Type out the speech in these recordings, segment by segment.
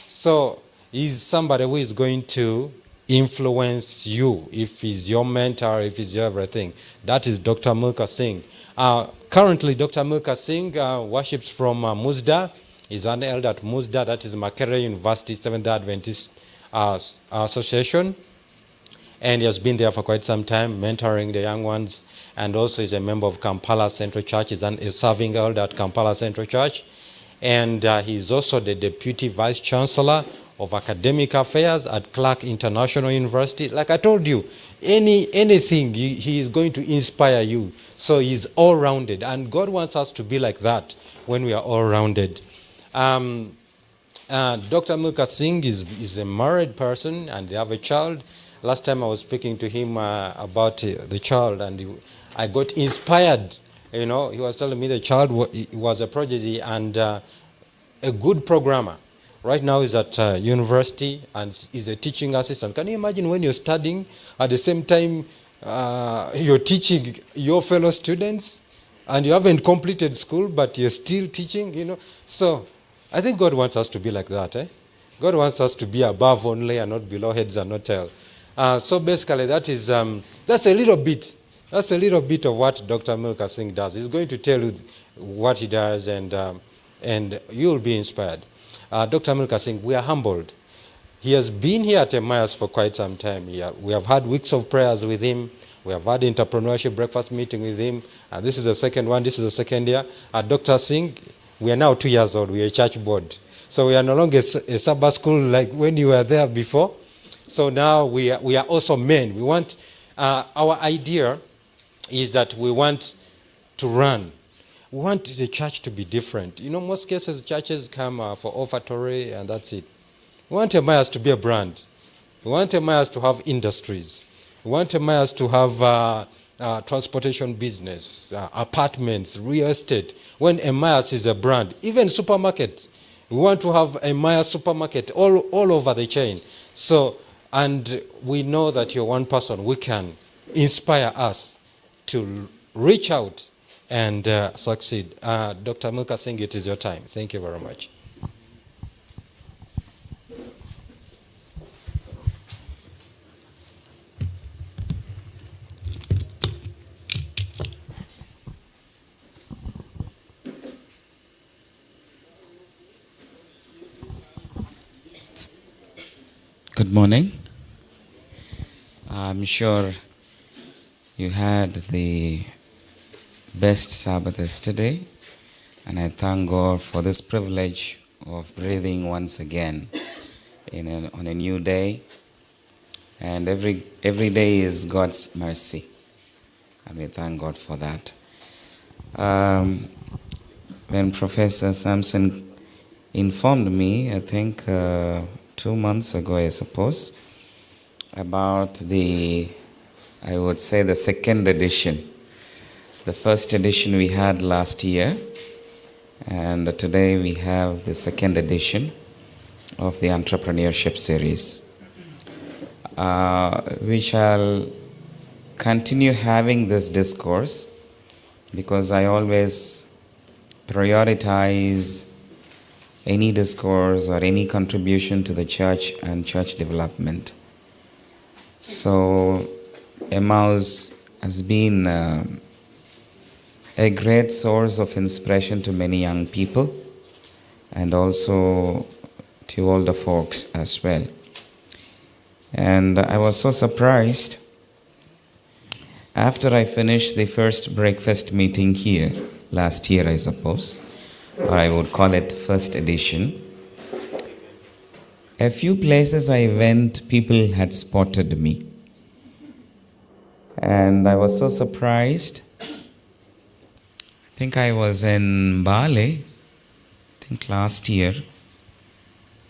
So he's somebody who is going to influence you, if he's your mentor, if he's your everything. That is Dr. Milka Singh. Currently, Dr. Milka Singh worships from Musda. He's an elder at Musda, that is Makerere University Seventh-day Adventist Association. And he has been there for quite some time, mentoring the young ones, and also is a member of Kampala Central Church. He's a serving elder at Kampala Central Church. And he's also the Deputy Vice Chancellor of Academic Affairs at Clark International University. Like I told you, anything, he is going to inspire you. So he's all-rounded, and God wants us to be like that when we are all-rounded. Dr. Milka Singh is a married person, and they have a child. Last time I was speaking to him about the child, and I got inspired. He was telling me the child was a prodigy and a good programmer. Right now he's at university and is a teaching assistant. Can you imagine when you're studying, at the same time you're teaching your fellow students, and you haven't completed school, but you're still teaching, So I think God wants us to be like that. God wants us to be above only and not below, heads and not tails. So basically that's a little bit. That's a little bit of what Dr. Milka Singh does. He's going to tell you what he does, and you'll be inspired. Dr. Milka Singh, we are humbled. He has been here at EMMAUS for quite some time. We have had weeks of prayers with him. We have had entrepreneurship breakfast meeting with him. This is the second one. This is the second year. Dr. Singh, we are now 2 years old. We are a church board. So we are no longer a Sabbath school like when you were there before. So now we are also men. We want, our idea is that we want to run. We want the church to be different. Most cases churches come for offertory and that's it. We want EMMAUS to be a brand. We want EMMAUS to have industries. We want EMMAUS to have transportation business, apartments, real estate. When EMMAUS is a brand, even supermarket. We want to have EMMAUS supermarket all over the chain. So, and we know that you're one person who can inspire us to reach out and succeed. Dr. Milka Singh, it is your time. Thank you very much. Good morning. I'm sure you had the best Sabbath yesterday, and I thank God for this privilege of breathing once again on a new day. And every day is God's mercy, and we thank God for that. When Professor Sampson informed me, I think 2 months ago, I suppose, about I would say the second edition. The first edition we had last year, and today we have the second edition of the entrepreneurship series. We shall continue having this discourse because I always prioritize any discourse or any contribution to the church and church development. So EMMAUS has been a great source of inspiration to many young people and also to older folks as well. And I was so surprised after I finished the first breakfast meeting here last year, I suppose, or I would call it first edition. A few places I went, people had spotted me. And I was so surprised. I think I was in Bali, I think last year.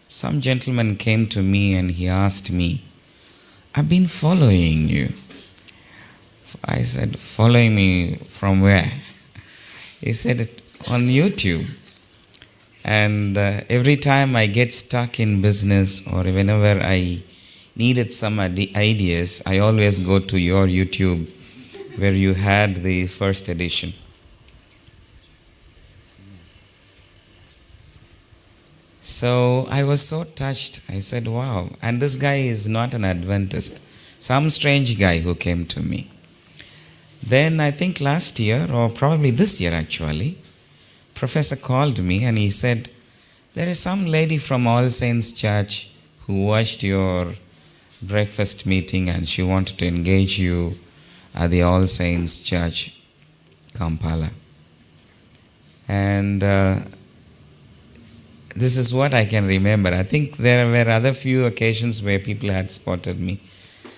Some gentleman came to me and he asked me, "I've been following you." I said, "Following me from where?" He said, "On YouTube. And every time I get stuck in business or whenever I needed some ideas, I always go to your YouTube where you had the first edition." So I was so touched. I said, wow. And this guy is not an Adventist. Some strange guy who came to me. Then I think last year, or probably this year actually, professor called me and he said, there is some lady from All Saints Church who watched your breakfast meeting and she wanted to engage you at the All Saints Church, Kampala. And this is what I can remember. I think there were other few occasions where people had spotted me.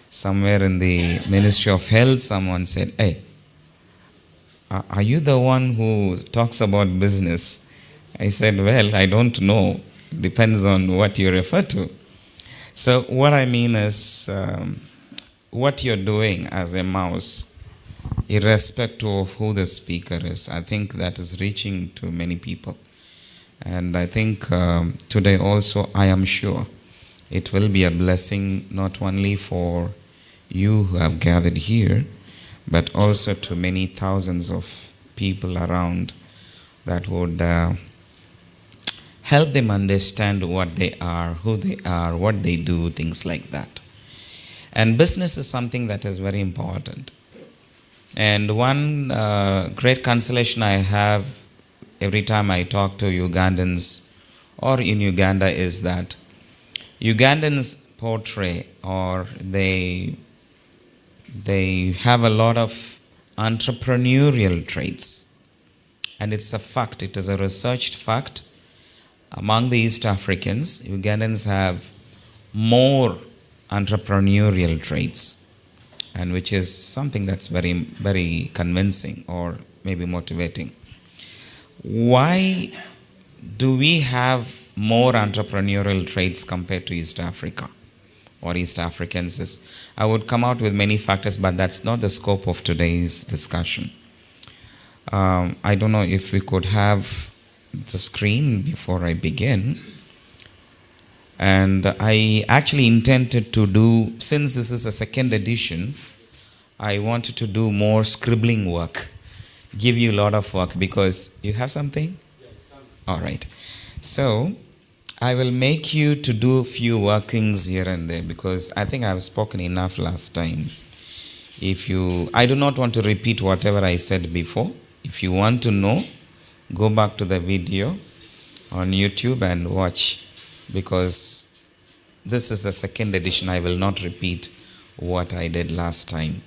Somewhere in the Ministry of Health, someone said, hey, are you the one who talks about business? I said, well, I don't know. Depends on what you refer to. So what I mean is, what you're doing as EMMAUS, irrespective of who the speaker is, I think that is reaching to many people. And I think today also, I am sure, it will be a blessing not only for you who have gathered here, but also to many thousands of people around that would help them understand what they are, who they are, what they do, things like that. And business is something that is very important. And one great consolation I have every time I talk to Ugandans or in Uganda is that Ugandans portray, or they have a lot of entrepreneurial traits. And it's a fact, it is a researched fact. Among the East Africans, Ugandans have more entrepreneurial traits, and which is something that's very, very convincing or maybe motivating. Why do we have more entrepreneurial traits compared to East Africa or East Africans? I would come out with many factors, but that's not the scope of today's discussion. I don't know if we could have the screen before I begin. And I actually intended to do, since this is a second edition, I wanted to do more scribbling work, give you a lot of work, because you have something? All right. So I will make you to do a few workings here and there, because I think I've spoken enough last time. I do not want to repeat whatever I said before. If you want to know, go back to the video on YouTube and watch, because this is the second edition. I will not repeat what I did last time.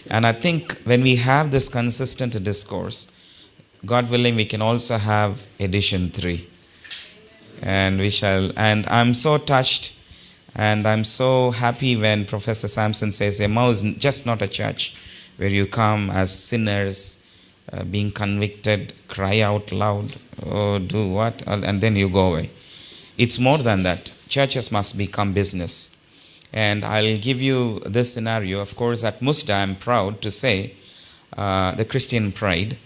And I think when we have this consistent discourse, God willing, we can also have edition 3. And and I'm so touched and I'm so happy when Professor Sampson says, EMMAUS is just not a church where you come as sinners, being convicted, cry out loud, oh, do what, and then you go away. It's more than that. Churches must become business. And I'll give you this scenario. Of course, at Musda, I'm proud to say, the Christian Pride,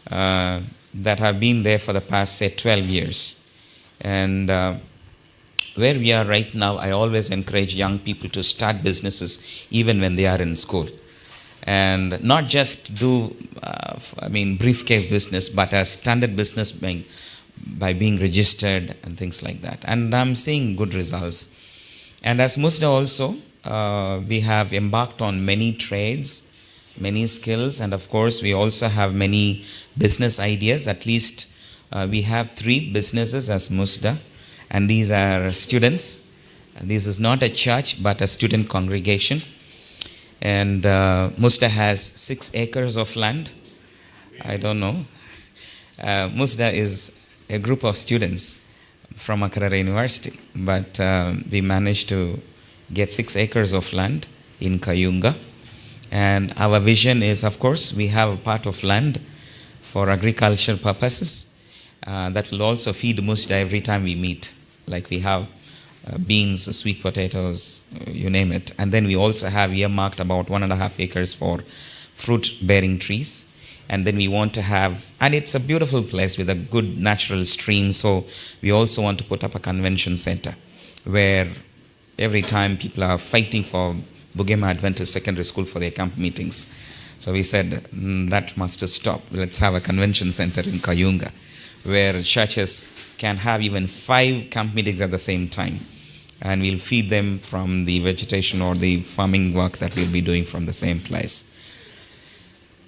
that have been there for the past, say, 12 years. And where we are right now, I always encourage young people to start businesses even when they are in school. And not just do, briefcase business, but a standard business by being registered and things like that. And I'm seeing good results. And as Musda also, we have embarked on many trades, many skills, and of course we also have many business ideas. At least we have 3 businesses as Musda, and these are students. And this is not a church, but a student congregation. And Musda has 6 acres of land. I don't know. Musda is a group of students from Makerere University, but we managed to get 6 acres of land in Kayunga. And our vision is, of course, we have a part of land for agricultural purposes that will also feed Musda every time we meet. Like we have beans, sweet potatoes, you name it. And then we also have earmarked about 1.5 acres for fruit-bearing trees. And then we want to have, and it's a beautiful place with a good natural stream, so we also want to put up a convention center where every time people are fighting for EMMAUS Adventist Secondary School for their camp meetings. So we said, that must stop. Let's have a convention center in Kayunga where churches can have even 5 camp meetings at the same time. And we'll feed them from the vegetation or the farming work that we'll be doing from the same place.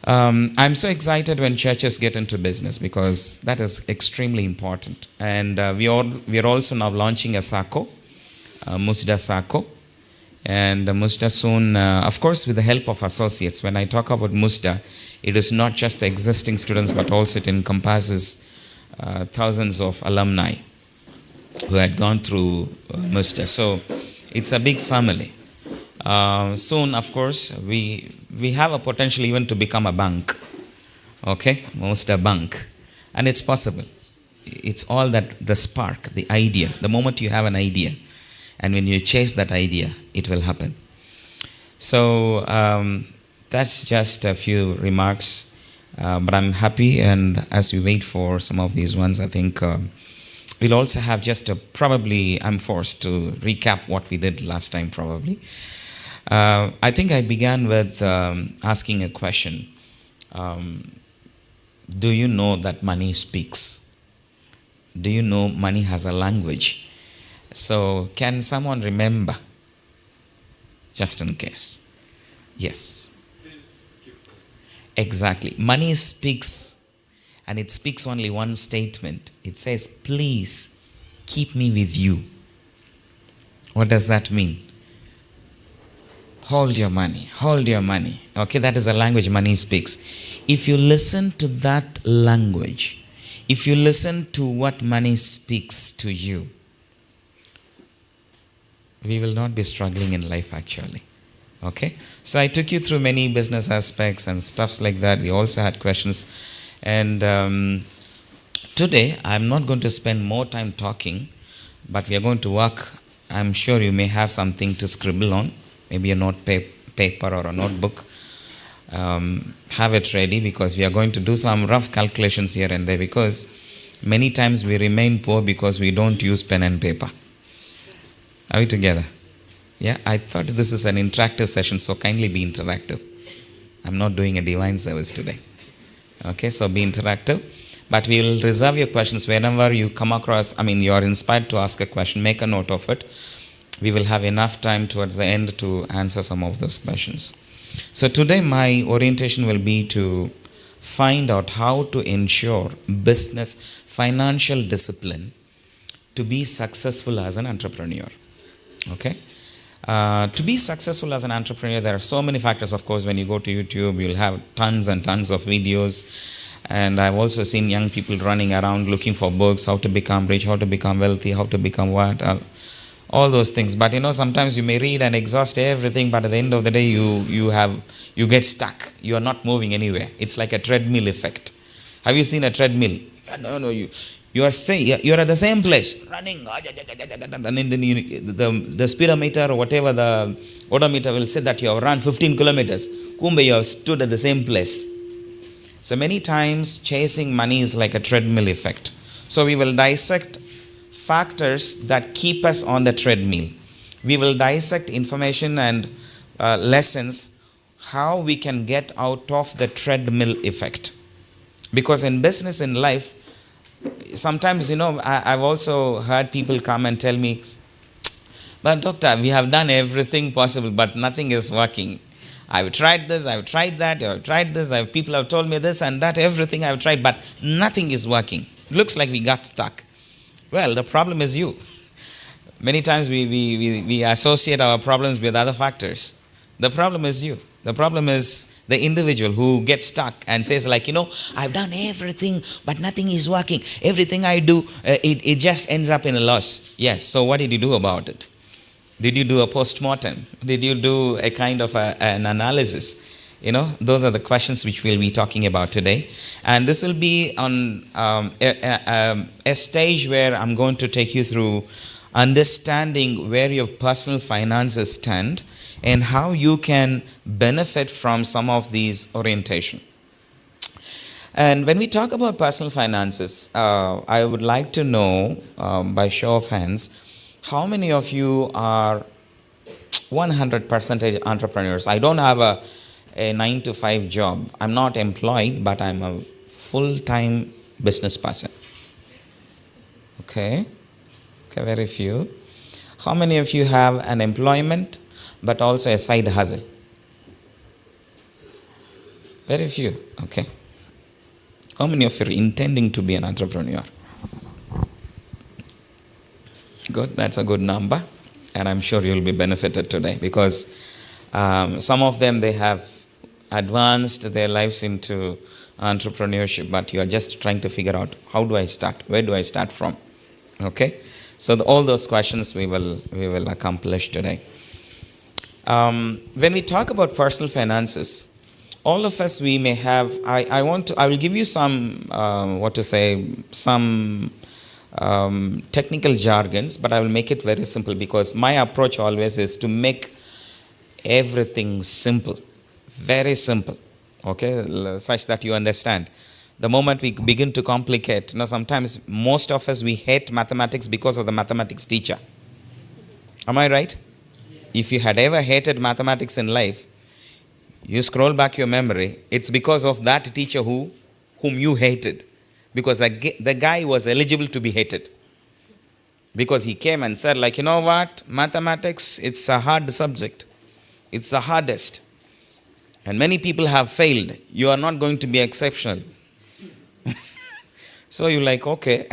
I'm so excited when churches get into business because that is extremely important. And we are also now launching a SACCO, Musda SACCO. And Musda soon, of course, with the help of associates. When I talk about Musda, it is not just the existing students, but also it encompasses thousands of alumni who had gone through Musda. So it's a big family. Soon, of course, we have a potential even to become a bank. Okay, Musda Bank. And it's possible. It's all that the spark, the idea. The moment you have an idea, and when you chase that idea, it will happen. So that's just a few remarks. But I'm happy, and as we wait for some of these ones, I think we'll also have just probably, I'm forced to recap what we did last time probably. I think I began with asking a question. Do you know that money speaks? Do you know money has a language? So can someone remember? Just in case. Yes. Exactly. Money speaks, and it speaks only one statement. It says, please keep me with you. What does that mean? Hold your money. Hold your money. Okay, that is the language money speaks. If you listen to that language, if you listen to what money speaks to you, we will not be struggling in life actually. Okay, so I took you through many business aspects and stuffs like that. We also had questions, and today I'm not going to spend more time talking, but we are going to work. I'm sure you may have something to scribble on, maybe a note paper or a notebook. Have it ready, because we are going to do some rough calculations here and there, because many times we remain poor because we don't use pen and paper. Are we together? Yeah, I thought this is an interactive session, so kindly be interactive. I'm not doing a divine service today. Okay, so be interactive. But we will reserve your questions whenever you come across, you are inspired to ask a question, make a note of it. We will have enough time towards the end to answer some of those questions. So today my orientation will be to find out how to ensure business financial discipline to be successful as an entrepreneur. Okay? To be successful as an entrepreneur, there are so many factors. Of course, when you go to YouTube, you'll have tons and tons of videos. And I've also seen young people running around looking for books, how to become rich, how to become wealthy, how to become what, all those things. But sometimes you may read and exhaust everything, but at the end of the day, you get stuck. You are not moving anywhere. It's like a treadmill effect. Have you seen a treadmill? No, you're at the same place, running, and then the speedometer or whatever the odometer will say that you have run 15 kilometers. Kumbe, you have stood at the same place. So many times chasing money is like a treadmill effect. So we will dissect factors that keep us on the treadmill. We will dissect information and lessons how we can get out of the treadmill effect. Because in business, in life, sometimes, I've also heard people come and tell me, but doctor, we have done everything possible, but nothing is working. I've tried this, I've tried that, I've tried this, people have told me this and that, everything I've tried, but nothing is working. It looks like we got stuck. Well, the problem is you. Many times we associate our problems with other factors. The problem is you. The problem is the individual who gets stuck and says I've done everything, but nothing is working. Everything I do, it just ends up in a loss. Yes, so what did you do about it? Did you do a post-mortem? Did you do a kind of an analysis? Those are the questions which we'll be talking about today. And this will be on a stage where I'm going to take you through understanding where your personal finances stand and how you can benefit from some of these orientation. And when we talk about personal finances, I would like to know, by show of hands, how many of you are 100% entrepreneurs? I don't have a 9-to-5 job. I'm not employed, but I'm a full-time business person. Okay. Okay, very few. How many of you have an employment but also a side hustle? Very few. Okay. How many of you are intending to be an entrepreneur? Good, that's a good number. And I'm sure you'll be benefited today because some of them, they have advanced their lives into entrepreneurship, but you are just trying to figure out, how do I start? Where do I start from? Okay? So all those questions we will accomplish today. When we talk about personal finances, all of us, we may have, I will give you some, some technical jargons, but I will make it very simple because my approach always is to make everything simple, very simple, okay, such that you understand. The moment we begin to complicate, sometimes most of us, we hate mathematics because of the mathematics teacher. Am I right? Yes. If you had ever hated mathematics in life, you scroll back your memory, it's because of that teacher whom you hated. Because the guy was eligible to be hated. Because he came and said, like, you know what, mathematics, it's a hard subject. It's the hardest. And many people have failed. You are not going to be exceptional. So you're like, okay,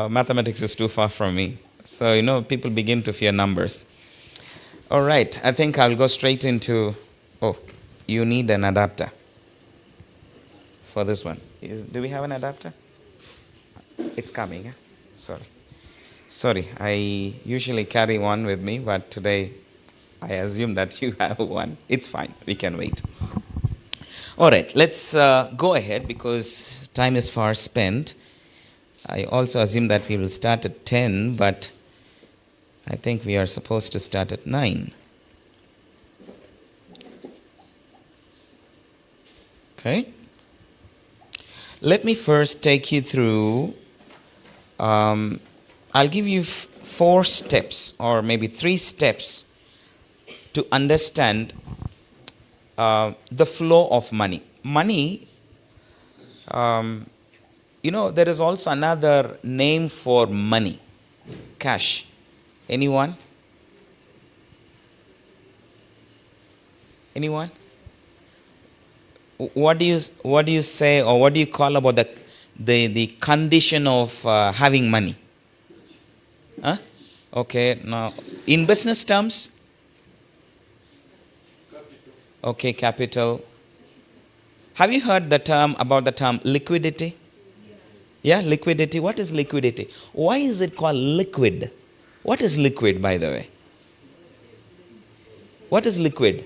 mathematics is too far from me. So, people begin to fear numbers. All right, I think I'll go straight into, you need an adapter for this one. Do we have an adapter? It's coming. Sorry, I usually carry one with me, but today I assume that you have one. It's fine. We can wait. All right, let's go ahead because time is far spent. I also assume that we will start at 10, but I think we are supposed to start at 9. Okay. Let me first take you through, I'll give you 4 steps or maybe 3 steps to understand the flow of money. Money, there is also another name for money, cash. Anyone? What do you say, or what do you call about the condition of having money? Huh? Okay, now in business terms? Okay, capital. Have you heard about the term liquidity? Yeah, liquidity. What is liquidity? Why is it called liquid? What is liquid, by the way? What is liquid?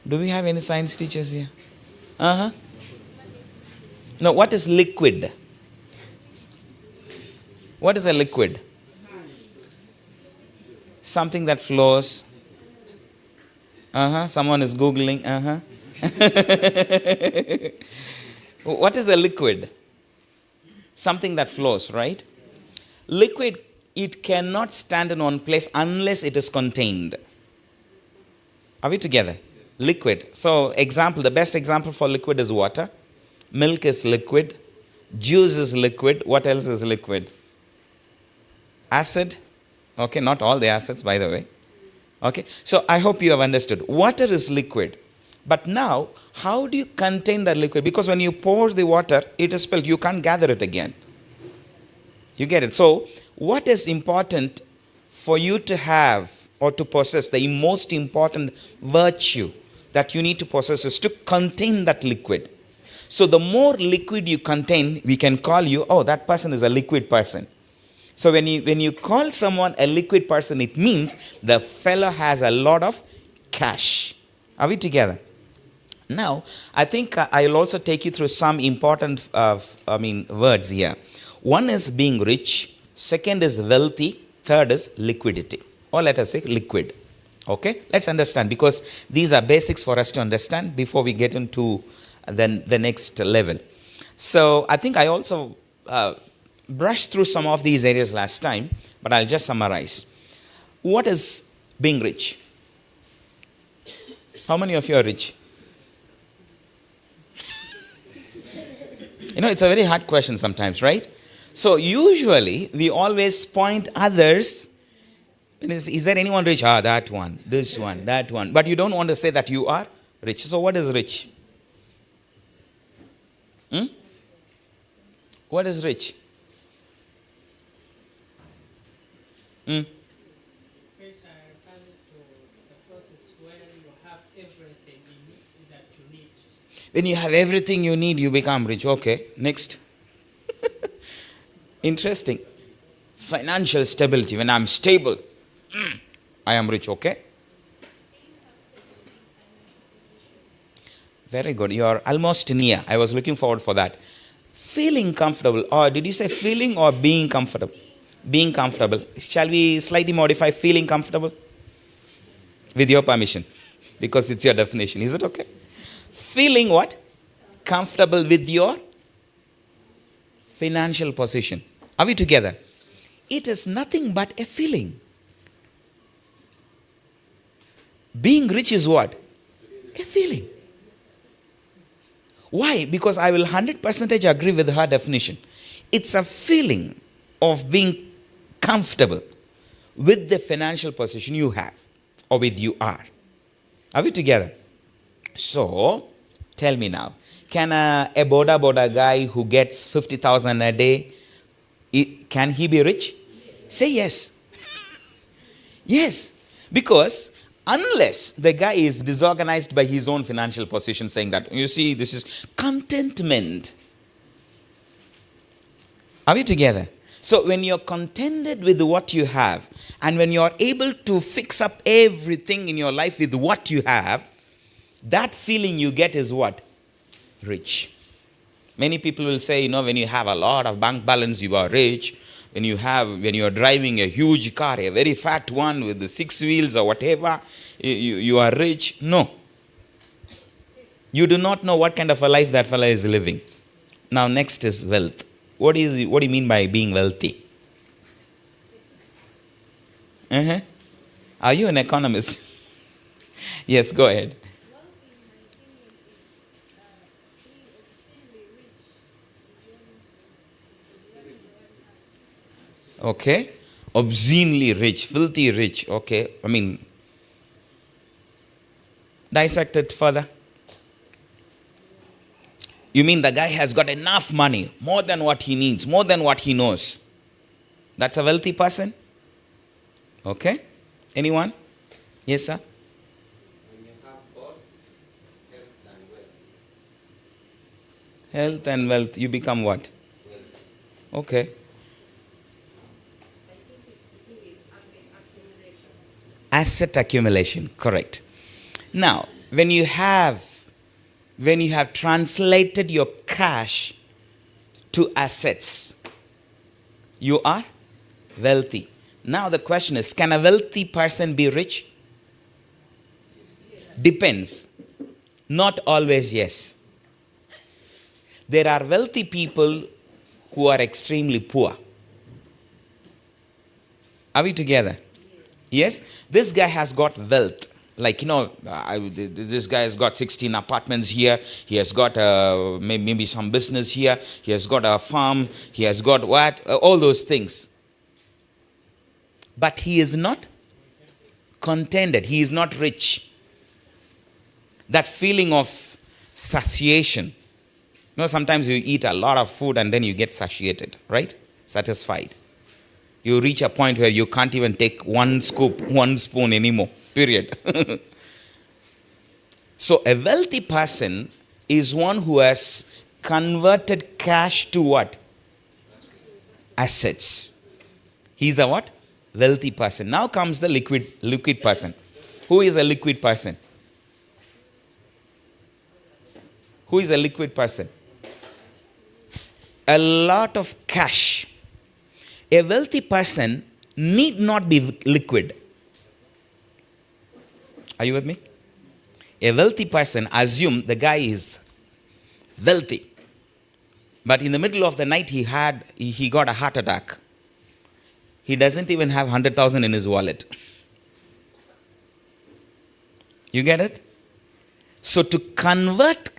Do we have any science teachers here? No, what is liquid? What is a liquid? Something that flows. Someone is Googling. What is a liquid? Something that flows, right? Liquid, it cannot stand in one place unless it is contained. Are we together? Liquid. So the best example for liquid is water. Milk is liquid. Juice is liquid. What else is liquid? Acid. Okay, not all the acids, by the way. Okay, so I hope you have understood. Water is liquid. But now, how do you contain that liquid? Because when you pour the water, it is spilled. You can't gather it again. You get it? So, what is important for you to have or to possess, the most important virtue that you need to possess is to contain that liquid. So the more liquid you contain, we can call you, that person is a liquid person. So when you call someone a liquid person, it means the fellow has a lot of cash. Are we together? Now, I think I'll also take you through some important words here. One is being rich. Second is wealthy. Third is liquidity. Or let us say liquid. Okay? Let's understand, because these are basics for us to understand before we get into the next level. So I think I also brushed through some of these areas last time, but I'll just summarize. What is being rich? How many of you are rich? It's a very hard question sometimes, right? So usually we always point others. Is there anyone rich? Ah, that one, this one, that one. But you don't want to say that you are rich. So what is rich? Hmm? What is rich? Hmm? First, I refer to the process where you have everything that you need. When you have everything you need, you become rich. Okay, next. Interesting. Financial stability. When I'm stable, I am rich. Okay. Very good. You are almost near. I was looking forward for that. Feeling comfortable. Or did you say feeling or being comfortable? Being comfortable. Shall we slightly modify feeling comfortable? With your permission. Because it's your definition. Is it okay? Feeling what? Comfortable with your financial position. Are we together? It is nothing but a feeling. Being rich is what? A feeling. Why? Because I will 100% agree with her definition. It's a feeling of being comfortable with the financial position you have or with you are. Are we together? So, tell me now, can a boda guy who gets 50,000 a day, can he be rich? Say yes. Yes. Because unless the guy is disorganized by his own financial position, saying that, you see, this is contentment. Are we together? So when you're contented with what you have, and when you're able to fix up everything in your life with what you have, that feeling you get is what? Rich. Many people will say, when you have a lot of bank balance, you are rich. When you are driving a huge car, a very fat one with the 6 wheels or whatever, you are rich. No. You do not know what kind of a life that fellow is living. Now next is wealth. What do you mean by being wealthy? Are you an economist? Yes, go ahead. Okay. Obscenely rich, filthy rich. Okay. Dissect it further. You mean the guy has got enough money, more than what he needs, more than what he knows. That's a wealthy person? Okay. Anyone? Yes, sir? When you have both health and wealth. Health and wealth, you become what? Wealth. Okay. Asset accumulation, correct. Now, when you have translated your cash to assets, you are wealthy. Now the question is, can a wealthy person be rich? Depends. Not always yes. There are wealthy people who are extremely poor. Are we together? Yes? This guy has got wealth. Like, this guy has got 16 apartments here. He has got maybe some business here. He has got a farm. He has got what? All those things. But he is not contented. He is not rich. That feeling of satiation. Sometimes you eat a lot of food and then you get satiated, right? Satisfied. You reach a point where you can't even take one scoop, one spoon anymore. Period. So a wealthy person is one who has converted cash to what? Assets. He's a what? Wealthy person. Now comes the liquid person. Who is a liquid person? Who is a liquid person? A lot of cash. A wealthy person need not be liquid. Are you with me? A wealthy person, assume the guy is wealthy, but in the middle of the night he got a heart attack. He doesn't even have 100,000 in his wallet. You get it? So to convert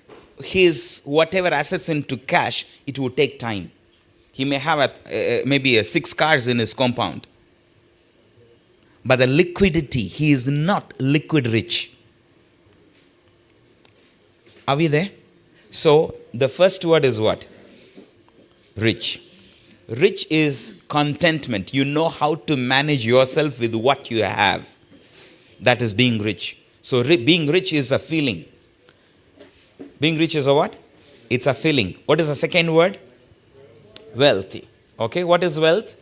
his whatever assets into cash, it would take time. He may have maybe 6 cars in his compound. But the liquidity, he is not liquid rich. Are we there? So the first word is what? Rich. Rich is contentment. You know how to manage yourself with what you have. That is being rich. So being rich is a feeling. Being rich is a what? It's a feeling. What is the second word? Wealthy. Okay, what is wealth?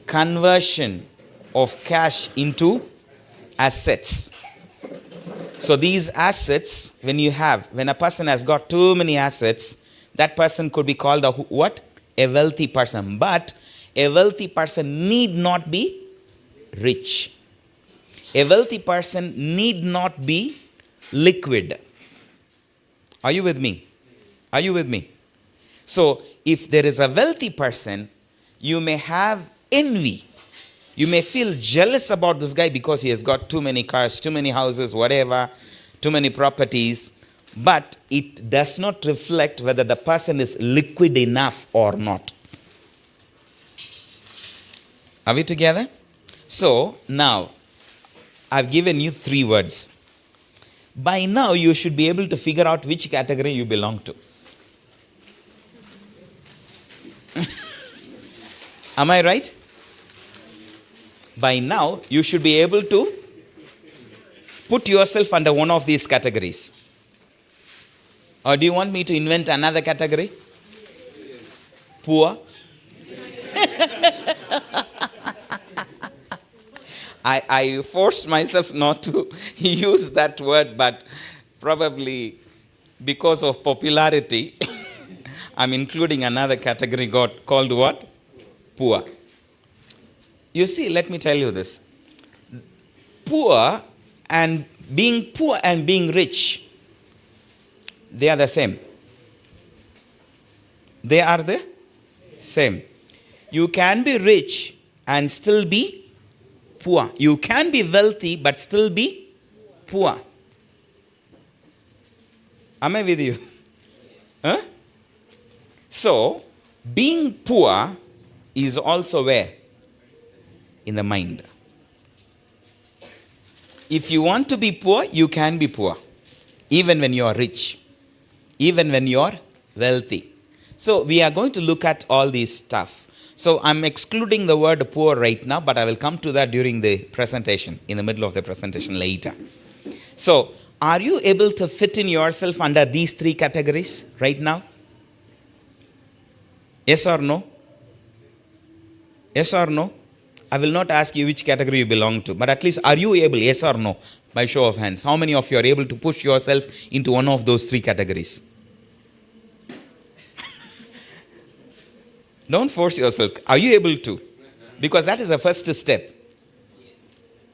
Conversion of cash into assets. So these assets, when a person has got too many assets, that person could be called a what? A wealthy person. But a wealthy person need not be rich. A wealthy person need not be liquid. Are you with me? Are you with me? So if there is a wealthy person, you may have envy. You may feel jealous about this guy because he has got too many cars, too many houses, whatever, too many properties. But it does not reflect whether the person is liquid enough or not. Are we together? So now, I've given you 3 words. By now, you should be able to figure out which category you belong to. Am I right? By now, you should be able to put yourself under one of these categories. Or do you want me to invent another category? Poor? I forced myself not to use that word, but probably because of popularity, I'm including another category called what? Poor. You see, let me tell you this. Poor and being rich, they are the same. They are the same. You can be rich and still be poor. You can be wealthy but still be poor. Am I with you? Huh? So, being poor is also where? In the mind. If you want to be poor, you can be poor. Even when you are rich. Even when you are wealthy. So, we are going to look at all these stuff. So, I'm excluding the word poor right now, but I will come to that during the presentation, in the middle of the presentation later. So, are you able to fit in yourself under these 3 categories right now? Yes or no? Yes or no? I will not ask you which category you belong to, but at least are you able, yes or no, by show of hands? How many of you are able to push yourself into one of those 3 categories? Don't force yourself. Are you able to? Because that is the first step.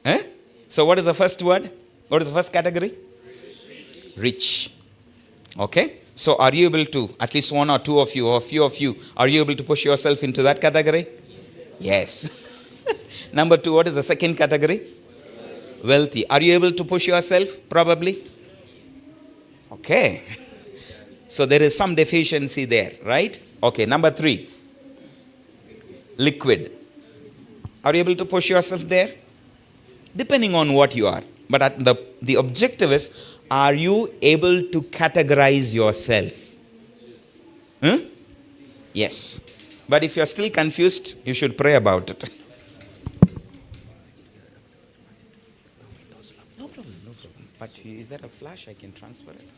Eh? So what is the first word? What is the first category? Rich. Okay? So are you able to, at least 1 or 2 of you or a few of you, are you able to push yourself into that category? Yes. Number 2, what is the second category? Wealthy. Are you able to push yourself? Probably. Okay. So there is some deficiency there, right? Okay. Number 3. Liquid. Are you able to push yourself there? Depending on what you are. But the objective is, are you able to categorize yourself? Huh? Yes. But if you're still confused, you should pray about it. No problem. But is there a flash? I can transfer it.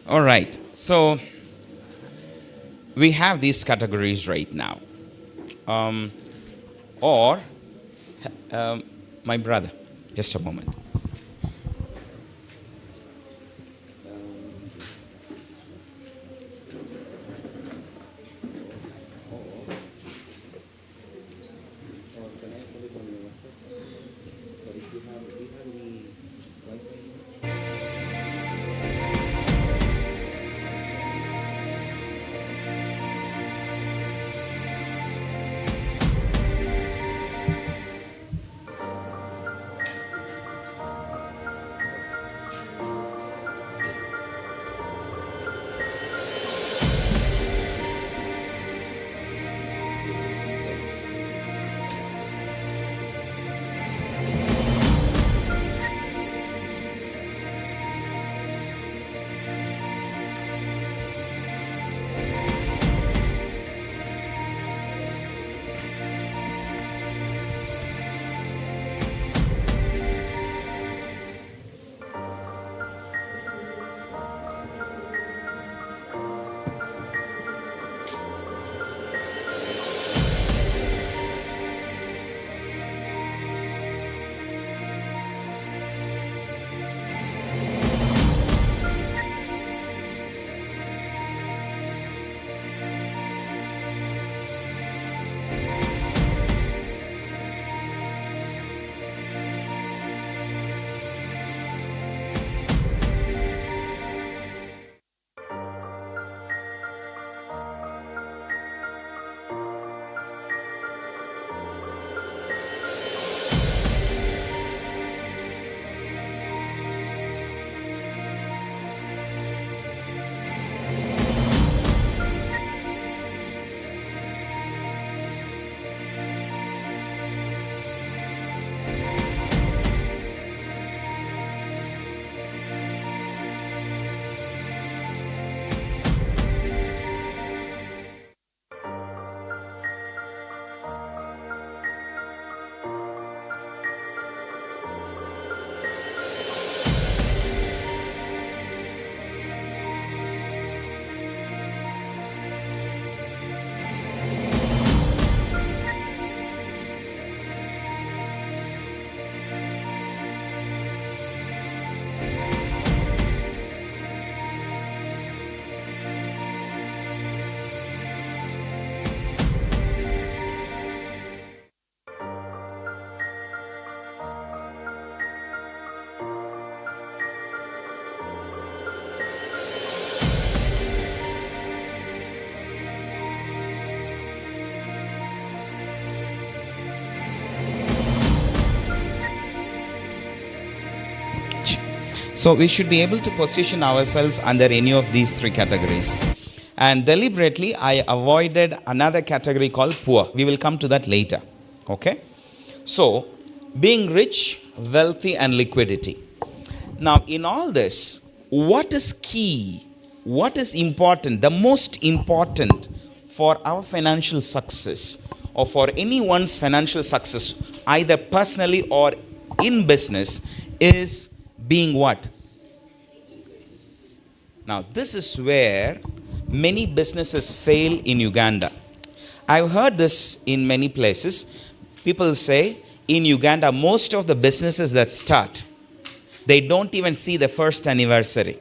All right, so we have these categories right now. My brother, just a moment. So we should be able to position ourselves under any of these three categories. And deliberately, I avoided another category called poor. We will come to that later. Okay? So, being rich, wealthy, and liquidity. Now, in all this, what is key? What is important? The most important for our financial success or for anyone's financial success, either personally or in business, is being what? Now, this is where many businesses fail in Uganda. I've heard this in many places. People say in Uganda, most of the businesses that start, they don't even see the first anniversary.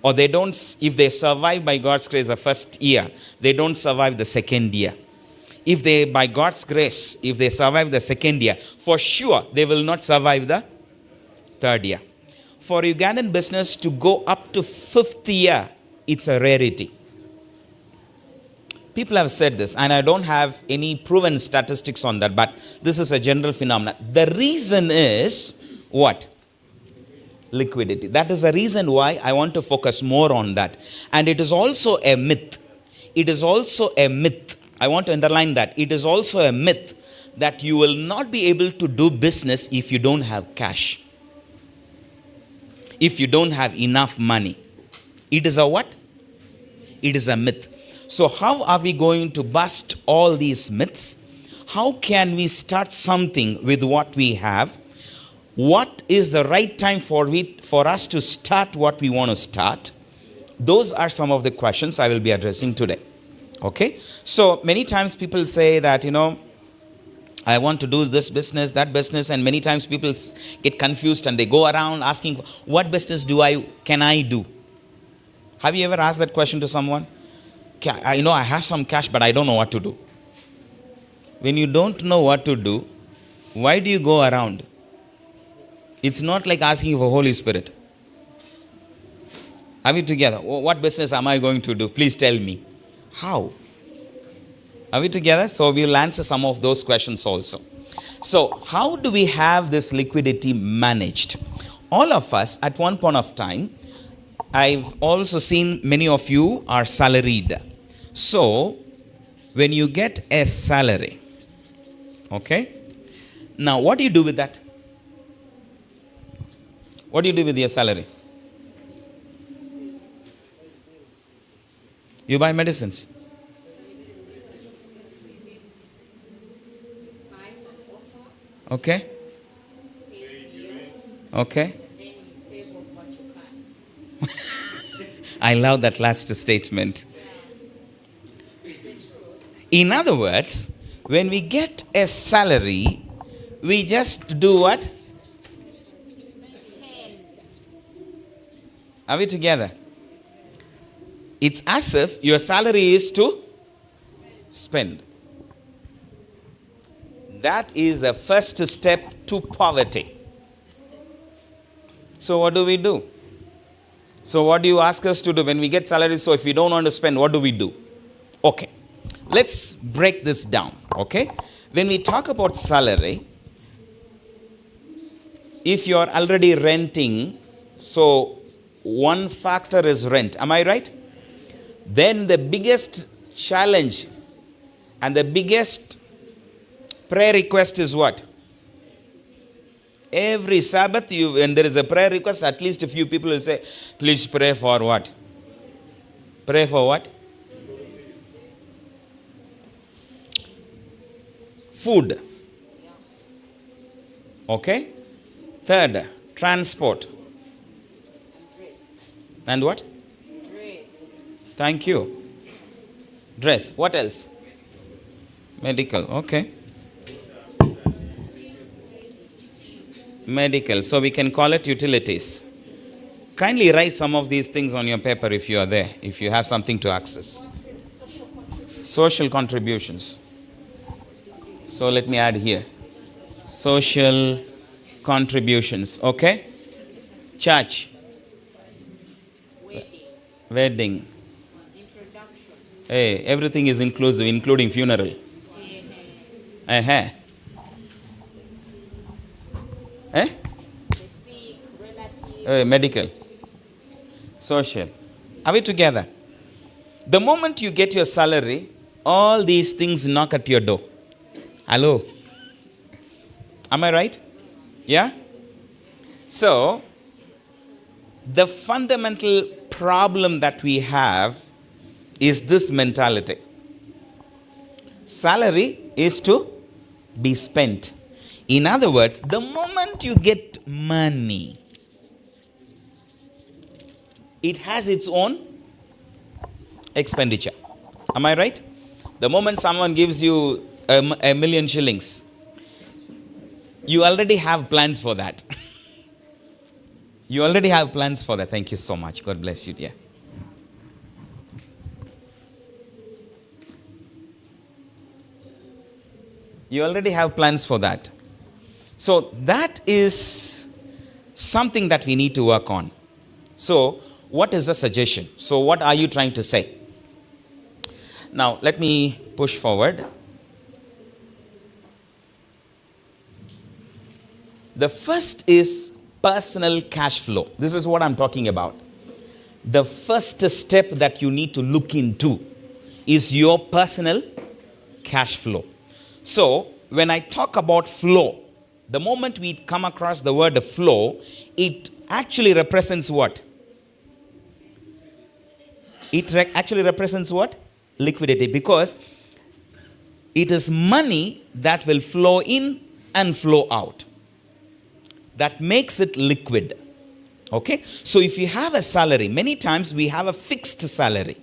Or they don't, if they survive by God's grace the first year, they don't survive the second year. If they, by God's grace, if they survive the second year, for sure they will not survive the third year. For Ugandan business to go up to fifth year, it's a rarity. People have said this, and I don't have any proven statistics on that, but this is a general phenomenon. The reason is what? Liquidity. That is the reason why I want to focus more on that. And it is also a myth. It is also a myth. I want to underline that. It is also a myth that you will not be able to do business if you don't have cash. If you don't have enough money. It is a what? It is a myth. So how are we going to bust all these myths? How can we start something with what we have? What is the right time for us to start what we want to start? Those are some of the questions I will be addressing today. Okay? So many times people say that, I want to do this business, that business, and many times people get confused and they go around asking, what business can I do? Have you ever asked that question to someone? I have some cash, but I don't know what to do. When you don't know what to do, why do you go around? It's not like asking for Holy Spirit. Are we together? What business am I going to do? Please tell me. How? Are we together? So we'll answer some of those questions also. So how do we have this liquidity managed? All of us at one point of time, I've also seen many of you are salaried. So when you get a salary, okay? Now what do you do with that? What do you do with your salary? You buy medicines. Okay. Okay. I love that last statement. In other words, when we get a salary, we just do what? Are we together? It's as if your salary is to spend. That is the first step to poverty. So what do we do? So what do you ask us to do when we get salary? So if we don't want to spend, what do we do? Okay. Let's break this down. Okay. When we talk about salary, if you're already renting, so one factor is rent. Am I right? Then the biggest challenge and the biggest prayer request is what? Every Sabbath, when there is a prayer request, at least a few people will say, please pray for what? Pray for what? Food. Okay. Third, transport. And what? Dress. Thank you. Dress. What else? Medical. Okay. Medical. So we can call it utilities. Kindly write some of these things on your paper if you are there, if you have something to access. Social contributions. So let me add here. Social contributions. Okay. Church. Wedding. Hey, everything is inclusive, including funeral. Eh? Medical, social. Are we together? The moment you get your salary, all these things knock at your door. Hello? Am I right? Yeah? So, the fundamental problem that we have is this mentality. Salary is to be spent. In other words, the moment you get money, it has its own expenditure. Am I right? The moment someone gives you a million shillings, you already have plans for that. You already have plans for that. Thank you so much. God bless you, dear. You already have plans for that. So that is something that we need to work on. So what is the suggestion? So what are you trying to say? Now let me push forward. The first is personal cash flow. This is what I'm talking about. The first step that you need to look into is your personal cash flow. So, when I talk about flow, the moment we come across the word flow, it actually represents what? It actually represents what? Liquidity, because it is money that will flow in and flow out. That makes it liquid. Okay? So if you have a salary, many times we have a fixed salary.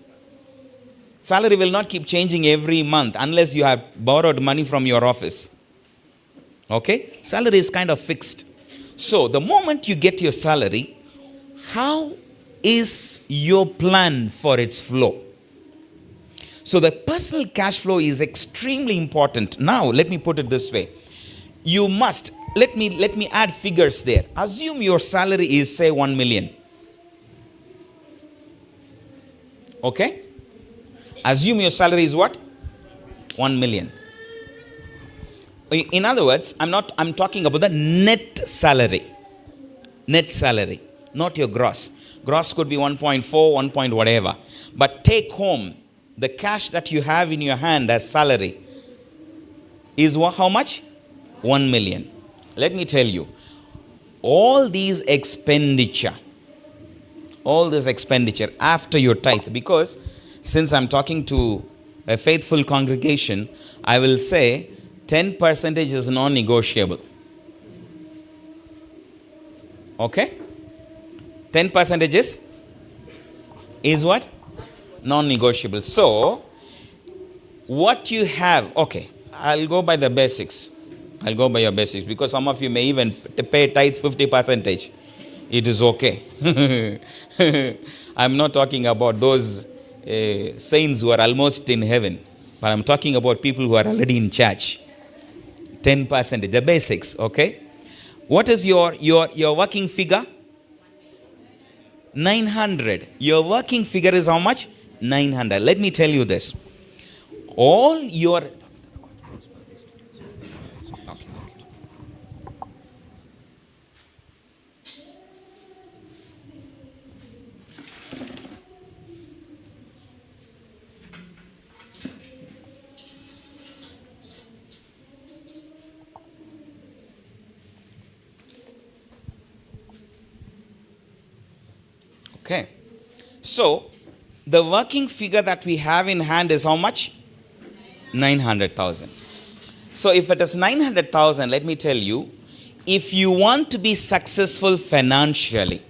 Salary will not keep changing every month unless you have borrowed money from your office. Okay? Salary is kind of fixed. So the moment you get your salary, how is your plan for its flow? So the personal cash flow is extremely important. Now, let me put it this way. You must, let me add figures there. Assume your salary is, say, 1 million. Okay? Assume your salary is what? 1 million. In other words, I'm talking about the net salary. Net salary, not your gross. Gross could be 1.4, 1 point whatever. But take home, the cash that you have in your hand as salary is how much? 1 million. Let me tell you, all this expenditure after your tithe, because since I'm talking to a faithful congregation, I will say 10% is non-negotiable. Okay? 10% is what? Non-negotiable. So, what you have, okay, I'll go by the basics. I'll go by your basics, because some of you may even pay tithe 50%. It is okay. I'm not talking about those saints who are almost in heaven, but I'm talking about people who are already in church. 10%, the basics, okay? What is your working figure? 900. Your working figure is how much? 900. Let me tell you this. All your... Okay. So, the working figure that we have in hand is how much? 900,000. So, if it is 900,000, let me tell you, if you want to be successful financially,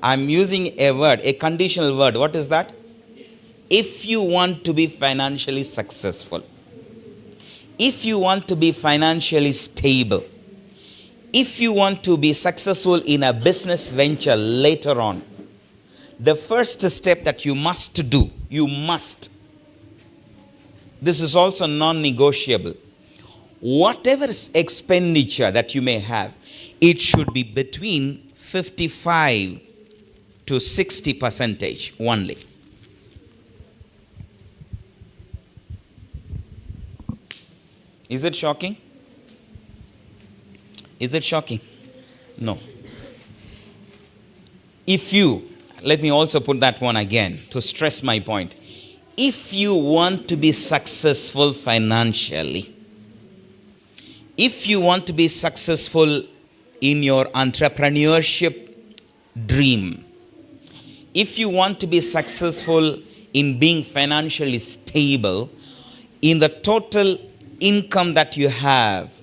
I'm using a word, a conditional word. What is that? If you want to be financially successful, if you want to be financially stable, if you want to be successful in a business venture later on, the first step that you must do, this is also non-negotiable. Whatever expenditure that you may have, it should be between 55 to 60% only. Is it shocking? Is it shocking? No. Let me also put that one again to stress my point. If you want to be successful financially, if you want to be successful in your entrepreneurship dream, if you want to be successful in being financially stable, in the total income that you have,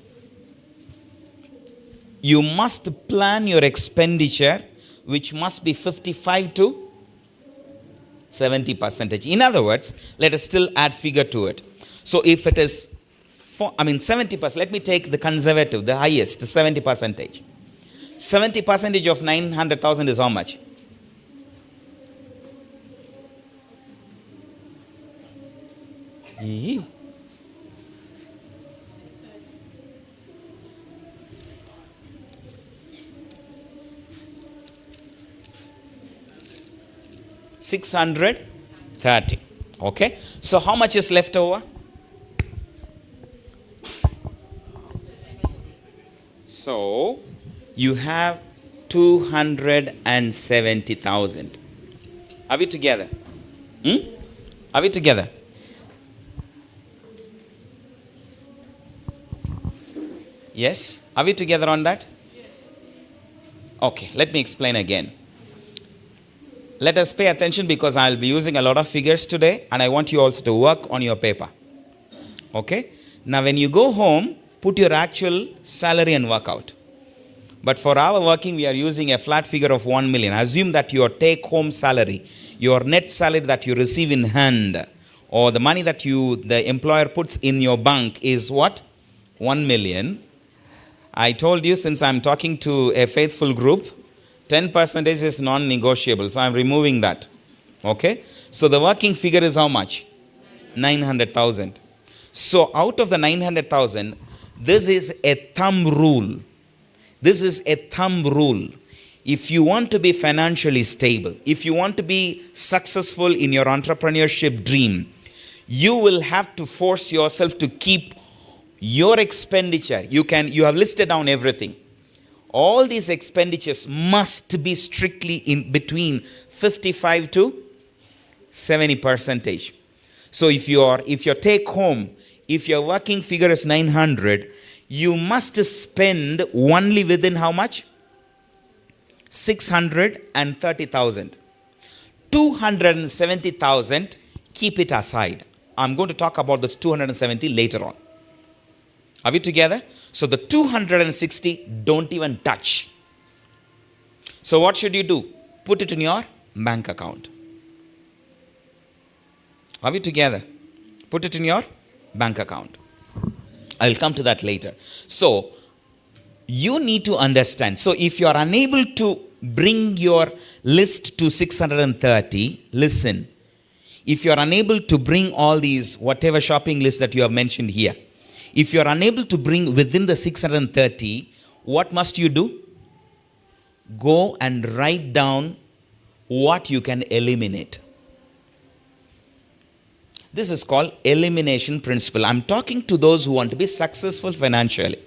you must plan your expenditure, which must be 55 to 70%. In other words, let us still add figure to it. So if it is 70%, let me take the conservative, the highest, 70%. 70% of 900,000 is how much? Yee. $630. Okay. So how much is left over? So you have 270,000. Are we together? Are we together? Yes? Are we together on that? Okay, let me explain again. Let us pay attention because I'll be using a lot of figures today and I want you also to work on your paper. Okay? Now when you go home, put your actual salary and work out. But for our working, we are using a flat figure of 1 million. Assume that your take-home salary, your net salary that you receive in hand, or the money that the employer puts in your bank is what? 1 million. I told you, since I'm talking to a faithful group, 10% is non-negotiable. So I'm removing that. Okay? So the working figure is how much? 900,000. So out of the 900,000, this is a thumb rule. This is a thumb rule. If you want to be financially stable, if you want to be successful in your entrepreneurship dream, you will have to force yourself to keep your expenditure. You have listed down everything. All these expenditures must be strictly in between 55 to 70%. So if your take home, if your working figure is 900, you must spend only within how much? 630,000. 270,000, keep it aside. I'm going to talk about this 270 later on. Are we together? So the 260, don't even touch. So what should you do? Put it in your bank account. Are we together? Put it in your bank account. I'll come to that later. So you need to understand. So if you are unable to bring your list to 630, listen. If you are unable to bring all these, whatever shopping list that you have mentioned here, if you are unable to bring within the 630, what must you do? Go and write down what you can eliminate. This is called elimination principle. I'm talking to those who want to be successful financially.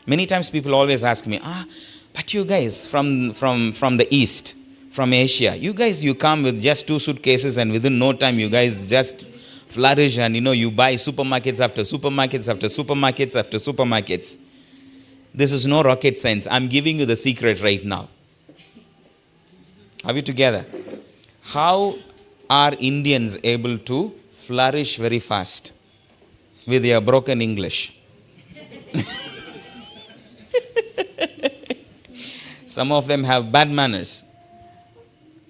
Many times people always ask me, but you guys from the East, from Asia, you come with just 2 suitcases and within no time you guys just flourish and you buy supermarkets after supermarkets after supermarkets after supermarkets. This is no rocket science. I'm giving you the secret right now. Are we together? How are Indians able to flourish very fast with their broken English? Some of them have bad manners.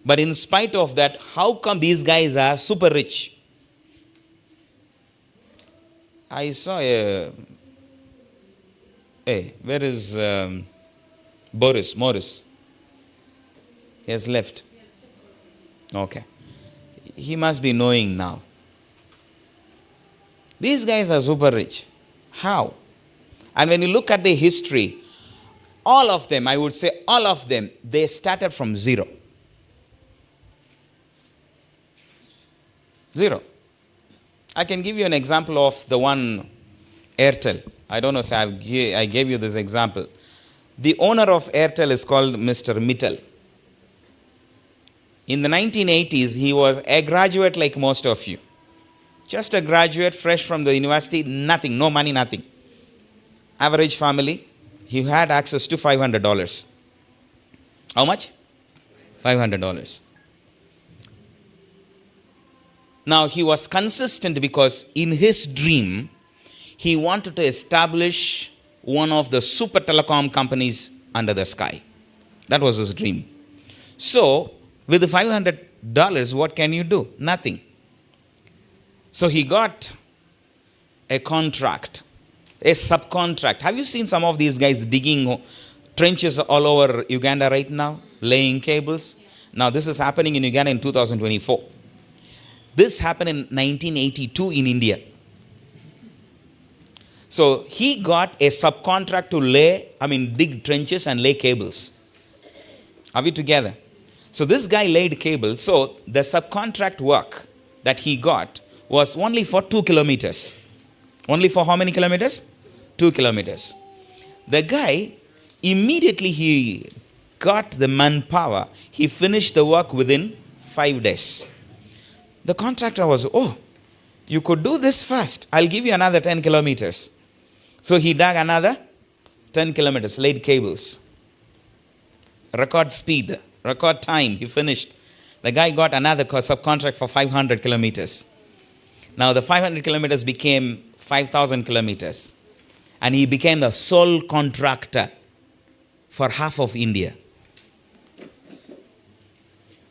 But in spite of that, how come these guys are super rich? I saw where is Morris? He has left. Okay. He must be knowing now. These guys are super rich. How? And when you look at the history, all of them, I would say all of them, they started from zero. Zero. I can give you an example of the one Airtel. I don't know if I gave you this example. The owner of Airtel is called Mr. Mittal. In the 1980s, he was a graduate like most of you. Just a graduate, fresh from the university, nothing, no money, nothing. Average family. He had access to $500. How much? $500. Now, he was consistent because in his dream, he wanted to establish one of the super telecom companies under the sky. That was his dream. So, with the $500, what can you do? Nothing. So, he got a contract, a subcontract. Have you seen some of these guys digging trenches all over Uganda right now, laying cables? Now, this is happening in Uganda in 2024. This happened in 1982 in India. So he got a subcontract to dig trenches and lay cables. Are we together? So this guy laid cables. So the subcontract work that he got was only for 2 kilometers. Only for how many kilometers? 2 kilometers. The guy, immediately he got the manpower. He finished the work within 5 days. The contractor was, you could do this fast. I'll give you another 10 kilometers. So he dug another 10 kilometers, laid cables. Record speed, record time, he finished. The guy got another subcontract for 500 kilometers. Now the 500 kilometers became 5,000 kilometers. And he became the sole contractor for half of India.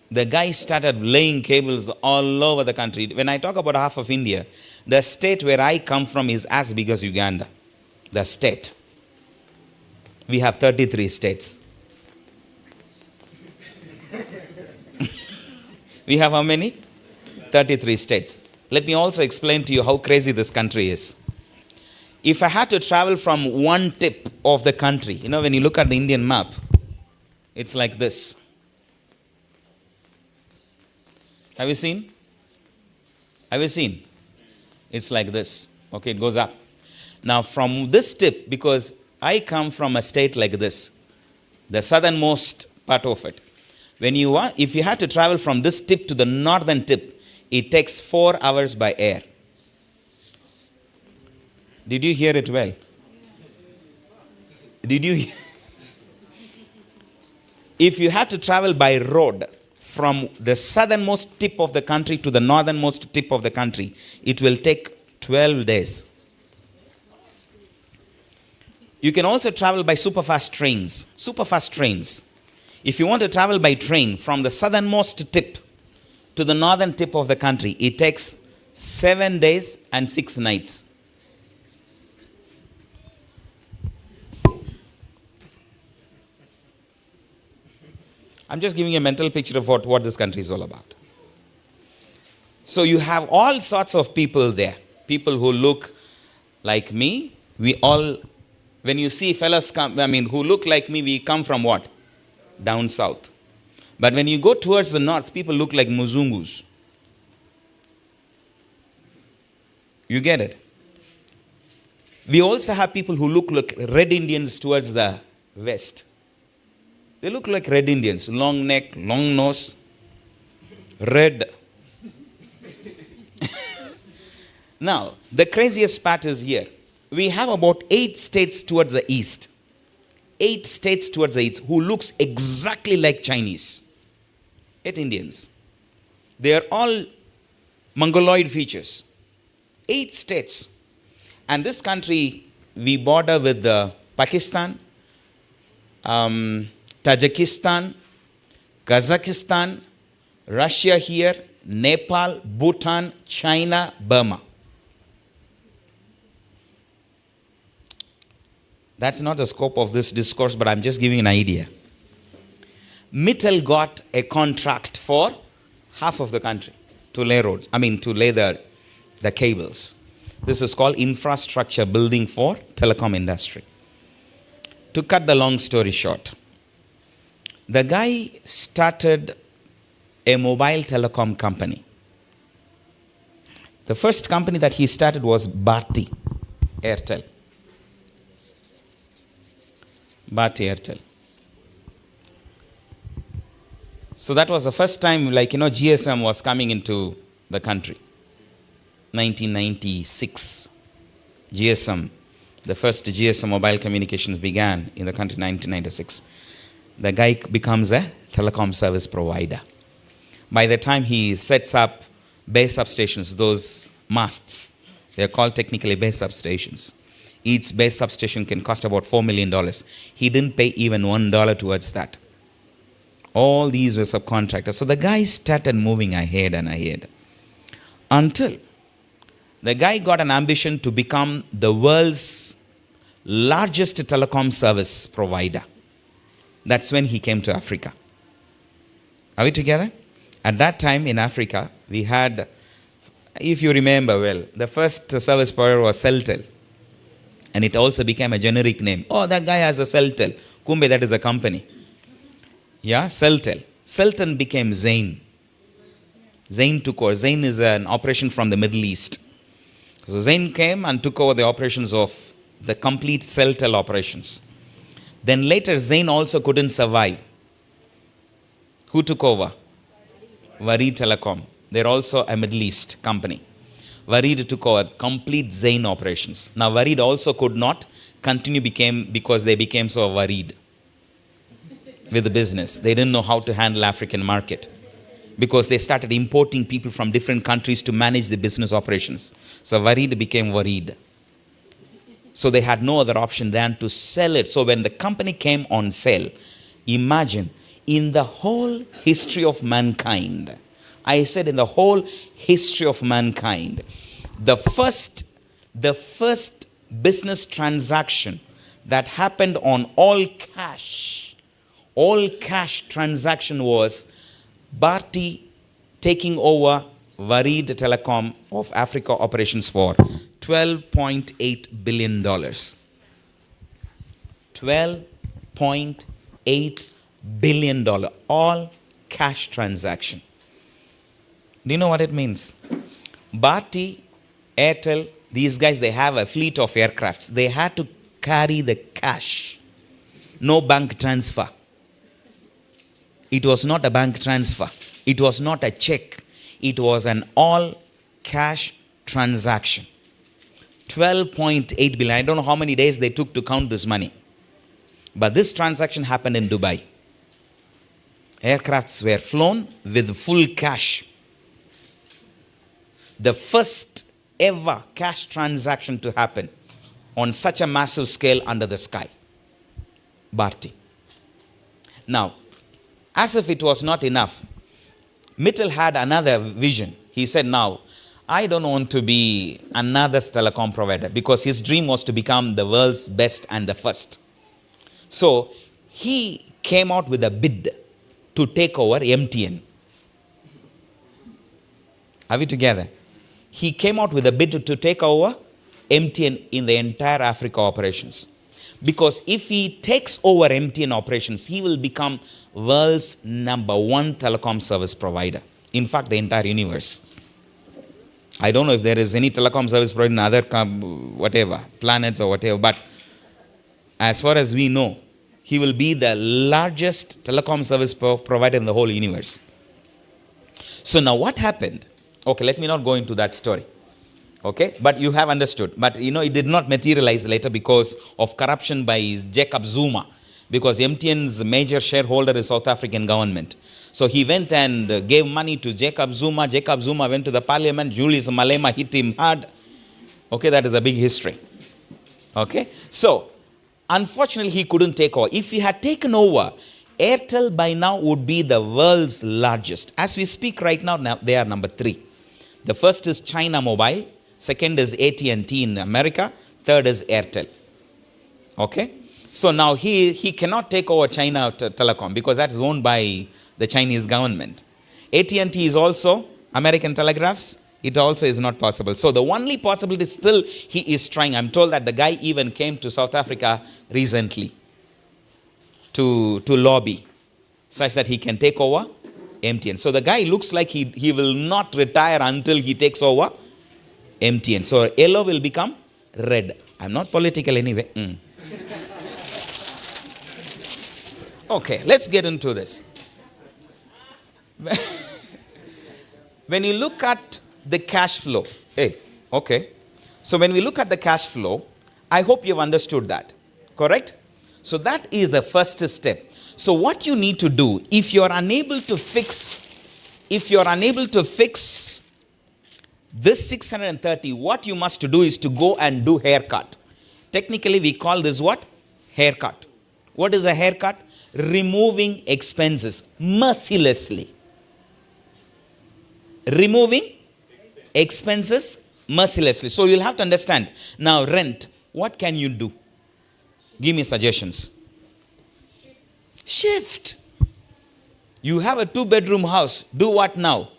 The guy started laying cables all over the country. When I talk about half of India, the state where I come from is as big as Uganda. The state. We have 33 states. We have how many? 33 states. Let me also explain to you how crazy this country is. If I had to travel from one tip of the country, when you look at the Indian map, it's like this. Have you seen? Have you seen? It's like this. Okay, it goes up. Now from this tip, because I come from a state like this, the southernmost part of it, if you had to travel from this tip to the northern tip, it takes 4 hours by air. Did you hear it well? Did you? If you had to travel by road from the southernmost tip of the country to the northernmost tip of the country, it will take 12 days. You can also travel by superfast trains. Superfast trains. If you want to travel by train from the southernmost tip to the northern tip of the country, it takes 7 days and 6 nights. I'm just giving you a mental picture of what this country is all about. So you have all sorts of people there. People who look like me. When you see fellas who look like me, we come from what? Down south. But when you go towards the north, people look like Muzungus. You get it? We also have people who look like Red Indians towards the west. They look like Red Indians. Long neck, long nose, red. Now, the craziest part is here. We have about 8 states towards the east. 8 states towards the east who looks exactly like Chinese. 8 Indians. They are all Mongoloid features. 8 states. And this country, we border with Pakistan, Tajikistan, Kazakhstan, Russia here, Nepal, Bhutan, China, Burma. That's not the scope of this discourse, but I'm just giving an idea. Mittal got a contract for half of the country to lay roads. To lay the cables. This is called infrastructure building for telecom industry. To cut the long story short, the guy started a mobile telecom company. The first company that he started was Bharti Airtel. Bharti Airtel. So that was the first time, GSM was coming into the country. 1996. GSM, the first GSM mobile communications began in the country in 1996. The guy becomes a telecom service provider. By the time he sets up base substations, those masts, they are called technically base substations. Each base substation can cost about $4 million. He didn't pay even $1 towards that. All these were subcontractors. So the guy started moving ahead and ahead until the guy got an ambition to become the world's largest telecom service provider. That's when he came to Africa. Are we together? At that time in Africa, we had, if you remember well, the first service provider was Celtel. And it also became a generic name. Oh, that guy has a Celtel. Kumbe, that is a company. Yeah, Celtel. Celtel became Zain. Zain took over. Zain is an operation from the Middle East. So Zain came and took over the operations of the complete Celtel operations. Then later Zain also couldn't survive. Who took over? Warid Telecom. They're also a Middle East company. Warid took over complete Zain operations. Now Warid also could not continue because they became so worried with the business. They didn't know how to handle African market because they started importing people from different countries to manage the business operations. So Warid became worried. So they had no other option than to sell it. So when the company came on sale, imagine, in the whole history of mankind, I said in the whole history of mankind, the first business transaction that happened on all cash transaction was Bharti taking over Warid Telecom of Africa operations for $12.8 billion. $12.8 billion. All cash transaction. Do you know what it means? Bharti, Airtel, these guys, they have a fleet of aircrafts. They had to carry the cash. No bank transfer. It was not a bank transfer. It was not a check. It was an all cash transaction. 12.8 billion. I don't know how many days they took to count this money. But this transaction happened in Dubai. Aircrafts were flown with full cash. The first ever cash transaction to happen on such a massive scale under the sky. Bharti. Now, as if it was not enough, Mittal had another vision. He said, now, I don't want to be another telecom provider, because his dream was to become the world's best and the first. So, he came out with a bid to take over MTN. Are we together? He came out with a bid to take over MTN in the entire Africa operations. Because if he takes over MTN operations, he will become world's #1 telecom service provider. In fact, the entire universe. I don't know if there is any telecom service provider in other planets or whatever, but as far as we know, he will be the largest telecom service provider in the whole universe. So now what happened? Okay, let me not go into that story. Okay, but you have understood. But it did not materialize later because of corruption by Jacob Zuma. Because MTN's major shareholder is South African government. So he went and gave money to Jacob Zuma. Jacob Zuma went to the parliament. Julius Malema hit him hard. Okay, that is a big history. Okay, so unfortunately he couldn't take over. If he had taken over, Airtel by now would be the world's largest. As we speak right now, they are number 3. The first is China Mobile. Second is AT&T in America. Third is Airtel. Okay? So now he cannot take over China Telecom because that is owned by the Chinese government. AT&T is also American Telegraphs. It also is not possible. So the only possibility still he is trying. I'm told that the guy even came to South Africa recently to lobby such that he can take over MTN. So the guy looks like he will not retire until he takes over MTN. So yellow will become red. I'm not political anyway. Okay, let's get into this. When you look at the cash flow, okay. So when we look at the cash flow, I hope you've understood that, correct? So that is the first step. So what you need to do, if you're unable to fix this 630, what you must do is to go and do haircut. Technically, we call this what? Haircut. What is a haircut? Removing expenses mercilessly. Removing expenses mercilessly. So you'll have to understand. Now, rent. What can you do? Give me suggestions. Shift. You have a 2-bedroom house. Do what now?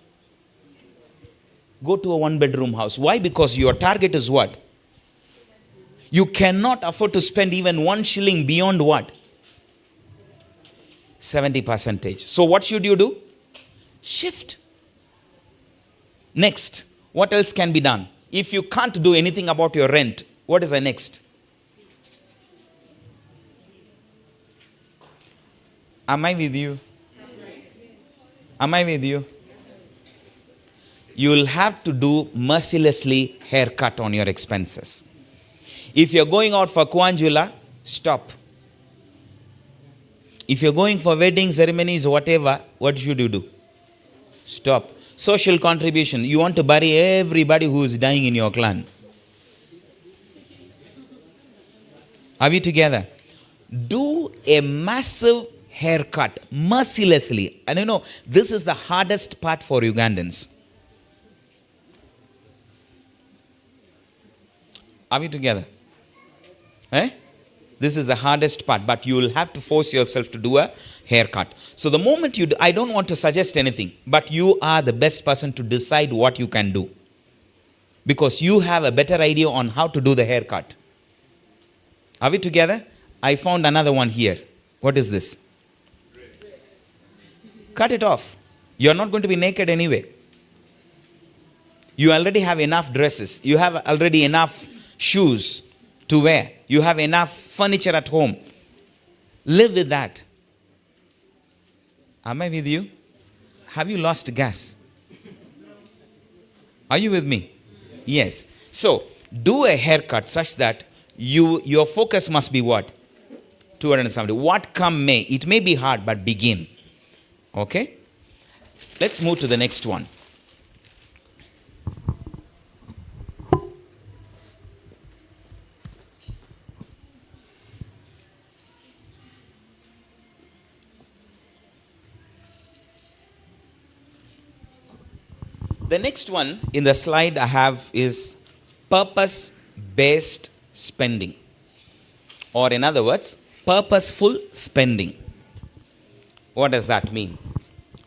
Go to a 1-bedroom house. Why? Because your target is what? You cannot afford to spend even 1 shilling beyond what? 70%. So what should you do? Shift. Next, what else can be done? If you can't do anything about your rent, what is the next? Am I with you? Am I with you? You will have to do mercilessly haircut on your expenses. If you're going out for Kwanjula, stop. If you're going for wedding ceremonies, whatever, what should you do? Stop. Social contribution. You want to bury everybody who is dying in your clan. Are we together? Do a massive haircut mercilessly. And you know, this is the hardest part for Ugandans. Are we together? This is the hardest part, but you will have to force yourself to do a haircut. So the moment you do, I don't want to suggest anything, but you are the best person to decide what you can do. Because you have a better idea on how to do the haircut. Are we together? I found another one here. What is this? Cut it off. You're not going to be naked anyway. You already have enough dresses. You have already enough shoes to wear. You have enough furniture at home. Live with that. Am I with you? Have you lost gas? Are you with me? Yes. So, do a haircut such that your focus must be what? 270. What come may. It may be hard, but begin. Okay? Let's move to the next one. The next one in the slide I have is purpose-based spending. Or in other words, purposeful spending. What does that mean?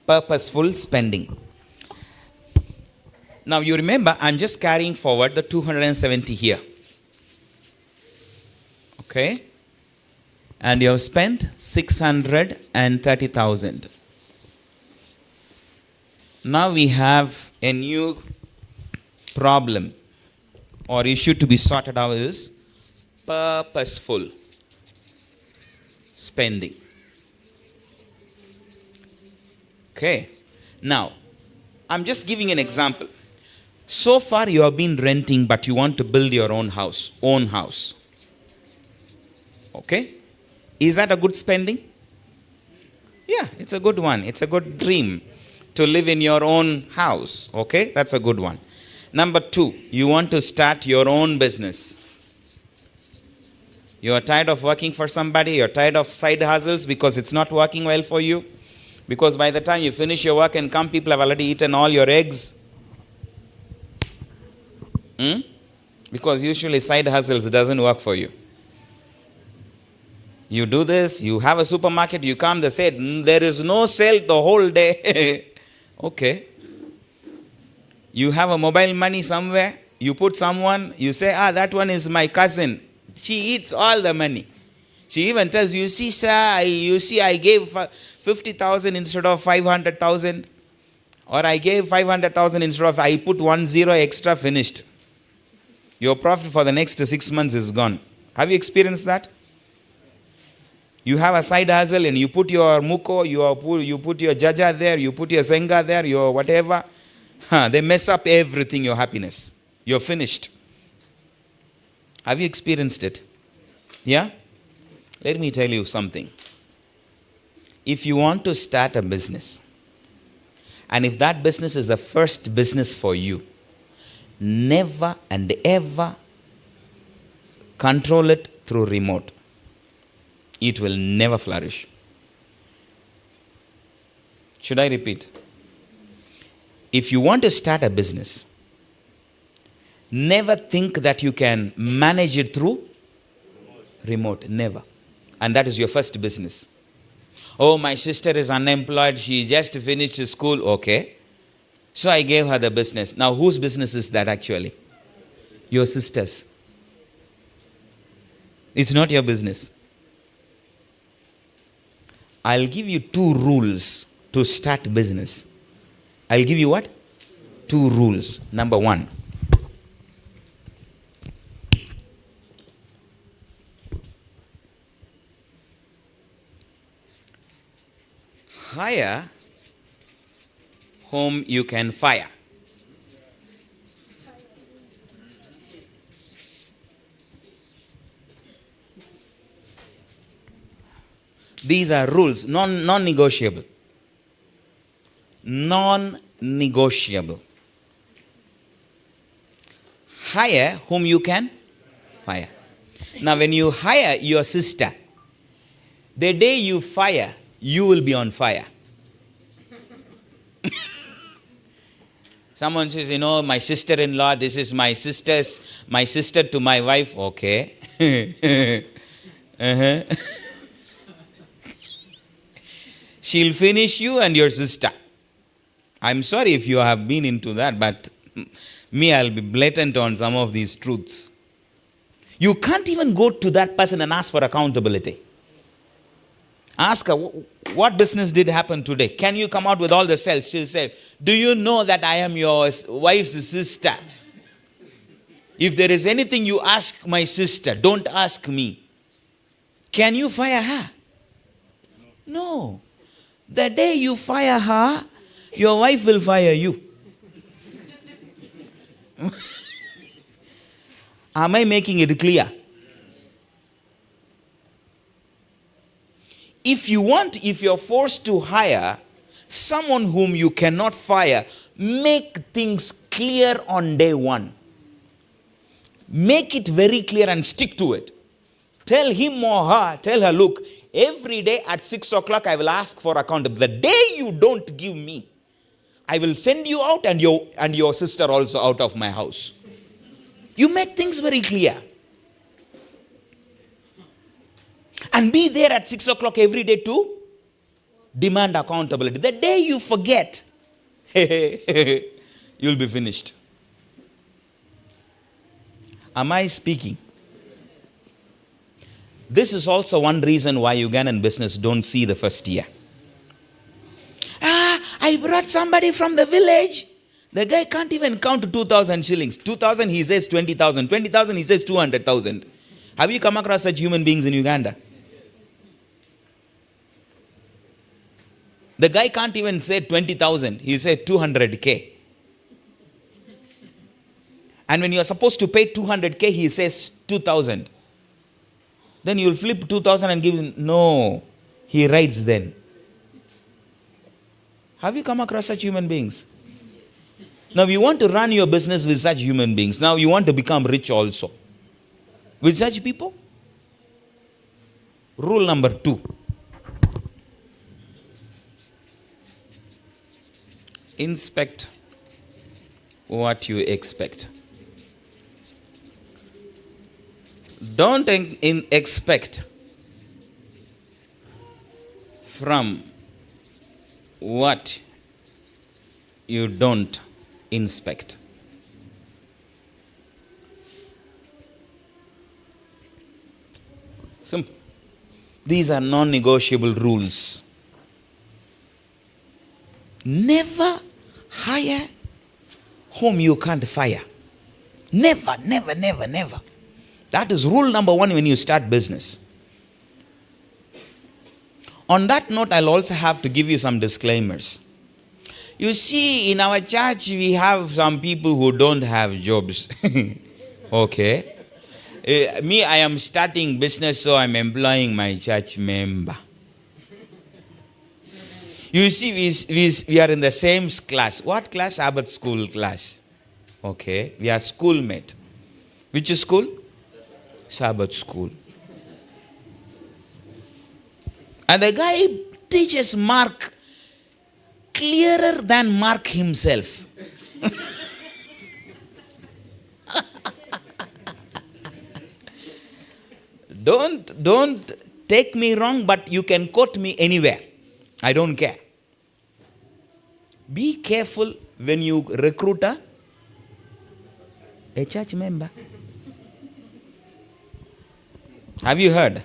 Purposeful spending. Now you remember, I'm just carrying forward the 270 here. Okay? And you have spent 630,000. Now we have a new problem or issue to be sorted out is purposeful spending. Okay. Now, I'm just giving an example. So far you have been renting, but you want to build your own house. Okay. Is that a good spending? Yeah, it's a good one. It's a good dream to live in your own house. Okay, that's a good one. Number 2, you want to start your own business. You are tired of working for somebody. You're tired of side hustles because it's not working well for you. Because by the time you finish your work and come, people have already eaten all your eggs. Because usually side hustles doesn't work for you. You do this, you have a supermarket, you come, they say, there is no sale the whole day. Okay. You have a mobile money somewhere, you put someone, you say, that one is my cousin. She eats all the money. She even tells you, see, sir, I gave 50,000 instead of 500,000. Or I gave 500,000 instead of, I put 10 extra, finished. Your profit for the next 6 months is gone. Have you experienced that? You have a side hustle and you put your muko, you put your jaja there, you put your zenga there, your whatever. They mess up everything, your happiness. You're finished. Have you experienced it? Yeah? Let me tell you something. If you want to start a business, and if that business is the first business for you, never and ever control it through remote. It will never flourish. Should I repeat? If you want to start a business, never think that you can manage it through remote. Never. And that is your first business. Oh, my sister is unemployed. She just finished school. Okay. So I gave her the business. Now, whose business is that actually? Your sister's. It's not your business. I'll give you 2 rules to start business. I'll give you what? 2 rules. Number 1. Hire whom you can fire. These are rules, non-negotiable. Non-negotiable. Hire whom you can fire. Now, when you hire your sister, the day you fire, you will be on fire. Someone says, my sister-in-law, this is my sister to my wife. Okay. She'll finish you and your sister. I'm sorry if you have been into that, but me, I'll be blatant on some of these truths. You can't even go to that person and ask for accountability. Ask her, what business did happen today? Can you come out with all the sales? She'll say, do you know that I am your wife's sister? If there is anything you ask my sister, don't ask me. Can you fire her? No. The day you fire her, your wife will fire you. Am I making it clear? If you're forced to hire someone whom you cannot fire, make things clear on day 1. Make it very clear and stick to it. Tell him or her, tell her, look, every day at 6 o'clock I will ask for accountability. The day you don't give me, I will send you out and your sister also out of my house. You make things very clear. And be there at 6 o'clock every day to demand accountability. The day you forget, you'll be finished. Am I speaking? This is also one reason why Ugandan business don't see the first year. I brought somebody from the village. The guy can't even count to 2,000 shillings. 2,000, he says 20,000. 20,000, he says 200,000. Have you come across such human beings in Uganda? The guy can't even say 20,000. He says 200K. And when you are supposed to pay 200K, he says 2,000. Then you'll flip 2,000 and give him. No, he writes then. Have you come across such human beings? Now you want to run your business with such human beings. Now you want to become rich also. With such people? Rule number 2. Inspect what you expect. Don't expect from what you don't inspect. Simple. These are non-negotiable rules. Never hire whom you can't fire. Never, never, never, never. That is rule number 1 when you start business. On that note, I'll also have to give you some disclaimers. You see, in our church, we have some people who don't have jobs. Okay. Me, I am starting business, so I'm employing my church member. You see, we are in the same class. What class? Sabbath school class. Okay. We are schoolmate. Which school? Sabbath school. And the guy teaches Mark clearer than Mark himself. Don't take me wrong, but you can quote me anywhere. I don't care. Be careful when you recruit a church member. Have you heard?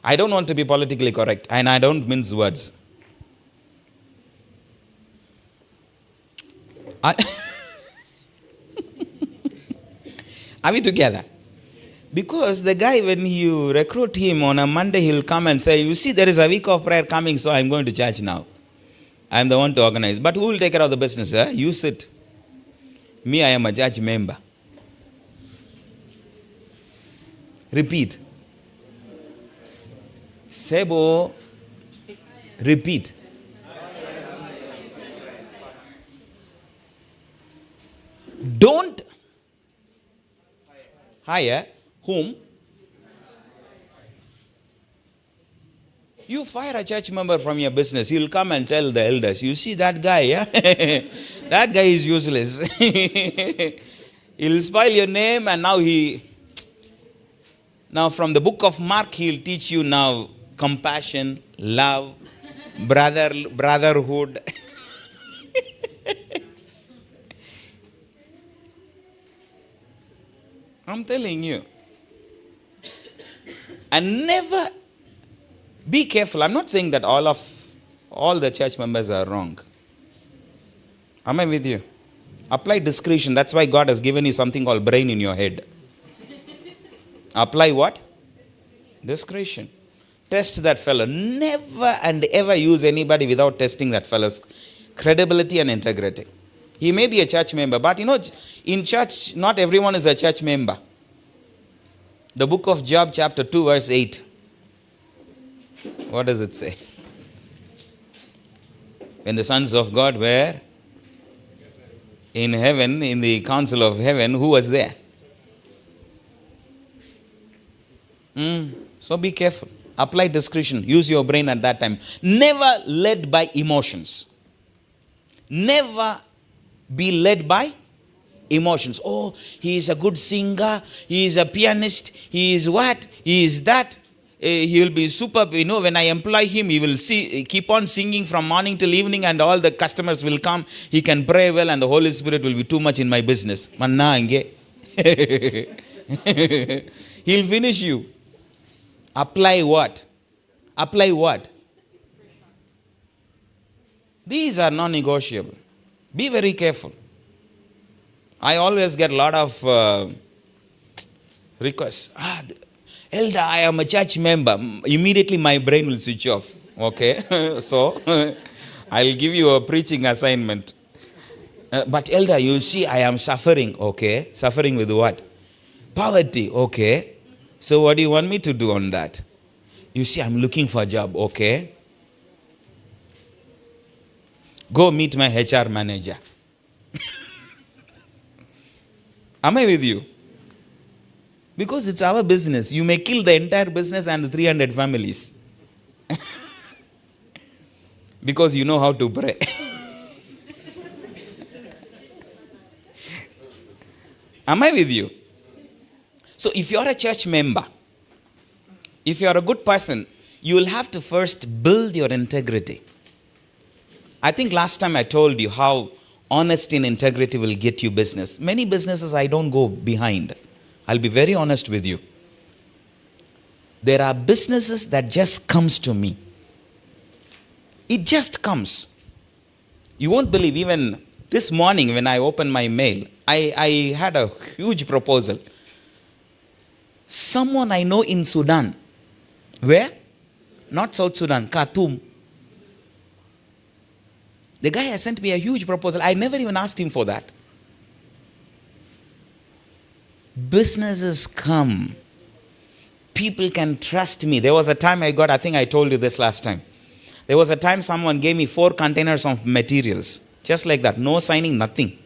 I don't want to be politically correct, and I don't mince words. Are we together? Because the guy, when you recruit him on a Monday, he'll come and say, you see, there is a week of prayer coming, so I'm going to church now. I'm the one to organize. But who will take care of the business? Eh? You sit. Me, I am a church member. Repeat. Sebo. Repeat. Don't hire whom? You fire a church member from your business, he'll come and tell the elders, you see that guy, yeah? That guy is useless. He'll spoil your name, and now from the book of Mark, he'll teach you now compassion, love, brotherhood. I'm telling you. And never be careful. I'm not saying that all the church members are wrong. Am I with you? Apply discretion. That's why God has given you something called brain in your head. Apply what? Discretion. Test that fellow. Never and ever use anybody without testing that fellow's credibility and integrity. He may be a church member, but in church, not everyone is a church member. The book of Job, chapter 2, verse 8. What does it say? When the sons of God were in heaven, in the council of heaven, who was there? So be careful. Apply discretion. Use your brain at that time. Never led by emotions. Never be led by emotions. Oh, he is a good singer. He is a pianist. He is what? He is that. He will be superb. When I employ him, he will keep on singing from morning till evening, and all the customers will come. He can pray well, and the Holy Spirit will be too much in my business. He'll finish you. Apply what? Apply what? These are non-negotiable. Be very careful. I always get a lot of requests. Elder, I am a church member. Immediately my brain will switch off. Okay, so I'll give you a preaching assignment. But elder, you see, I am suffering. Okay, suffering with what? Poverty. Okay, so what do you want me to do on that? You see, I'm looking for a job. Okay, go meet my HR manager. Am I with you? Because it's our business. You may kill the entire business and the 300 families. Because you know how to pray. Am I with you? So if you're a church member, if you're a good person, you will have to first build your integrity. I think last time I told you how honesty and integrity will get you business. Many businesses I don't go behind. I'll be very honest with you. There are businesses that just comes to me. It just comes. You won't believe, even this morning when I opened my mail, I had a huge proposal. Someone I know in Sudan. Where? not South Sudan, Khartoum. The guy has sent me a huge proposal. I never even asked him for that. Businesses come. People can trust me. There was a time I think I told you this last time. There was a time someone gave me 4 containers of materials. Just like that. No signing, nothing.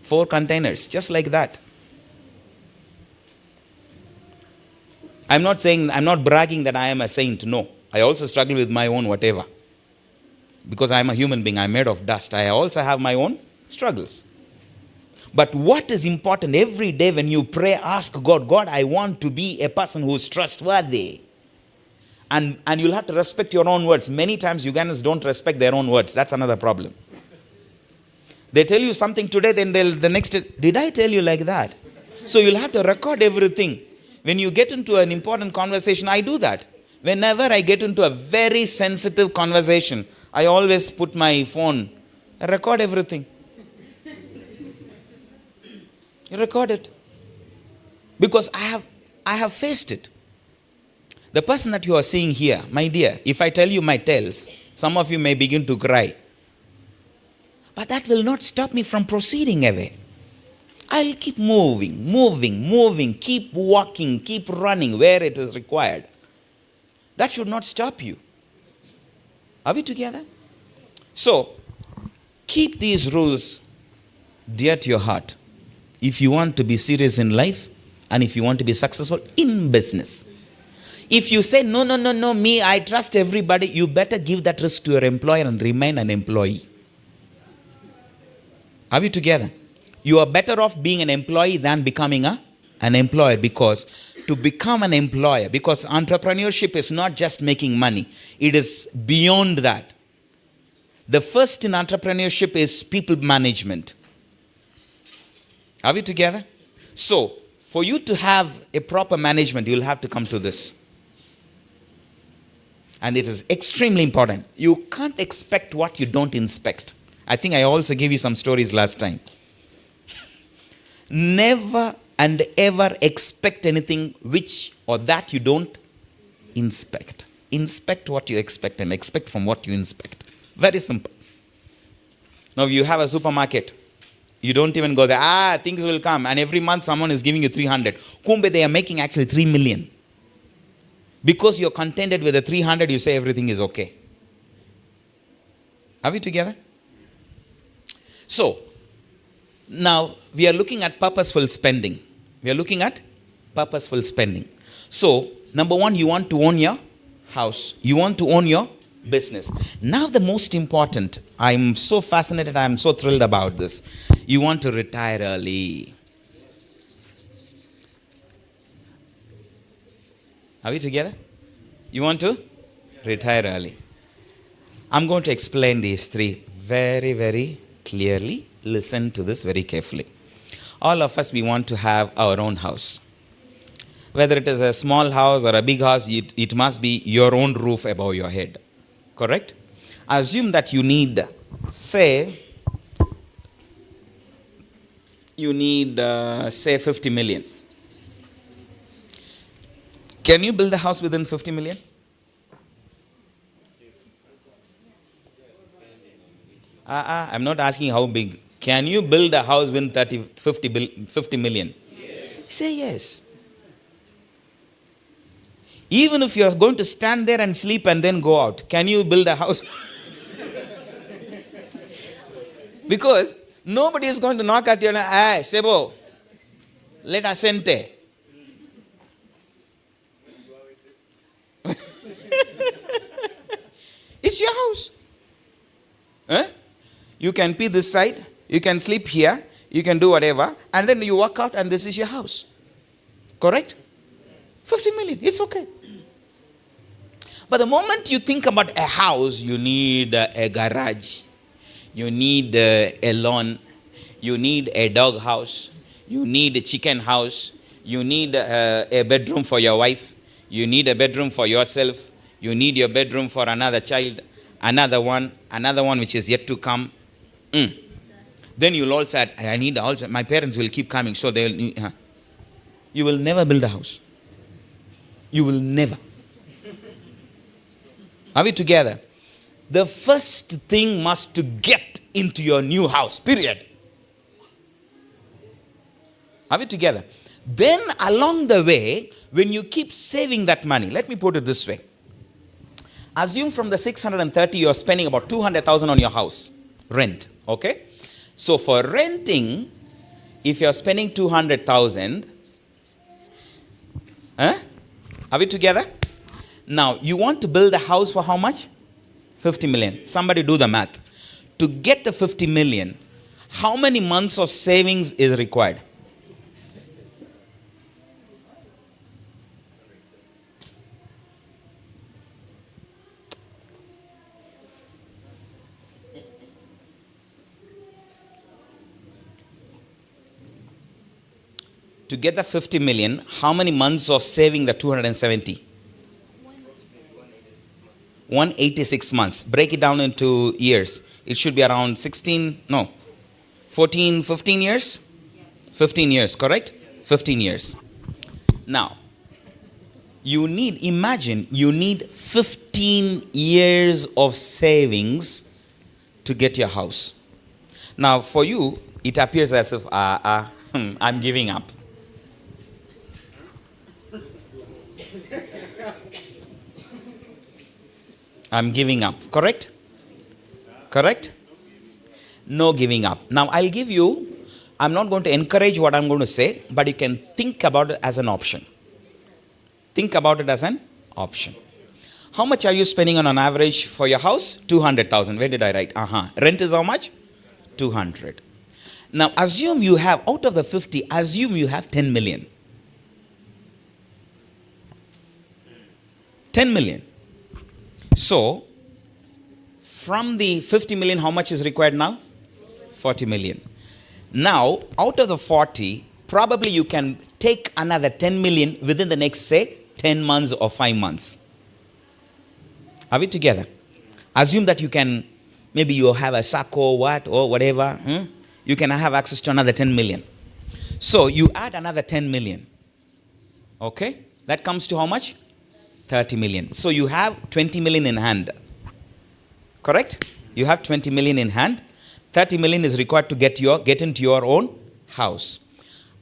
4 containers. Just like that. I'm not bragging that I am a saint. No. I also struggle with my own whatever. Because I am a human being. I'm made of dust. I also have my own struggles. But what is important, every day when you pray, ask God, God, I want to be a person who is trustworthy. And you'll have to respect your own words. Many times Ugandans don't respect their own words. That's another problem. They tell you something today, then the next day, did I tell you like that? So you'll have to record everything. When you get into an important conversation, I do that. Whenever I get into a very sensitive conversation, I always put my phone, I record everything. You record it. Because I have faced it. The person that you are seeing here, my dear, if I tell you my tales, some of you may begin to cry. But that will not stop me from proceeding away. I'll keep moving, keep walking, keep running where it is required. That should not stop you. Are we together? So, keep these rules dear to your heart. If you want to be serious in life and if you want to be successful in business. If you say, no, me, I trust everybody, you better give that risk to your employer and remain an employee. Are we together? You are better off being an employee than becoming an employer, because to become an employer, because entrepreneurship is not just making money, it is beyond that. The first in entrepreneurship is people management. Are we together? So, for you to have a proper management, you'll have to come to this. And it is extremely important. You can't expect what you don't inspect. I think I also gave you some stories last time. Never and ever expect anything which or that you don't inspect. Inspect what you expect and expect from what you inspect. Very simple. Now you have a supermarket. You don't even go there. Things will come. And every month someone is giving you 300. Kumbe, they are making actually 3 million. Because you're contented with the 300, you say everything is okay. Are we together? So, now we are looking at purposeful spending. So, number 1, you want to own your house. You want to own your business. Now the most important, I'm so fascinated, I'm so thrilled about this. You want to retire early. Are we together? You want to retire early. I'm going to explain these 3 very, very clearly. Listen to this very carefully. All of us, we want to have our own house. Whether it is a small house or a big house, it must be your own roof above your head. Correct? Assume that you need, say 50 million. Can you build a house within 50 million? I'm not asking how big. Can you build a house within 50 million? Yes. Say yes. Even if you are going to stand there and sleep and then go out, can you build a house? Because nobody is going to knock at you and hey, Sebo, let us enter. It's your house. You can pee this side, you can sleep here, you can do whatever, and then you walk out and this is your house. Correct? 50 million, it's okay. But the moment you think about a house, you need a garage, you need a lawn, you need a dog house, you need a chicken house, you need a bedroom for your wife, you need a bedroom for yourself, you need your bedroom for another child, another one which is yet to come. Then you'll also add, I need also, my parents will keep coming, so they'll, you will never build a house. You will never. Are we together? The first thing must to get into your new house, period. Are we together? Then along the way, when you keep saving that money, let me put it this way. Assume from the 630 you're spending about 200,000 on your house rent, okay? So for renting, if you're spending 200,000, are we together? Now you want to build a house for how much? 50 million. Somebody do the math. To get the 50 million, how many months of savings is required? To get the 50 million, how many months of saving the 270? 186 months. Break it down into years. It should be around 14, 15 years? 15 years, correct? 15 years. Now, imagine you need 15 years of savings to get your house. Now, for you, it appears as if, I'm giving up. I'm giving up. Correct? Correct? No giving up. Now, I'm not going to encourage what I'm going to say, but you can think about it as an option. Think about it as an option. How much are you spending on an average for your house? 200,000. Where did I write? Rent is how much? 200. Now, assume you have, out of the 50, assume you have 10 million. 10 million. So, from the 50 million, how much is required now? 40 million. Now, out of the 40, probably you can take another 10 million within the next, say, 10 months or 5 months. Are we together? Assume that you can, maybe you have a SACO or whatever. You can have access to another 10 million. So, you add another 10 million. Okay? That comes to how much? 30 million. So you have 20 million in hand. Correct? You have 20 million in hand. 30 million is required to get into your own house.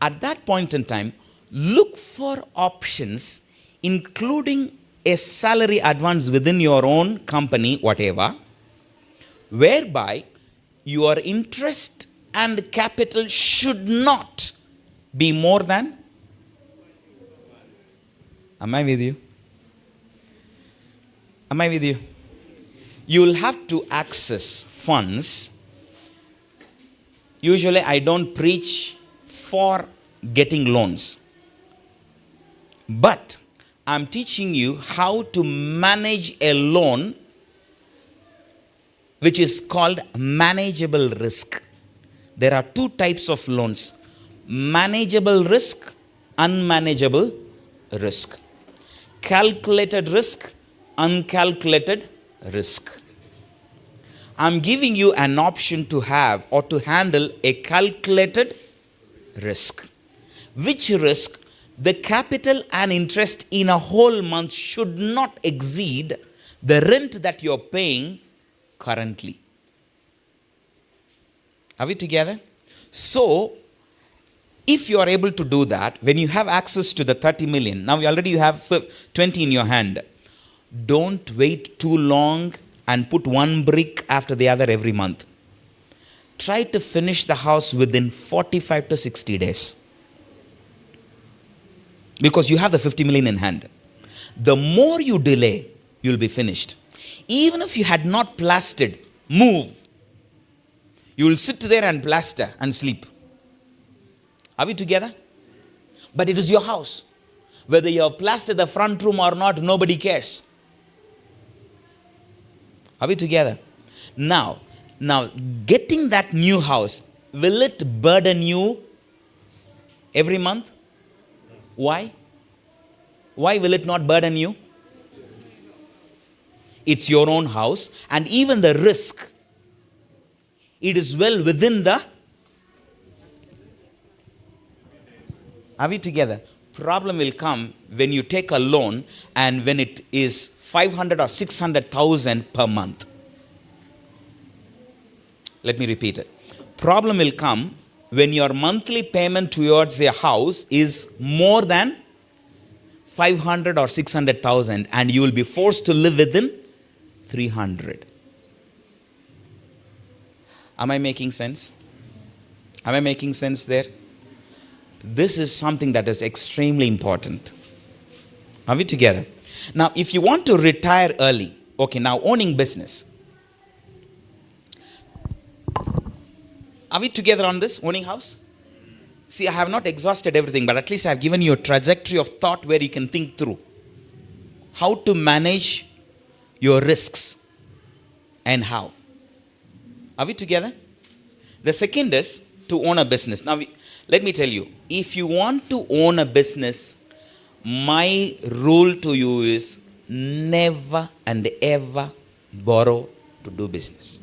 At that point in time, look for options, including a salary advance within your own company, whatever, whereby your interest and capital should not be more than. Am I with you? Am I with you? You will have to access funds. Usually I don't preach for getting loans. But I'm teaching you how to manage a loan which is called manageable risk. There are two types of loans. Manageable risk, unmanageable risk. Calculated risk, uncalculated risk. I'm giving you an option to have or to handle a calculated risk. Which risk? The capital and interest in a whole month should not exceed the rent that you're paying currently. Are we together? So, if you are able to do that, when you have access to the 30 million, now you have 20 in your hand. Don't wait too long and put one brick after the other every month. Try to finish the house within 45 to 60 days. Because you have the 50 million in hand. The more you delay, you'll be finished. Even if you had not plastered, move. You will sit there and plaster and sleep. Are we together? But it is your house. Whether you have plastered the front room or not, nobody cares. Are we together? Now, getting that new house, will it burden you every month? Why? Why will it not burden you? It's your own house, and even the risk, it is well within the. Are we together? Problem will come when you take a loan and when it is 500 or 600,000 per month. Let me repeat it. Problem will come when your monthly payment towards a house is more than 500 or 600,000 and you will be forced to live within 300. Am I making sense? Am I making sense there? This is something that is extremely important. Are we together? Now, if you want to retire early, okay, now owning business. Are we together on this, owning house? See, I have not exhausted everything, but at least I have given you a trajectory of thought where you can think through how to manage your risks and how. Are we together? The second is to own a business. Now, let me tell you, if you want to own a business, my rule to you is never and ever borrow to do business.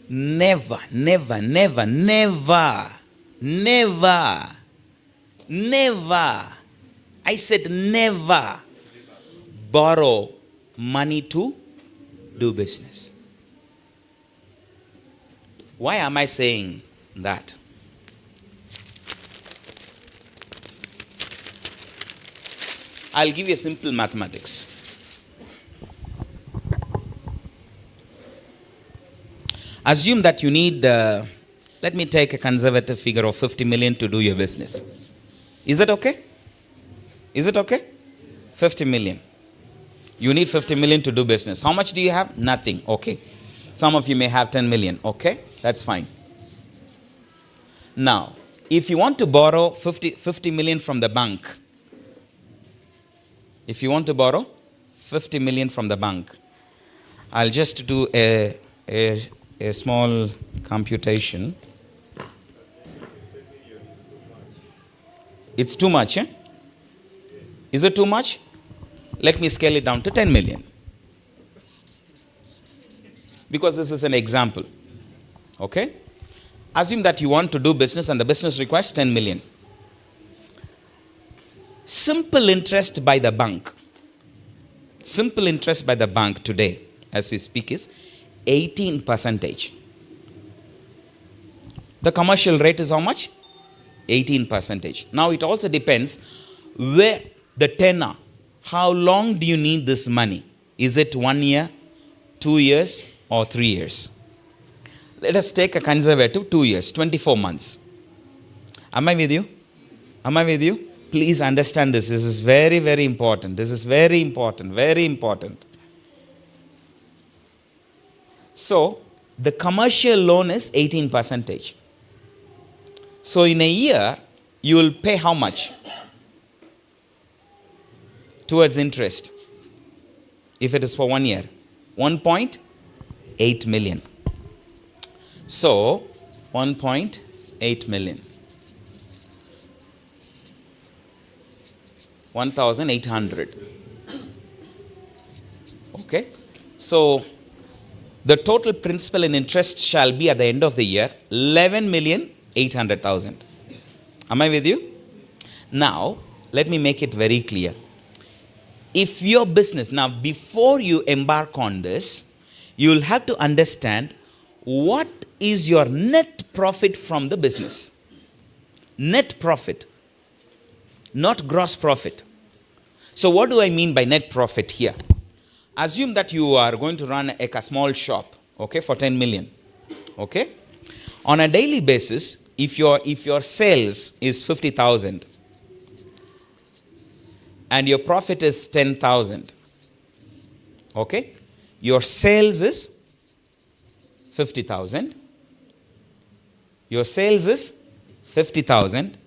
Never, never, never, never, never, never. I said never borrow money to do business. Why am I saying that? I'll give you a simple mathematics. Assume that you need, let me take a conservative figure of 50 million to do your business. Is that okay? Is it okay? 50 million. You need 50 million to do business. How much do you have? Nothing. Okay. Some of you may have 10 million. Okay. That's fine. Now, if you want to borrow 50 million from the bank, if you want to borrow 50 million from the bank, I'll just do a small computation. It's too much, eh? Is it too much? Let me scale it down to 10 million. Because this is an example. Okay? Assume that you want to do business and the business requires 10 million. Simple interest by the bank. Simple interest by the bank today, as we speak, is 18%. The commercial rate is how much? 18%. Now it also depends where the tenor. How long do you need this money? Is it 1 year, 2 years, or 3 years? Let us take a conservative 2 years, 24 months. Am I with you? Am I with you? Please understand this. This is very, very important. This is very important, very important. So, the commercial loan is 18%. So, in a year, you will pay how much towards interest? If it is for 1 year, 1.8 million. So, 1.8 million. 1,800. Okay. So, the total principal and interest shall be at the end of the year 11,800,000. Am I with you? Now, let me make it very clear. If your business, now before you embark on this, you will have to understand what is your net profit from the business. Net profit, not gross profit. So what do I mean by net profit here? Assume that you are going to run a small shop, okay, for 10 million, okay? On a daily basis, if your sales is 50,000 and your profit is 10,000, okay? Your sales is 50,000. Your sales is 50,000.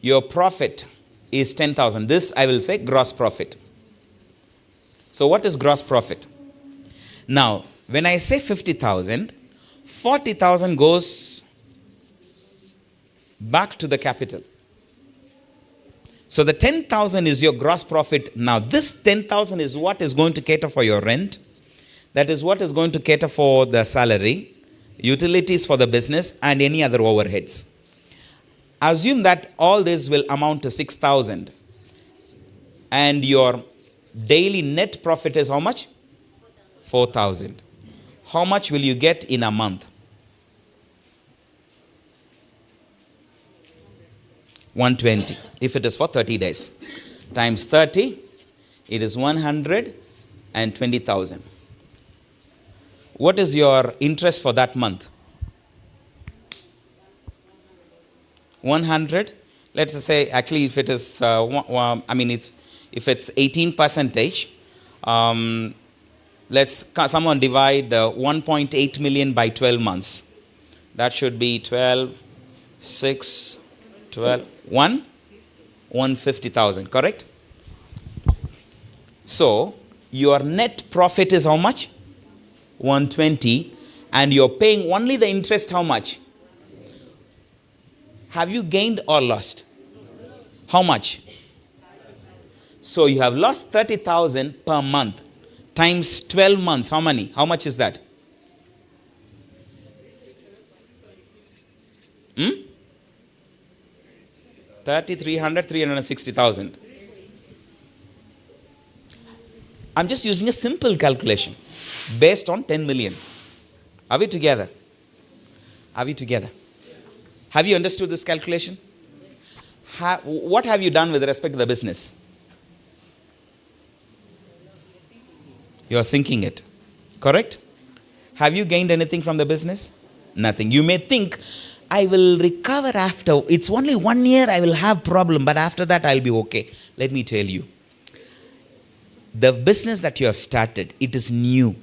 Your profit is 10,000. This I will say gross profit. So what is gross profit? Now, when I say 50,000, 40,000 goes back to the capital. So the 10,000 is your gross profit. Now, this 10,000 is what is going to cater for your rent. That is what is going to cater for the salary, utilities for the business, and any other overheads. Assume that all this will amount to 6,000. and your daily net profit is how much? 4,000. How much will you get in a month? 120. If it is for 30 days. Times 30, it is 120,000. What is your interest for that month? 100. Let's say, actually, if it is, if it's 18%, someone divide 1.8 million by 12 months. That should be 12, 6, 12, 150,000, correct? So, your net profit is how much? 120, and you're paying only the interest how much? Have you gained or lost? How much? So you have lost 30,000 per month times 12 months. How many? How much is that? 360,000. I'm just using a simple calculation based on 10 million. Are we together? Are we together? Have you understood this calculation? What have you done with respect to the business? You are sinking it. Correct? Have you gained anything from the business? Nothing. You may think, I will recover after. It's only 1 year I will have problem, but after that I'll be okay. Let me tell you. The business that you have started, it is new.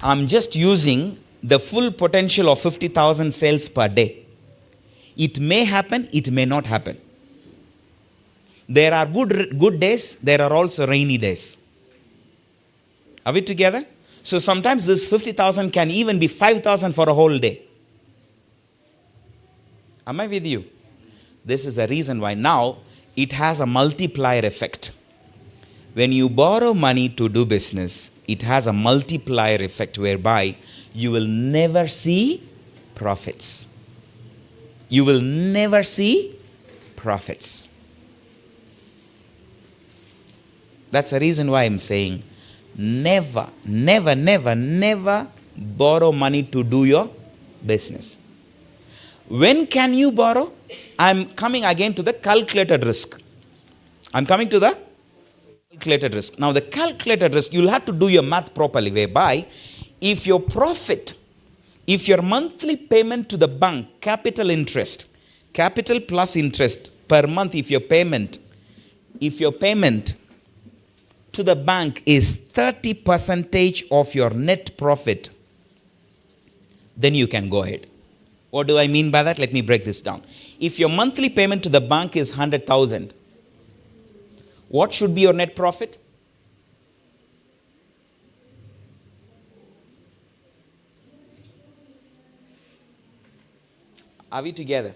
I'm just using the full potential of 50,000 sales per day. It may happen, it may not happen. There are good days, there are also rainy days. Are we together? So sometimes this 50,000 can even be 5,000 for a whole day. Am I with you? This is the reason why now it has a multiplier effect. When you borrow money to do business, it has a multiplier effect whereby you will never see profits. You will never see profits. That's the reason why I'm saying never, never, never, never borrow money to do your business. When can you borrow? I'm coming again to the calculated risk. I'm coming to the calculated risk. Now the calculated risk, you'll have to do your math properly, whereby if your profit, if your monthly payment to the bank, capital plus interest per month, if your payment to the bank is 30% of your net profit, then you can go ahead. What do I mean by that? Let me break this down. If your monthly payment to the bank is 100,000, what should be your net profit? Are we together?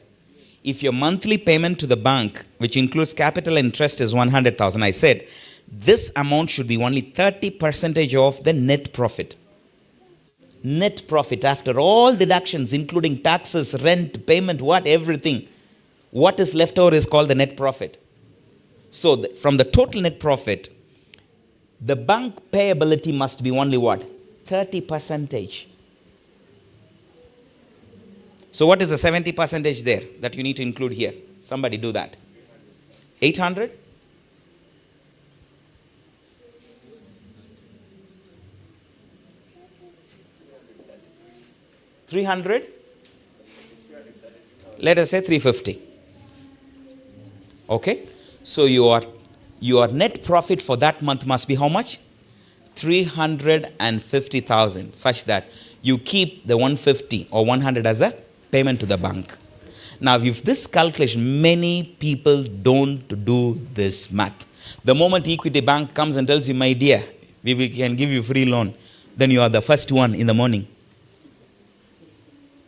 If your monthly payment to the bank, which includes capital interest, is 100,000, I said this amount should be only 30% of the net profit. Net profit after all deductions, including taxes, rent, payment, everything. What is left over is called the net profit. So from the total net profit, the bank payability must be only what? 30%. So what is the 70% there that you need to include here? Somebody do that. 800? 300? Let us say 350. Okay? So your net profit for that month must be how much? 350,000, such that you keep the 150 or 100 as a payment to the bank. Now, if this calculation, many people don't do this math. The moment Equity Bank comes and tells you, my dear, we can give you free loan, then you are the first one in the morning.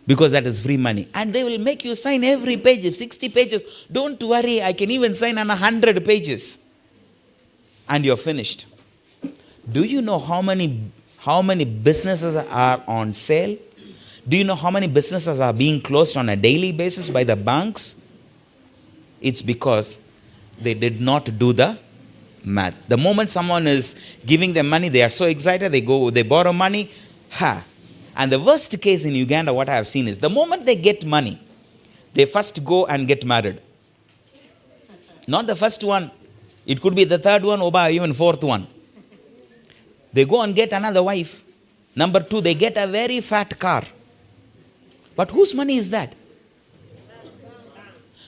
Because that is free money. And they will make you sign every page, if 60 pages. Don't worry, I can even sign on 100 pages. And you're finished. Do you know how many businesses are on sale? Do you know how many businesses are being closed on a daily basis by the banks? It's because they did not do the math. The moment someone is giving them money, they are so excited, they borrow money. And the worst case in Uganda, what I have seen is the moment they get money, they first go and get married. Not the first one. It could be the third one or even fourth one. They go and get another wife. Number 2, they get a very fat car. But whose money is that?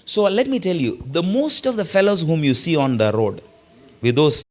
So let me tell you, the most of the fellows whom you see on the road with those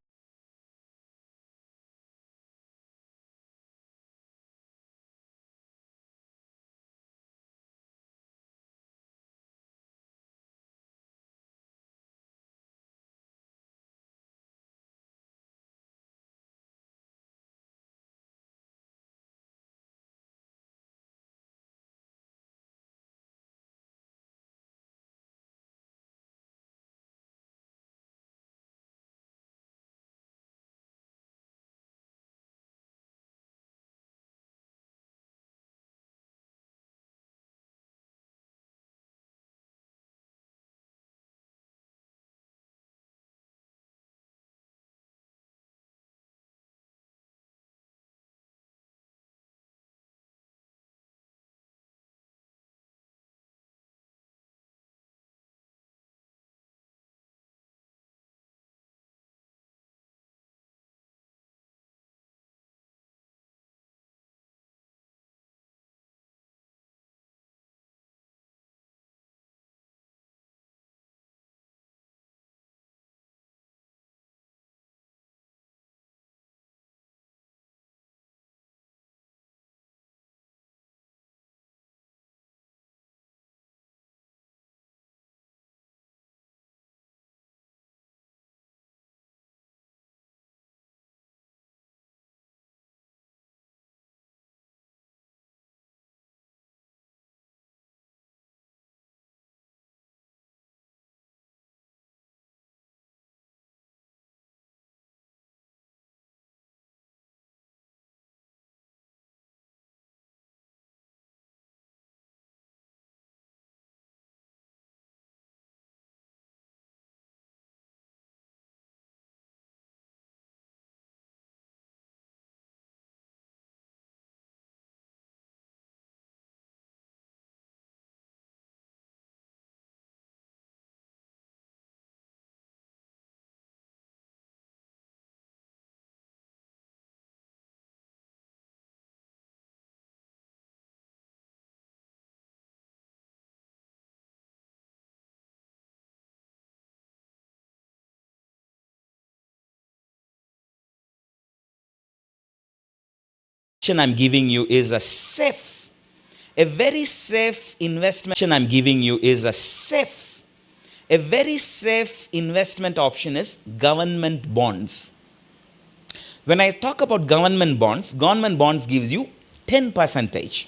I'm giving you is a very safe investment. I'm giving you is a very safe investment option is government bonds. When I talk about government bonds gives you 10%.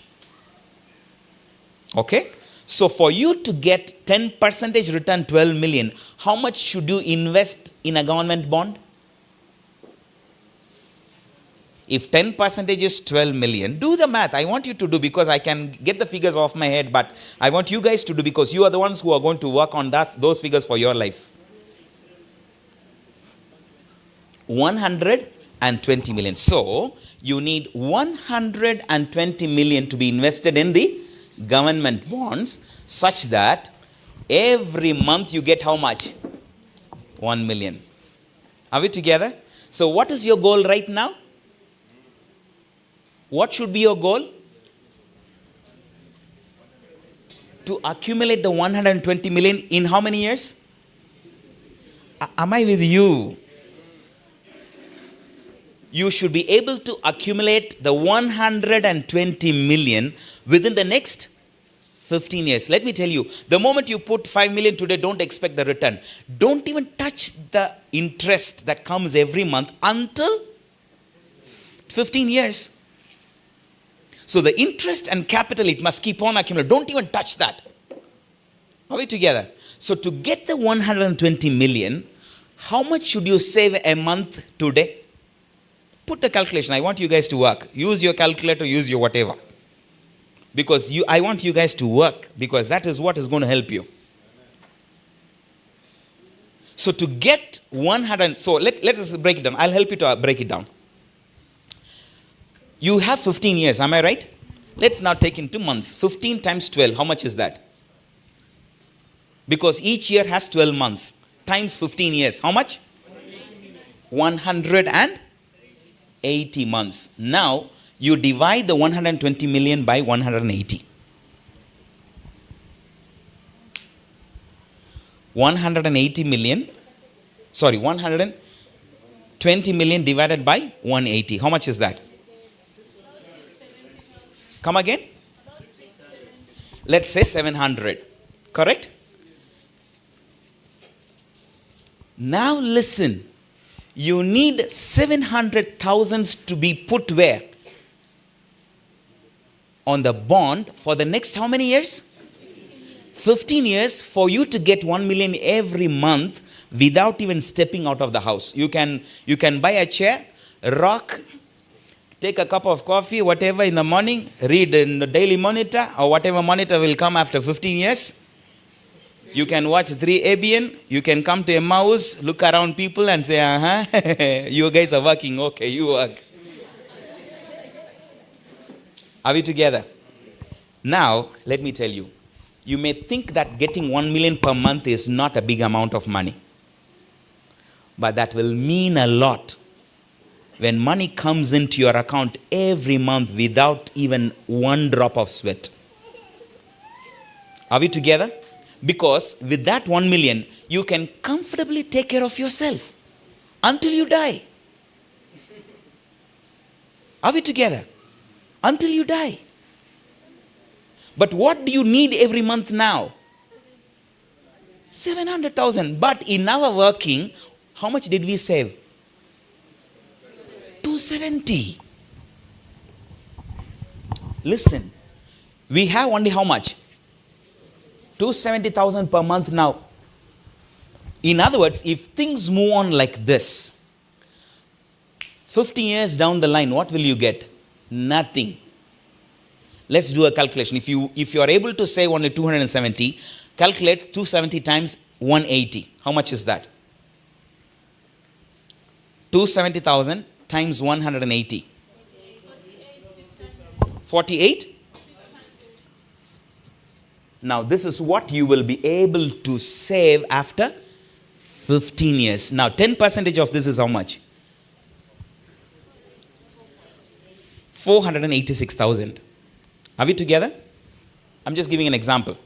Okay? So for you to get 10% return, 12 million, how much should you invest in a government bond? If 10% is 12 million, do the math. I want you to do, because I can get the figures off my head, but I want you guys to do, because you are the ones who are going to work on those figures for your life. 120 million. So you need 120 million to be invested in the government bonds, such that every month you get how much? 1 million. Are we together? So what is your goal right now? What should be your goal? To accumulate the 120 million in how many years? Am I with you? You should be able to accumulate the 120 million within the next 15 years. Let me tell you, the moment you put 5 million today, don't expect the return. Don't even touch the interest that comes every month until 15 years. So the interest and capital, it must keep on accumulating. Don't even touch that. Are we together? So to get the 120 million, how much should you save a month today? Put the calculation. I want you guys to work. Use your calculator, use your whatever. Because I want you guys to work, because that is what is going to help you. So to get 100, so let's break it down. I'll help you to break it down. You have 15 years, am I right? Let's now take into months. 15 times 12, how much is that? Because each year has 12 months. Times 15 years, how much? 180 months. Now, you divide the 120 million by 180. 120 million divided by 180. How much is that? Come again? Let's say 700. Correct? Now listen. You need 700,000 to be put where? On the bond for the next how many years? 15 years for you to get 1 million every month without even stepping out of the house. You can buy a chair, rock, take a cup of coffee, whatever in the morning, read in the Daily Monitor or whatever monitor will come after 15 years. You can watch 3 ABN. You can come to EMMAUS, look around people and say, you guys are working. Okay, you work. Are we together? Now, let me tell you. You may think that getting 1 million per month is not a big amount of money. But that will mean a lot when money comes into your account every month without even one drop of sweat. Are we together? Because with that 1 million, you can comfortably take care of yourself until you die. Are we together? Until you die. But what do you need every month now? 700,000. But in our working, how much did we save? 270. Listen, we have only how much? 270,000 per month now. In other words, if things move on like this, 50 years down the line, what will you get? Nothing. Let's do a calculation. If you are able to save only 270, calculate 270 times 180. How much is that? 270,000 times 180. 48? Now, this is what you will be able to save after 15 years. Now, 10% of this is how much? 486,000. Are we together? I'm just giving an example.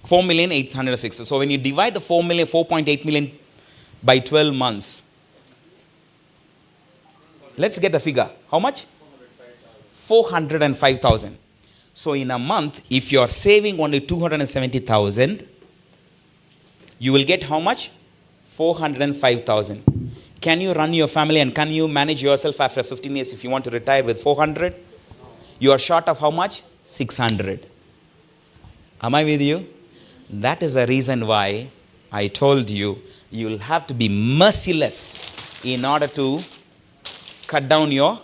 4,806,000. So, when you divide the 4.8 million by 12 months, let's get the figure. How much? 405,000. So in a month, if you are saving only 270,000, you will get how much? 405,000. Can you run your family and can you manage yourself after 15 years if you want to retire with 400? You are short of how much? 600. Am I with you? That is the reason why I told you, you will have to be merciless in order to cut down your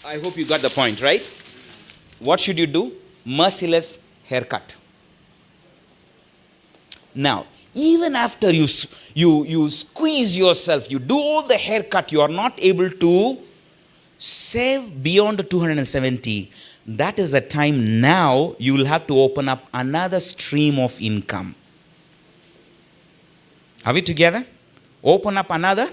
I hope you got the point, right? What should you do? Merciless haircut. Now, even after you squeeze yourself, you do all the haircut, you are not able to save beyond the 270. That is the time now you will have to open up another stream of income. Are we together? Open up another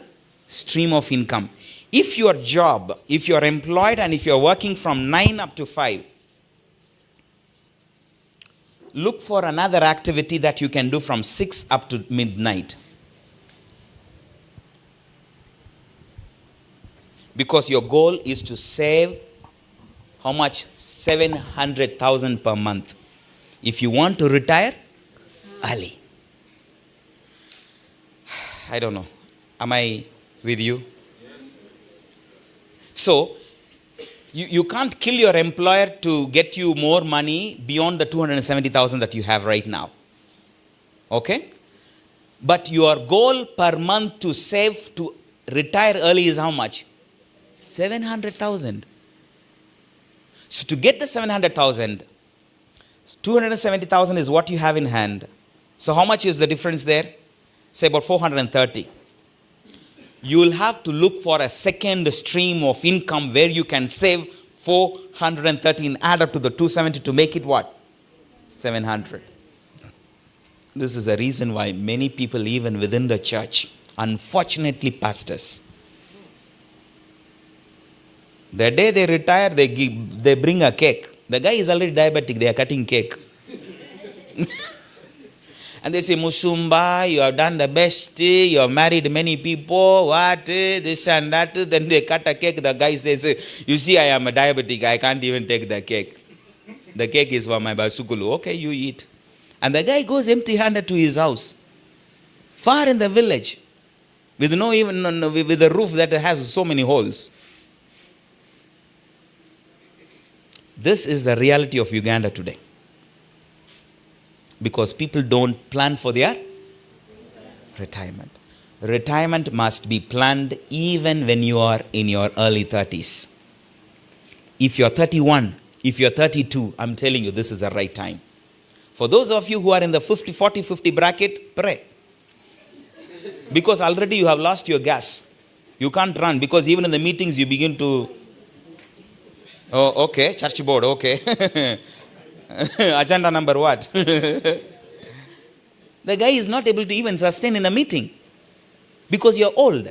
stream of income. If your job, if you are employed and if you are working from 9 up to 5, look for another activity that you can do from 6 up to midnight. Because your goal is to save how much? 700,000 per month. If you want to retire early. I don't know. Am I with you? So, you can't kill your employer to get you more money beyond the 270,000 that you have right now. Okay? But your goal per month to save to retire early is how much? 700,000. So To get the 700,000, 270,000 is what you have in hand. So how much is the difference there? Say about 430. You will have to look for a second stream of income where you can save 430 and add up to the 270 to make it what? 700. This is the reason why many people, even within the church, unfortunately pastors, the day they retire, they bring a cake. The guy is already diabetic, they are cutting cake. And they say, Musumba, you have done the best, you have married many people, what, this and that. Then they cut a cake, the guy says, you see, I am a diabetic, I can't even take the cake. The cake is for my basukulu. Okay, you eat. And the guy goes empty-handed to his house, far in the village, with with a roof that has so many holes. This is the reality of Uganda today. Because people don't plan for their retirement. Retirement must be planned even when you are in your early 30s. If you're 31, if you're 32, I'm telling you, this is the right time. For those of you who are in the 40-50 bracket, pray. Because already you have lost your gas. You can't run because even in the meetings you begin to... Oh, okay, church board, okay. Agenda number what? The guy is not able to even sustain in a meeting because you're old.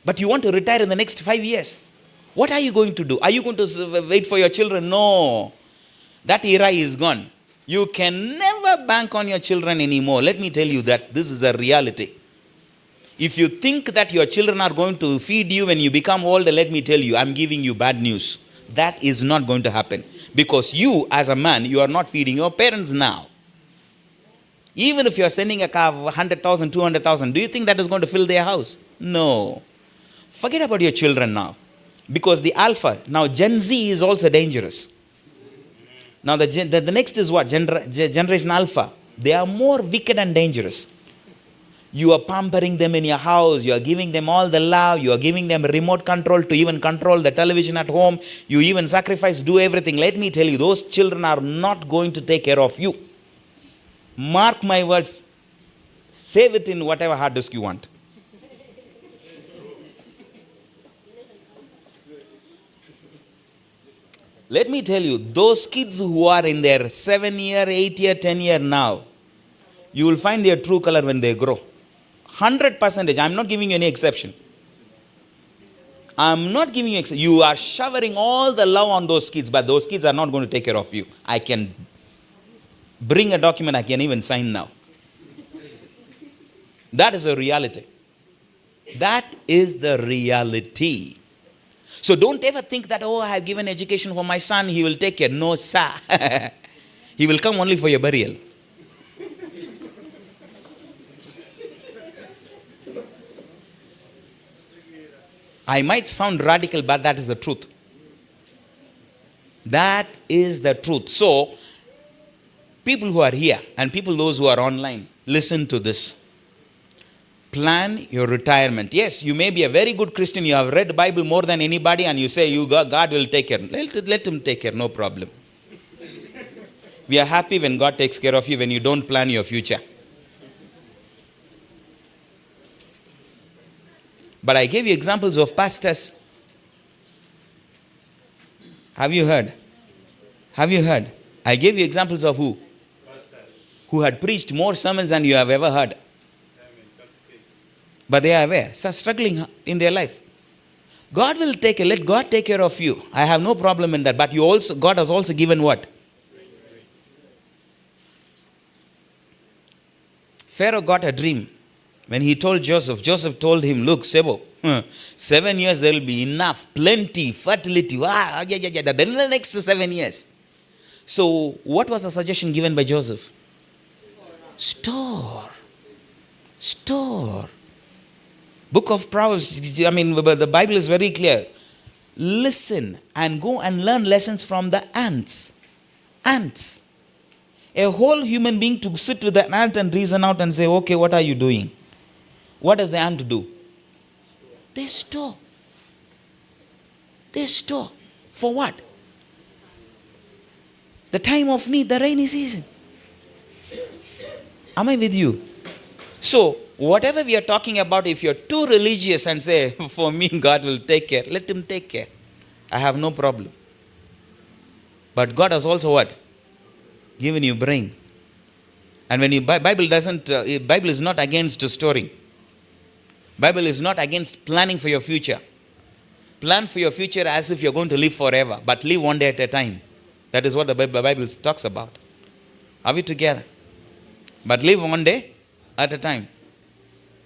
But you want to retire in the next 5 years. What are you going to do? Are you going to wait for your children? No. That era is gone. You can never bank on your children anymore. Let me tell you that this is a reality. If you think that your children are going to feed you when you become older, let me tell you, I'm giving you bad news. That is not going to happen. Because you, as a man, you are not feeding your parents now. Even if you are sending a car of 100,000, 200,000, do you think that is going to fill their house? No. Forget about your children now. Because the alpha, now Gen Z is also dangerous. Now the next is what? Generation Alpha. They are more wicked and dangerous. You are pampering them in your house. You are giving them all the love. You are giving them remote control to even control the television at home. You even sacrifice, do everything. Let me tell you, those children are not going to take care of you. Mark my words. Save it in whatever hard disk you want. Let me tell you, those kids who are in their 7-year, 8-year, 10-year now, you will find their true color when they grow. 100%. I'm not giving you any exception. I'm not giving you exception. You are showering all the love on those kids, but those kids are not going to take care of you. I can bring a document I can even sign now. That is a reality. That is the reality. So don't ever think that, oh, I have given education for my son, he will take care. No, sir. He will come only for your burial. I might sound radical, but that is the truth. That is the truth. So, people who are here and those who are online, listen to this. Plan your retirement. Yes, you may be a very good Christian. You have read the Bible more than anybody and you say, God will take care. Let him take care, no problem. We are happy when God takes care of you when you don't plan your future. But I gave you examples of pastors. Have you heard? Have you heard? I gave you examples of who? Pastors. Who had preached more sermons than you have ever heard. But they are aware, struggling in their life. Let God take care of you. I have no problem in that. But God has also given what? Pharaoh got a dream. When he told Joseph told him, look, Sebo, 7 years there will be enough, plenty, fertility. Then the next 7 years. So what was the suggestion given by Joseph? Store. Book of Proverbs, the Bible is very clear. Listen and go and learn lessons from the ants. Ants. A whole human being to sit with an ant and reason out and say, okay, what are you doing? What does the ant do? They store. For what? The time of need, the rainy season. Am I with you? So, whatever we are talking about, if you're too religious and say, for me, God will take care, let him take care. I have no problem. But God has also what? Given you brain. And when you, Bible is not against storing. Bible is not against planning for your future. Plan for your future as if you're going to live forever, but live one day at a time. That is what the Bible talks about. Are we together? But live one day at a time.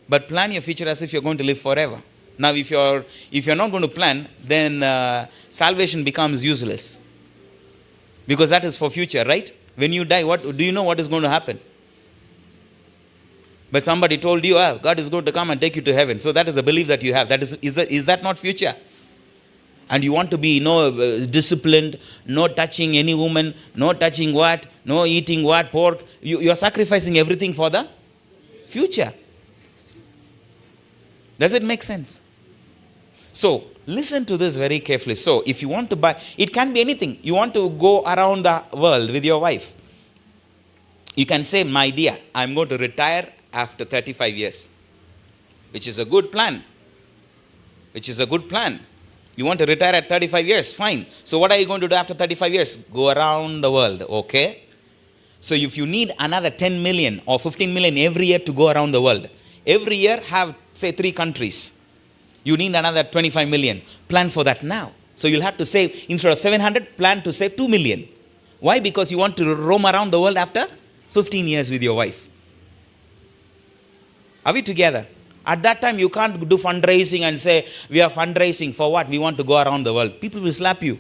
But plan your future as if you're going to live forever. Now, if you're not going to plan, then salvation becomes useless. Because that is for future, right? When you die, what do you know what is going to happen? But somebody told you, God is going to come and take you to heaven. So that is a belief that you have. That is that not future? And you want to be disciplined, no touching any woman, no touching what, no eating what, pork. You are sacrificing everything for the future. Does it make sense? So, listen to this very carefully. So, if you want to buy, it can be anything. You want to go around the world with your wife. You can say, my dear, I'm going to retire after 35 years. Which is a good plan. You want to retire at 35 years? Fine. So, what are you going to do after 35 years? Go around the world. Okay? So, if you need another 10 million or 15 million every year to go around the world, every year have, say, 3 countries. You need another 25 million. Plan for that now. So you'll have to save, instead of 700, plan to save 2 million. Why? Because you want to roam around the world after 15 years with your wife. Are we together? At that time, you can't do fundraising and say, we are fundraising for what? We want to go around the world. People will slap you.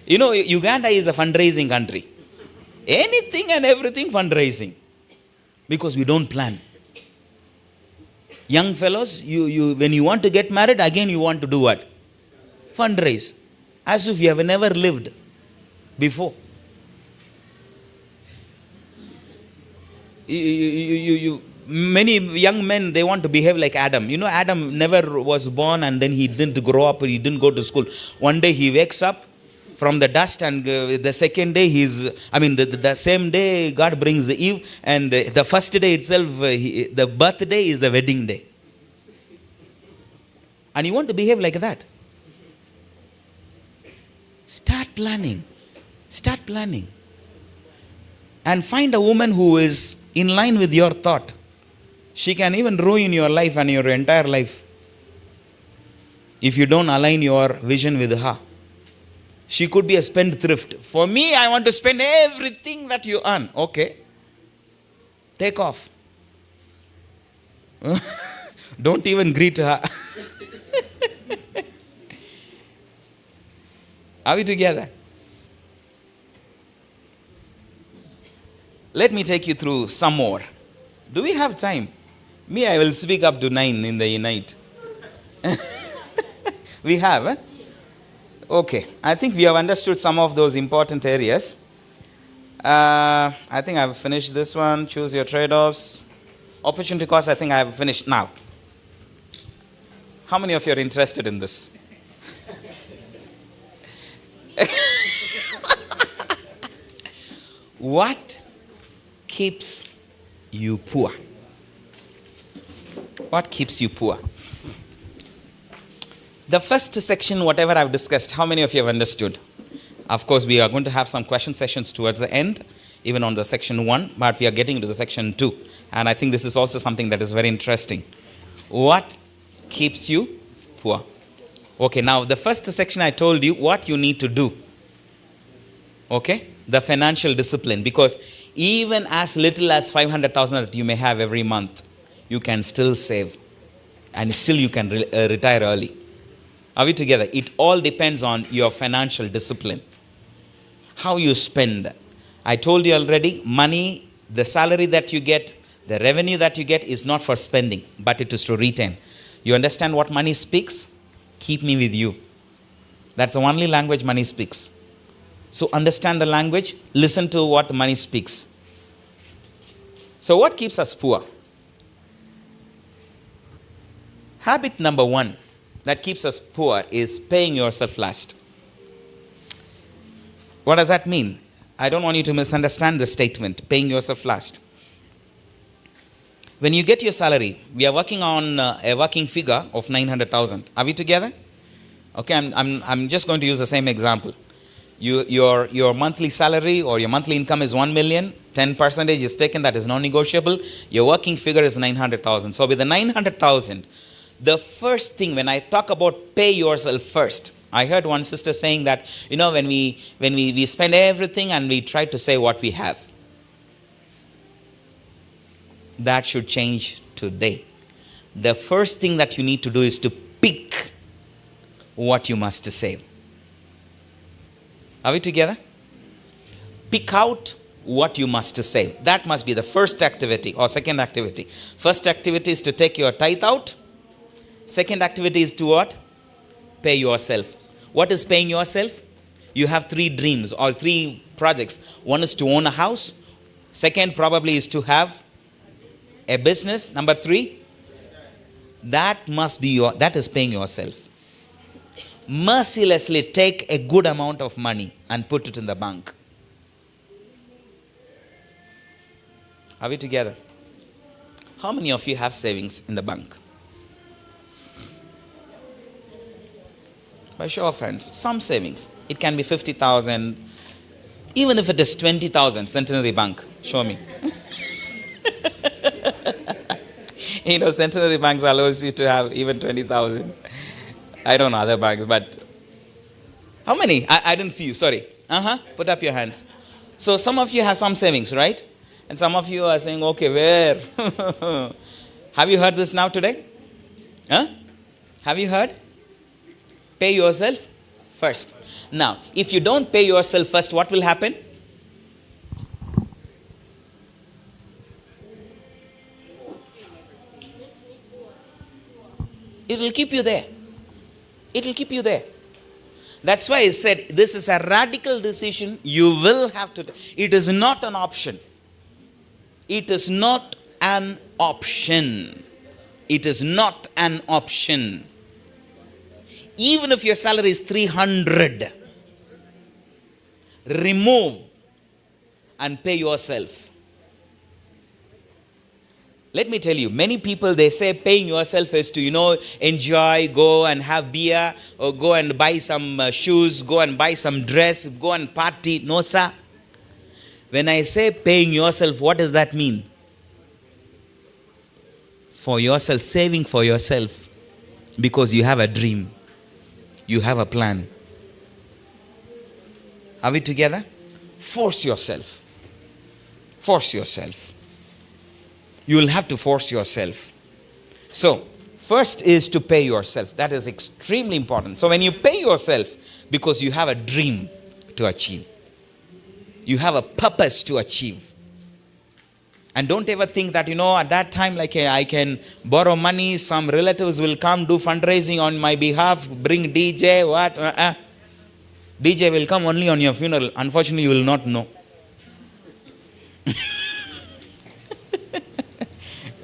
You know, Uganda is a fundraising country. Anything and everything fundraising. Because we don't plan. Young fellows, when you want to get married, again you want to do what? Fundraise. As if you have never lived before. Many young men, they want to behave like Adam. You know, Adam never was born and then he didn't grow up, he didn't go to school. One day he wakes up from the dust, and the second day the same day God brings Eve, and the first day itself, the birthday is the wedding day. And you want to behave like that. Start planning. And find a woman who is in line with your thought. She can even ruin your life and your entire life if you don't align your vision with her. She could be a spendthrift. For me, I want to spend everything that you earn. Okay. Take off. Don't even greet her. Are we together? Let me take you through some more. Do we have time? Me, I will speak up to 9 in the night. We have, eh? Okay, I think we have understood some of those important areas. I think I've finished this one. Choose your trade-offs. Opportunity cost, I think I have finished now. How many of you are interested in this? What keeps you poor? What keeps you poor? The first section, whatever I've discussed, how many of you have understood? Of course, we are going to have some question sessions towards the end, even on the section 1, but we are getting to the section 2. And I think this is also something that is very interesting. What keeps you poor? Okay, now the first section I told you what you need to do. Okay, the financial discipline, because even as little as 500,000 that you may have every month, you can still save, and still you can retire early. Are we together? It all depends on your financial discipline. How you spend. I told you already, money, the salary that you get, the revenue that you get is not for spending, but it is to retain. You understand what money speaks? Keep me with you. That's the only language money speaks. So understand the language, listen to what money speaks. So what keeps us poor? Habit number 1 that keeps us poor is paying yourself last. What does that mean? I don't want you to misunderstand the statement, paying yourself last. When you get your salary, we are working on a working figure of 900,000. Are we together? Okay, I'm just going to use the same example. Your monthly salary or your monthly income is 1 million, 10% is taken, that is non-negotiable. Your working figure is 900,000. So with the 900,000, the first thing when I talk about pay yourself first, I heard one sister saying that, when we spend everything and we try to say what we have. That should change today. The first thing that you need to do is to pick what you must save. Are we together? Pick out what you must save. That must be the first activity or second activity. First activity is to take your tithe out. Second activity is to what? Pay yourself. What is paying yourself? You have 3 dreams or 3 projects. One is to own a house. Second probably is to have a business. Number 3, that is paying yourself. Mercilessly take a good amount of money and put it in the bank. Are we together? How many of you have savings in the bank? By show of hands, some savings. It can be 50,000. Even if it is 20,000, Centenary Bank, show me. Centenary Banks allows you to have even 20,000. I don't know other banks, but how many? I didn't see you, sorry. Put up your hands. So some of you have some savings, right? And some of you are saying, okay, where? Have you heard this now today? Have you heard? Pay yourself first. Now, if you don't pay yourself first, what will happen? It will keep you there. It will keep you there. That's why I said this is a radical decision. You will have to. It is not an option. It is not an option. It is not an option. Even if your salary is 300, remove and pay yourself. Let me tell you, many people, they say paying yourself is to, enjoy, go and have beer, or go and buy some shoes, go and buy some dress, go and party. No, sir. When I say paying yourself, what does that mean? For yourself, saving for yourself, because you have a dream. You have a plan. Are we together? Force yourself. Force yourself. You will have to force yourself. So, first is to pay yourself. That is extremely important. So when you pay yourself, because you have a dream to achieve. You have a purpose to achieve. And don't ever think that, at that time, I can borrow money, some relatives will come, do fundraising on my behalf, bring DJ, what? DJ will come only on your funeral. Unfortunately, you will not know.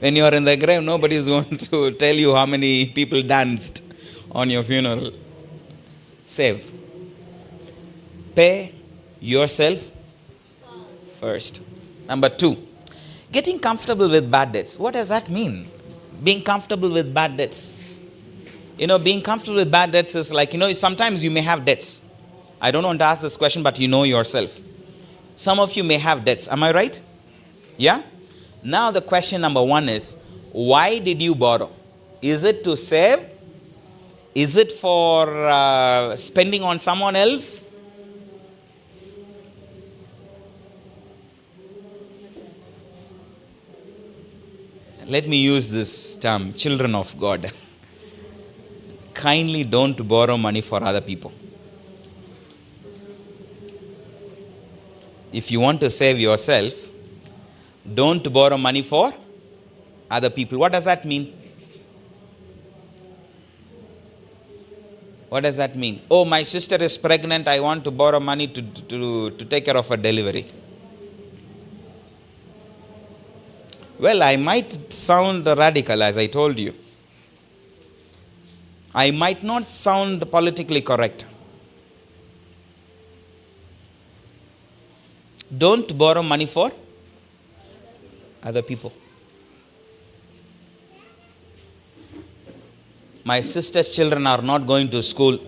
When you are in the grave, nobody is going to tell you how many people danced on your funeral. Save. Pay yourself first. Number 2, getting comfortable with bad debts. What does that mean? Being comfortable with bad debts. Being comfortable with bad debts is like, sometimes you may have debts. I don't want to ask this question, but you know yourself. Some of you may have debts. Am I right? Yeah? Now the question number 1 is, why did you borrow? Is it to save? Is it for spending on someone else? Let me use this term, children of God. Kindly don't borrow money for other people. If you want to save yourself, don't borrow money for other people. What does that mean? What does that mean? Oh, my sister is pregnant. I want to borrow money to take care of her delivery. Well, I might sound radical, as I told you. I might not sound politically correct. Don't borrow money for other people. My sister's children are not going to school,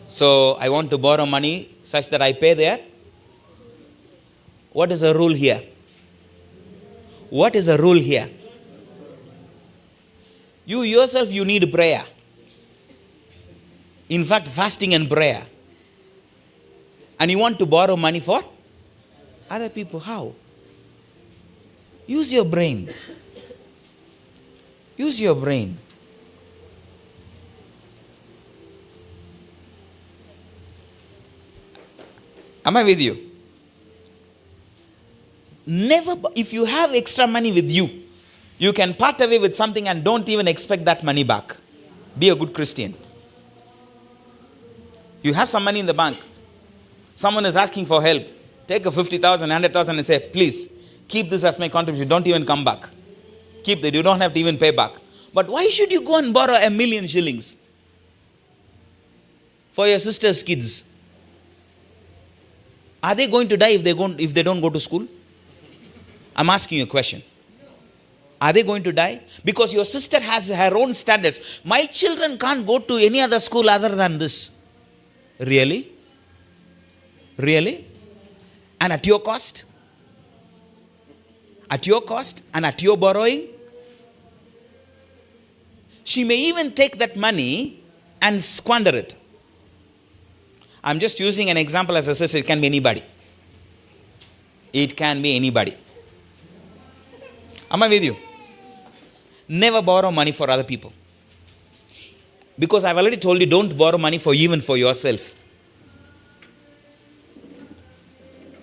so I want to borrow money such that I pay there. What is the rule here? What is the rule here? You yourself, you need prayer. In fact, fasting and prayer. And you want to borrow money for other people. How? Use your brain. Use your brain. Am I with you? Never, if you have extra money with you, you can part away with something and don't even expect that money back. Be a good Christian. You have some money in the bank. Someone is asking for help. Take a 50,000, 100,000 and say, please, keep this as my contribution. Don't even come back. Keep that. You don't have to even pay back. But why should you go and borrow 1,000,000 shillings for your sister's kids? Are they going to die if they don't go to school? I'm asking you a question. Are they going to die? Because your sister has her own standards. My children can't go to any other school other than this. Really? Really? And at your cost? At your cost and at your borrowing? She may even take that money and squander it. I'm just using an example as a sister. It can be anybody. It can be anybody. Am I with you? Never borrow money for other people. Because I've already told you, don't borrow money even for yourself.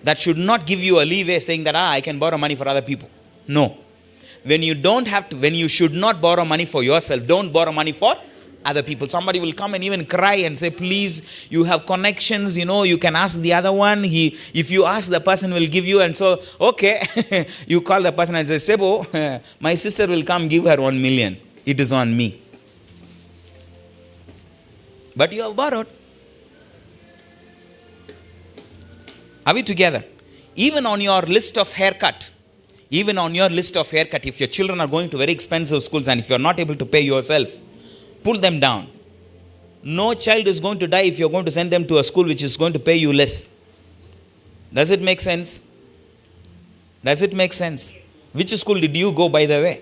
That should not give you a leeway saying that I can borrow money for other people. No. When you should not borrow money for yourself, don't borrow money for other people. Somebody will come and even cry and say, please, you have connections, you can ask the other one. If you ask, the person will give you. And so, okay, you call the person and say, Sebo, my sister will come give her 1 million. It is on me. But you have borrowed. Are we together? Even on your list of haircut, if your children are going to very expensive schools and if you are not able to pay yourself, pull them down. No child is going to die if you're going to send them to a school which is going to pay you less. Does it make sense? Does it make sense? Which school did you go, by the way?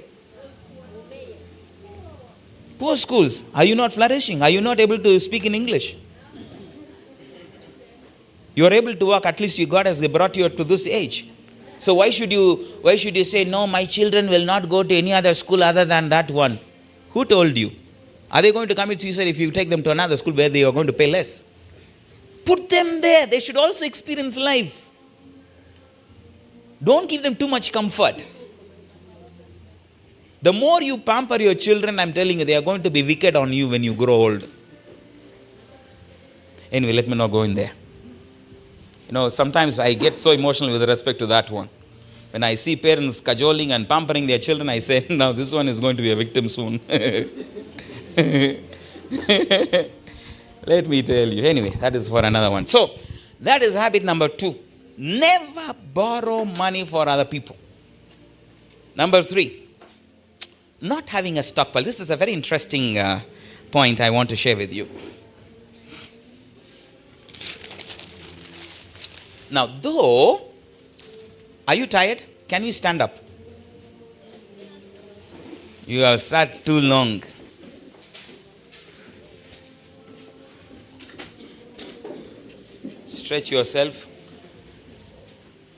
Poor schools. Are you not flourishing? Are you not able to speak in English? You are able to work. At least God has brought you to this age. So why should you say, no, my children will not go to any other school other than that one? Who told you? Are they going to commit suicide if you take them to another school where they are going to pay less? Put them there. They should also experience life. Don't give them too much comfort. The more you pamper your children, I'm telling you, they are going to be wicked on you when you grow old. Anyway, let me not go in there. Sometimes I get so emotional with respect to that one. When I see parents cajoling and pampering their children, I say, now this one is going to be a victim soon. Let me tell you. Anyway, that is for another one. So, that is habit number 2. Never borrow money for other people. Number 3, not having a stockpile. This is a very interesting point I want to share with you. Now, are you tired? Can you stand up? You have sat too long. Stretch yourself.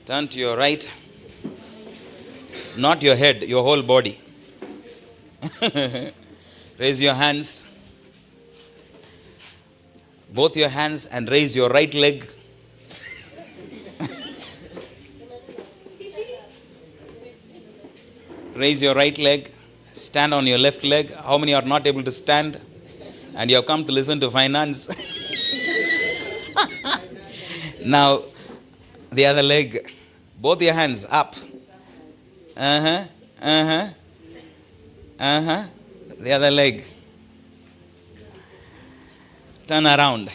Turn to your right. Not your head, your whole body. Raise your hands. Both your hands, and raise your right leg. Raise your right leg. Stand on your left leg. How many are not able to stand? And you have come to listen to finance. Now, the other leg. Both your hands up. The other leg. Turn around.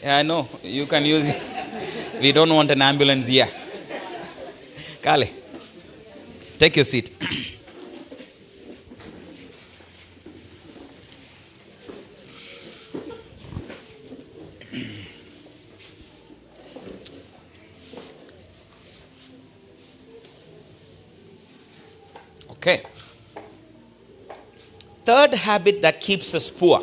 Yeah, I know. You can use it. We don't want an ambulance here. Kale, take your seat. Okay. Third habit that keeps us poor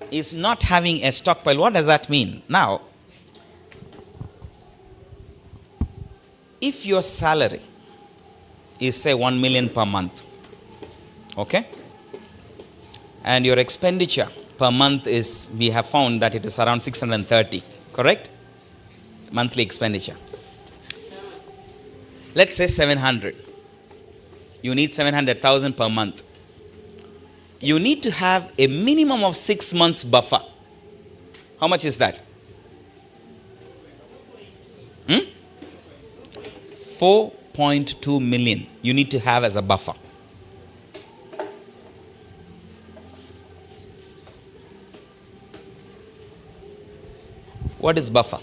is not having a stockpile. What does that mean? Now, if your salary is say 1 million per month, okay, and your expenditure per month is, we have found that it is around 630, correct? Monthly expenditure. Let's say 700. You need 700,000 per month. You need to have a minimum of 6 months buffer. How much is that? 4.2 million you need to have as a buffer. What is buffer?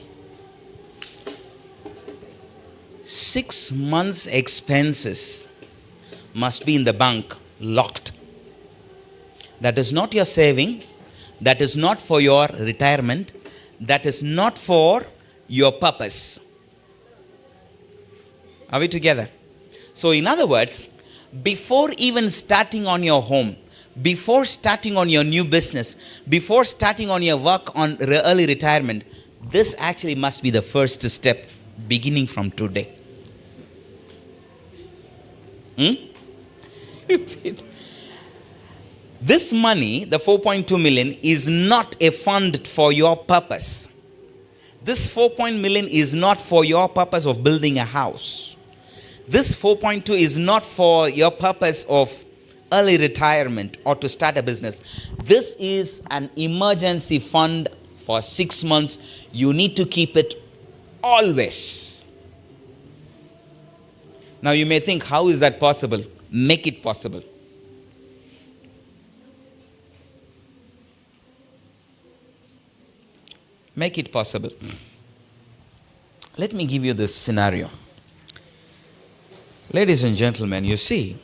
6 months expenses must be in the bank locked. That is not your saving. That is not for your retirement. That is not for your purpose. Are we together? So in other words, before even starting on your home, before starting on your new business, before starting on your work on early retirement, this actually must be the first step beginning from today. Repeat. This money, the 4.2 million, is not a fund for your purpose. This 4.2 million is not for your purpose of building a house. This 4.2 is not for your purpose of early retirement or to start a business. This is an emergency fund for 6 months. You need to keep it always. Now you may think, how is that possible? Make it possible. Make it possible. Let me give you this scenario. Ladies and gentlemen, you see,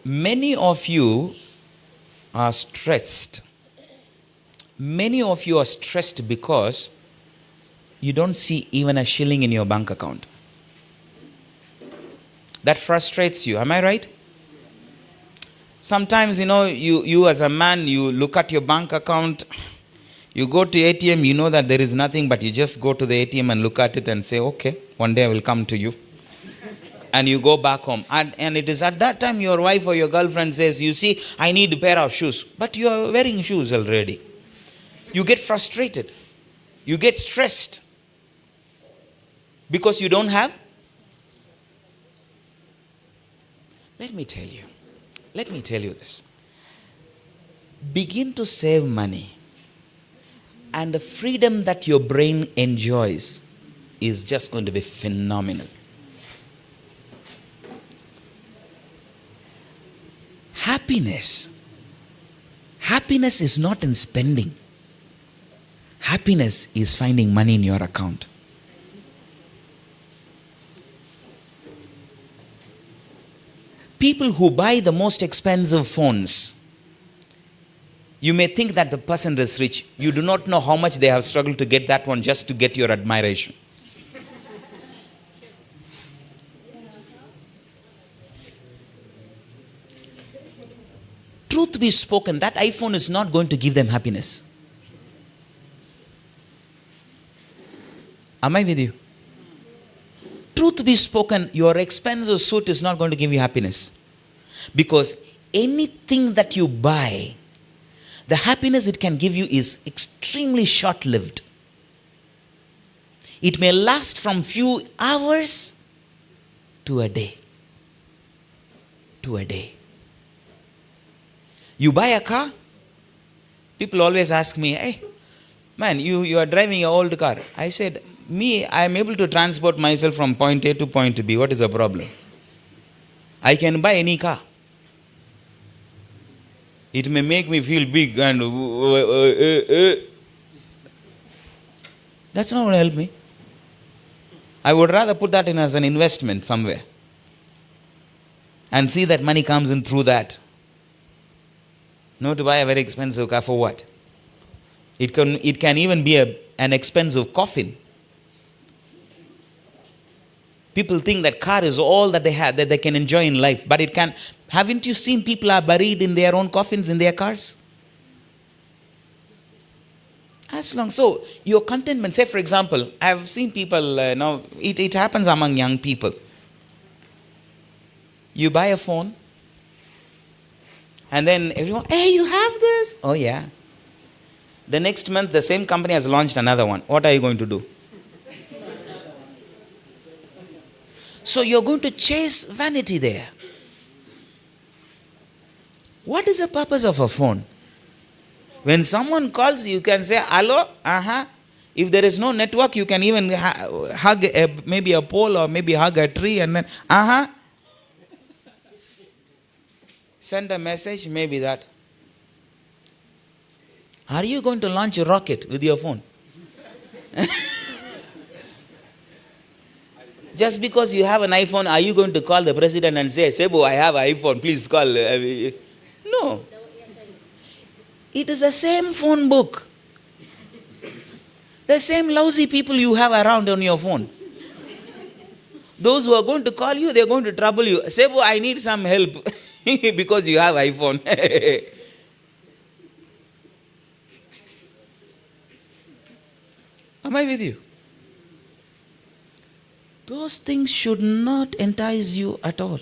many of you are stressed. Many of you are stressed because you don't see even a shilling in your bank account. That frustrates you. Am I right? Sometimes, you as a man, you look at your bank account, you go to ATM, you know that there is nothing, but you just go to the ATM and look at it and say, okay, one day I will come to you. And you go back home. And it is at that time your wife or your girlfriend says, you see, I need a pair of shoes. But you are wearing shoes already. You get frustrated. You get stressed. Because you don't have. Let me tell you this. Begin to save money, and the freedom that your brain enjoys is just going to be phenomenal. Happiness is not in spending. Happiness is finding money in your account. People who buy the most expensive phones, you may think that the person is rich. You do not know how much they have struggled to get that one just to get your admiration. Truth be spoken, that iPhone is not going to give them happiness. Am I with you? Truth be spoken, your expensive suit is not going to give you happiness. Because anything that you buy, the happiness it can give you is extremely short-lived. It may last from few hours to a day. You buy a car, people always ask me, hey, man, you are driving an old car. I said, I am able to transport myself from point A to point B. What is the problem? I can buy any car. It may make me feel big and that's not going to help me. I would rather put that in as an investment somewhere and see that money comes in through that. Not to buy a very expensive car for what? It can even be an expensive coffin. People think that car is all that they have, that they can enjoy in life. But it can. Haven't you seen people are buried in their own coffins in their cars? As long. So your contentment, say for example, I have seen people, now it happens among young people. You buy a phone and then everyone, hey, you have this? Oh yeah. The next month the same company has launched another one. What are you going to do? So you're going to chase vanity there. What is the purpose of a phone? When someone calls, you can say, hello, If there is no network, you can even hug maybe a pole or maybe hug a tree and then, Send a message, maybe that. Are you going to launch a rocket with your phone? Just because you have an iPhone, are you going to call the president and say, Sebo, I have an iPhone, please call? No. It is the same phone book. The same lousy people you have around on your phone. Those who are going to call you, they are going to trouble you. Sebo, I need some help because you have iPhone. Am I with you? Those things should not entice you at all.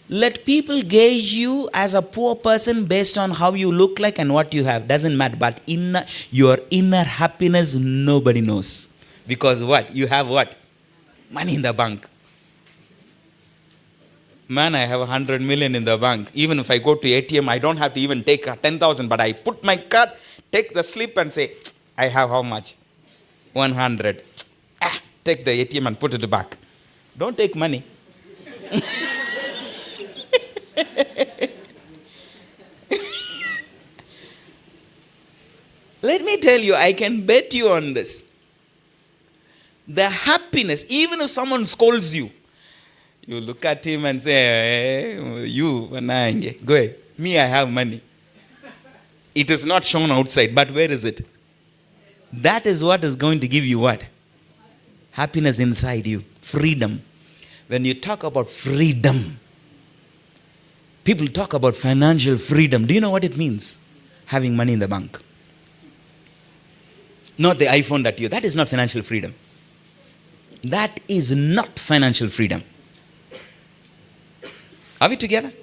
Let people gauge you as a poor person based on how you look like and what you have. Doesn't matter. But your inner happiness, nobody knows. Because what? You have what? Money in the bank. Man, I have 100 million in the bank. Even if I go to ATM, I don't have to even take 10,000. But I put my card, take the slip and say, I have how much? 100. Take the ATM and put it back. Don't take money. Let me tell you, I can bet you on this. The happiness, even if someone scolds you, you look at him and say, hey, you, go ahead. Me, I have money. It is not shown outside, but where is it? That is what is going to give you what? Happiness inside you. Freedom. When you talk about freedom, people talk about financial freedom. Do you know what it means? Having money in the bank. Not the iPhone that is not financial freedom. That is not financial freedom. Are we together?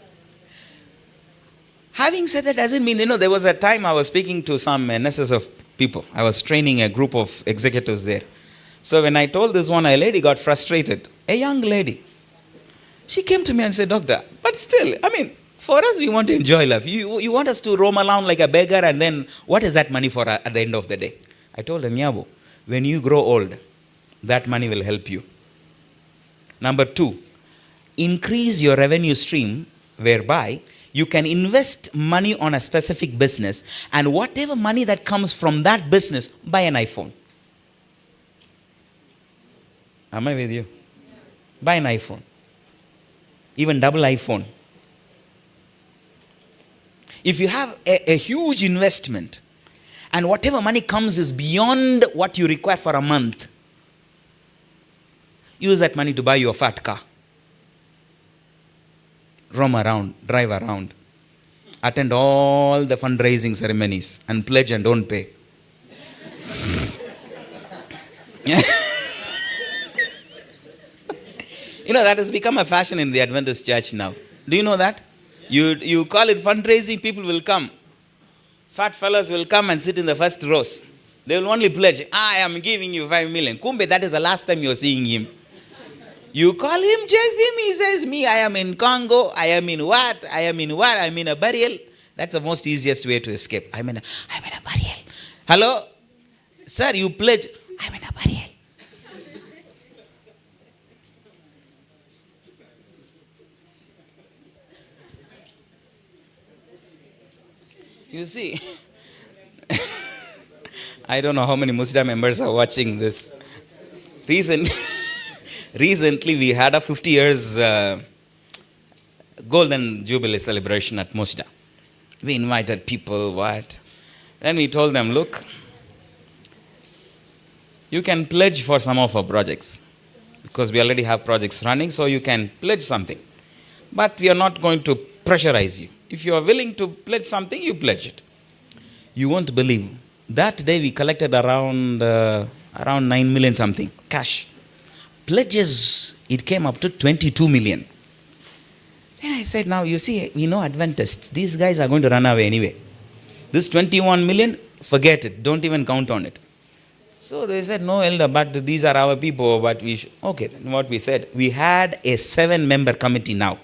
Having said that doesn't mean, there was a time I was speaking to some NSS of people. I was training a group of executives there. So when I told this one, a lady got frustrated. A young lady. She came to me and said, Doctor, but still, for us, we want to enjoy life. You want us to roam around like a beggar and then what is that money for at the end of the day? I told her, Nyabo, when you grow old, that money will help you. Number 2, increase your revenue stream whereby you can invest money on a specific business and whatever money that comes from that business, buy an iPhone. Am I with you? Buy an iPhone. Even double iPhone. If you have a huge investment and whatever money comes is beyond what you require for a month, use that money to buy your fat car. Roam around, drive around, attend all the fundraising ceremonies and pledge and don't pay. That has become a fashion in the Adventist church now. Do you know that? You call it fundraising, people will come. Fat fellas will come and sit in the first rows. They will only pledge, I am giving you 5 million. Kumbe, that is the last time you're seeing him. You call him, chase him, he says, me, I am in Congo, I am in what, I'm in a burial. That's the most easiest way to escape. I'm in a burial. Hello? Sir, you pledge, I'm in a burial. You see, I don't know how many Musda members are watching this. Recently, we had a 50 years golden jubilee celebration at Musda. We invited people, what? Then we told them, look, you can pledge for some of our projects because we already have projects running, so you can pledge something. But we are not going to pressurize you. If you are willing to pledge something, you pledge it. You won't believe. That day we collected around 9 million something cash. Pledges, it came up to 22 million. Then I said, now you see, we know Adventists. These guys are going to run away anyway. This 21 million, forget it. Don't even count on it. So they said, no, elder, but these are our people. But we should. Okay, then what we said, we had a 7-member committee now.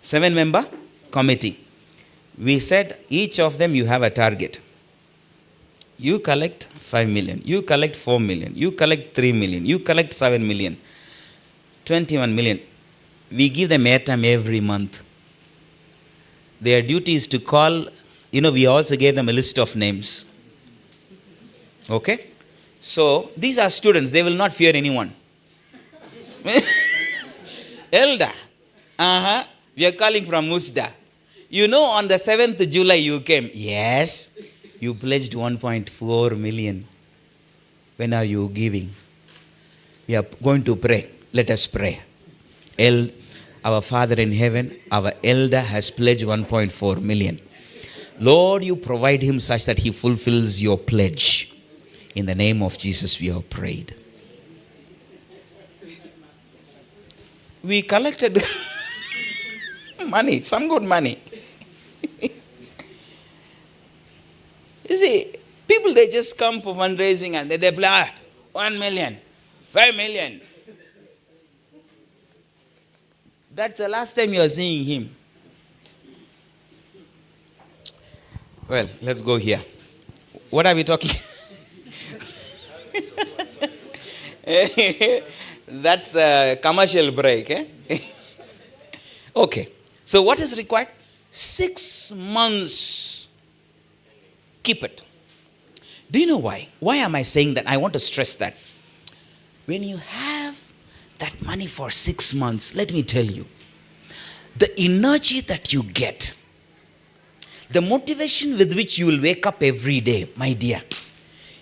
7-member committee. We said, each of them you have a target. You collect 5 million. You collect 4 million. You collect 3 million. You collect 7 million. 21 million. We give them airtime every month. Their duty is to call, we also gave them a list of names. Okay? So, these are students. They will not fear anyone. Elder. We are calling from Musda. On the 7th July you came. Yes. You pledged 1.4 million. When are you giving? We are going to pray. Let us pray. Our Father in heaven, our elder has pledged 1.4 million. Lord, you provide him such that he fulfills your pledge. In the name of Jesus, we have prayed. We collected money, some good money. You see, people, they just come for fundraising and they play 1 million, 5 million. That's the last time you are seeing him. Well, let's go here. What are we talking? That's a commercial break. Okay. So what is required? 6 months. Keep it. Do you know why? Why am I saying that? I want to stress that. When you have that money for 6 months, let me tell you, the energy that you get, the motivation with which you will wake up every day, my dear,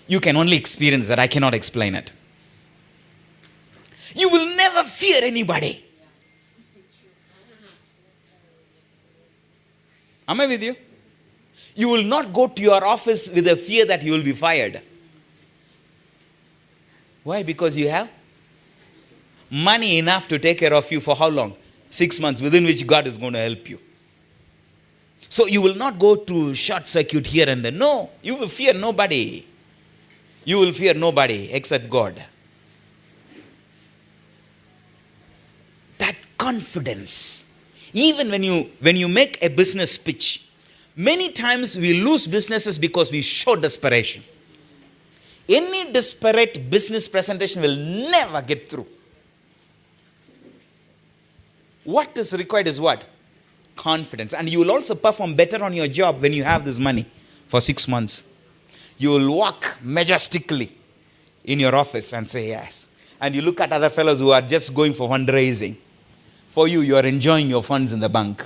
you can only experience that. I cannot explain it. You will never fear anybody. Am I with you? You will not go to your office with a fear that you will be fired. Why? Because you have money enough to take care of you for how long? 6 months, within which God is going to help you. So you will not go to short circuit here and there. No, you will fear nobody. You will fear nobody except God. That confidence. Even when you make a business pitch, many times we lose businesses because we show desperation. Any desperate business presentation will never get through. What is required is what? Confidence. And you will also perform better on your job when you have this money for 6 months. You will walk majestically in your office and say yes. And you look at other fellows who are just going for fundraising. For you, you are enjoying your funds in the bank.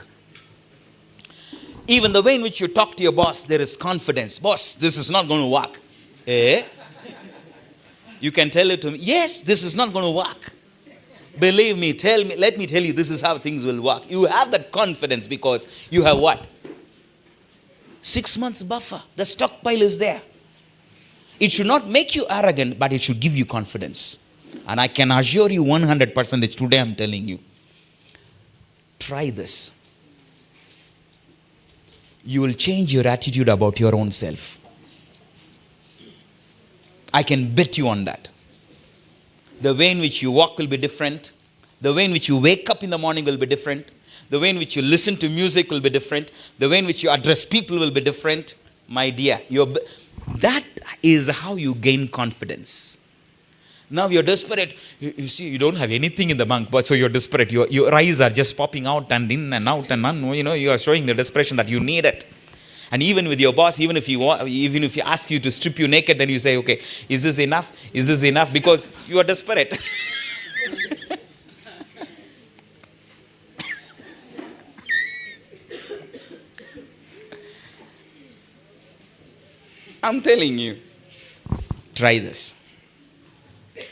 Even the way in which you talk to your boss, there is confidence. Boss, this is not going to work. You can tell it to me. Yes, this is not going to work. Believe me, let me tell you, this is how things will work. You have that confidence because you have what? 6 months buffer. The stockpile is there. It should not make you arrogant, but it should give you confidence. And I can assure you 100% that today I'm telling you. Try this. You will change your attitude about your own self. I can bet you on that. The way in which you walk will be different. The way in which you wake up in the morning will be different. The way in which you listen to music will be different. The way in which you address people will be different. My dear, that is how you gain confidence. Now you're desperate. You see, you don't have anything in the bank, but so you're desperate. Your eyes are just popping out and in and out and on. You are showing the desperation that you need it. And even with your boss, even if he asks you to strip you naked, then you say, okay, is this enough? Is this enough? Because you are desperate. I'm telling you, try this.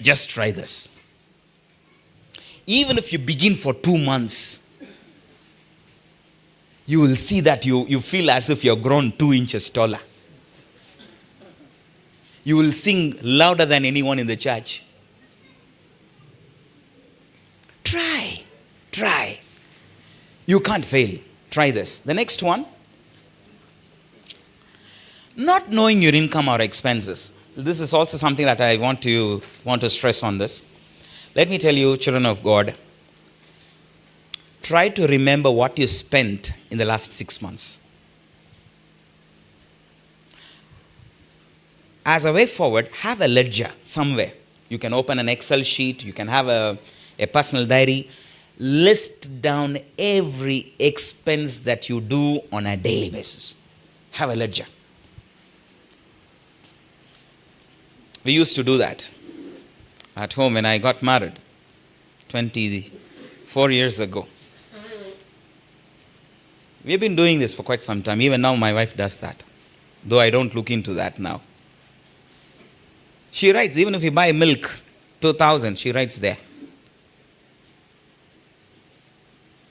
Just try this. Even if you begin for 2 months, you will see that you feel as if you're grown 2 inches taller. You will sing louder than anyone in the church. Try. You can't fail. Try this. The next one. Not knowing your income or expenses. This is also something that I want to stress on this. Let me tell you, children of God, try to remember what you spent in the last 6 months. As a way forward, have a ledger somewhere. You can open an Excel sheet, you can have a personal diary. List down every expense that you do on a daily basis. Have a ledger. We used to do that at home when I got married 24 years ago. We've been doing this for quite some time. Even now my wife does that, though I don't look into that now. She writes, even if you buy milk, 2,000, she writes there.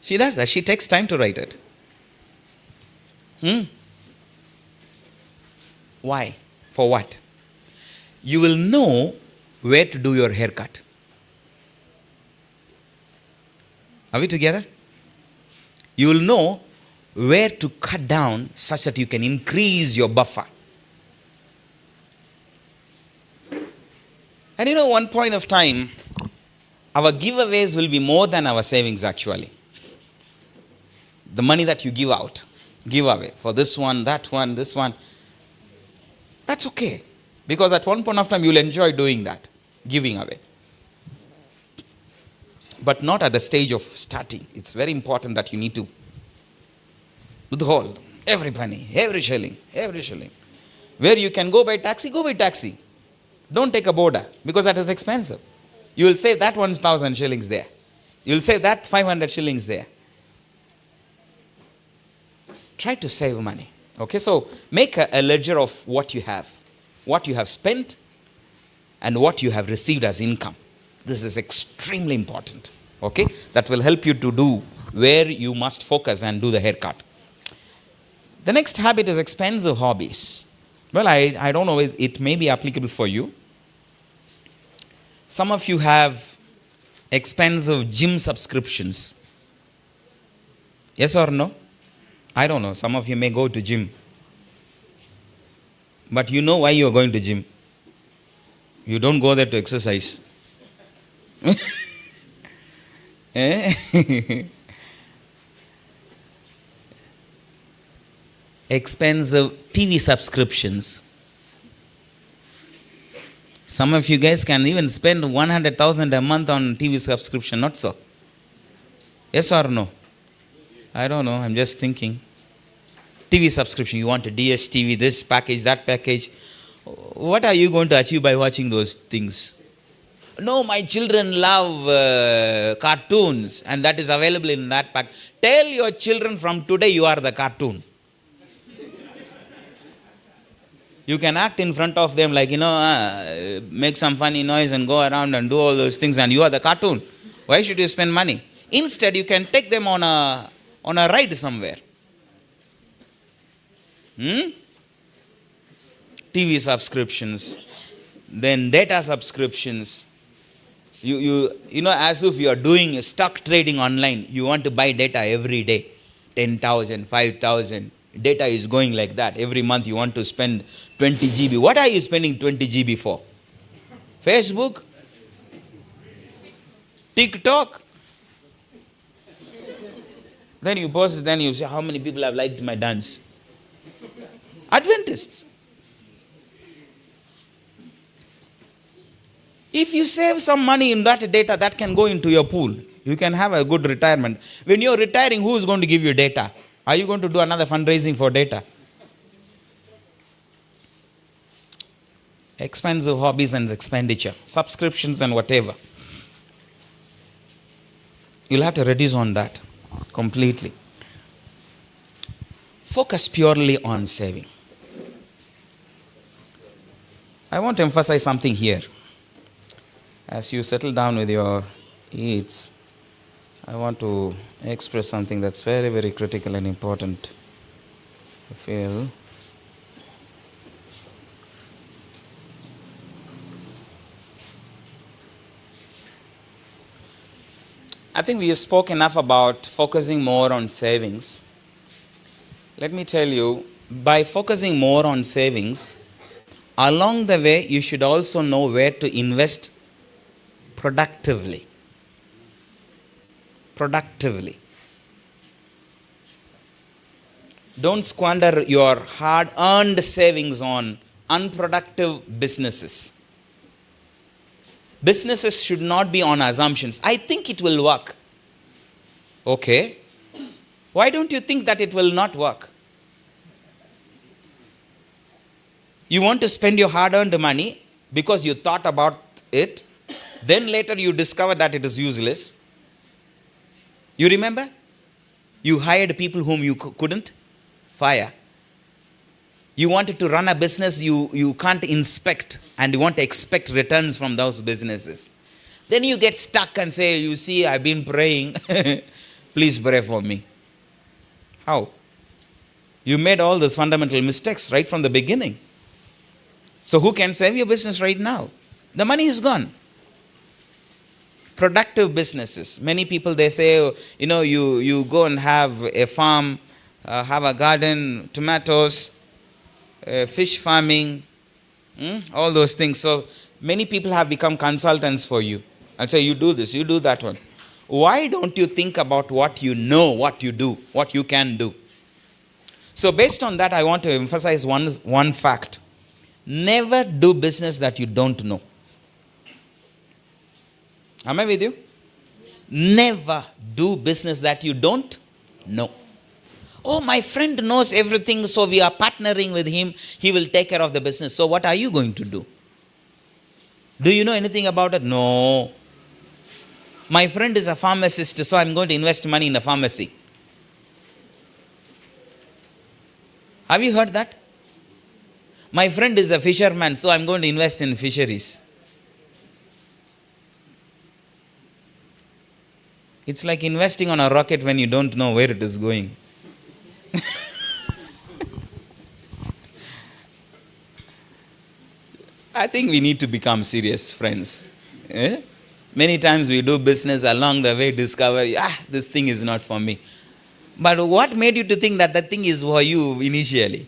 She does that. She takes time to write it. Why? For what? You will know where to do your haircut. Are we together? You will know where to cut down such that you can increase your buffer. And one point of time, our giveaways will be more than our savings actually. The money that you give away for this one, that one, this one, that's okay. Because at one point of time, you'll enjoy doing that, giving away. But not at the stage of starting. It's very important that you need to withhold every penny, every shilling. Where you can go by taxi, go by taxi. Don't take a boda, because that is expensive. You will save that 1,000 shillings there. You will save that 500 shillings there. Try to save money. Okay, so make a ledger of what you have spent, and what you have received as income. This is extremely important. Okay, that will help you to do where you must focus and do the haircut. The next habit is expensive hobbies. Well, I don't know, it may be applicable for you. Some of you have expensive gym subscriptions. Yes or no? I don't know. Some of you may go to gym. But you know why you are going to gym. You don't go there to exercise. Expensive TV subscriptions. Some of you guys can even spend 100,000 a month on TV subscription, not so? Yes or no? I don't know, I'm just thinking. TV subscription, you want a DSTV, this package, that package. What are you going to achieve by watching those things? No, my children love cartoons, and that is available in that pack. Tell your children from today you are the cartoon. You can act in front of them like, make some funny noise and go around and do all those things, and you are the cartoon. Why should you spend money? Instead, you can take them on a ride somewhere. TV subscriptions, then data subscriptions. You know, as if you are doing stock trading online, you want to buy data every day. 10,000, 5,000. Data is going like that. Every month you want to spend 20 GB. What are you spending 20 GB for? Facebook? TikTok? Then you post, then you say, how many people have liked my dance? Adventists. If you save some money in that data, that can go into your pool. You can have a good retirement. When you're retiring, who is going to give you data? Are you going to do another fundraising for data? expensive hobbies and expenditure, subscriptions and whatever. You'll have to reduce on that completely. Focus purely on saving. I want to emphasize something here. As you settle down with your eats, I want to express something that's very, very critical and important. I feel I think we have spoken enough about focusing more on savings. Let me tell you, by focusing more on savings, along the way you should also know where to invest productively. Productively. Don't squander your hard-earned savings on unproductive businesses. Businesses should not be on assumptions. I think it will work. Okay. Why don't you think that it will not work? You want to spend your hard-earned money because you thought about it. Then later you discover that it is useless. You remember? You hired people whom you couldn't fire. You wanted to run a business you can't inspect, and you want to expect returns from those businesses. Then you get stuck and say, you see, I've been praying. Please pray for me. How? You made all those fundamental mistakes right from the beginning. So who can save your business right now? The money is gone. Productive businesses. Many people, they say, you go and have a farm, have a garden, tomatoes, fish farming, all those things. So many people have become consultants for you. I'll say, you do this, you do that one. Why don't you think about what you know, what you do, what you can do? So based on that, I want to emphasize one fact. Never do business that you don't know. Am I with you? Never do business that you don't know. Oh, my friend knows everything, so we are partnering with him. He will take care of the business. So what are you going to do? Do you know anything about it? No. My friend is a pharmacist, so I'm going to invest money in a pharmacy. Have you heard that? My friend is a fisherman, so I'm going to invest in fisheries. It's like investing on a rocket when you don't know where it is going. I think we need to become serious, friends. Many times we do business, along the way discover, this thing is not for me. But what made you to think that that thing is for you initially?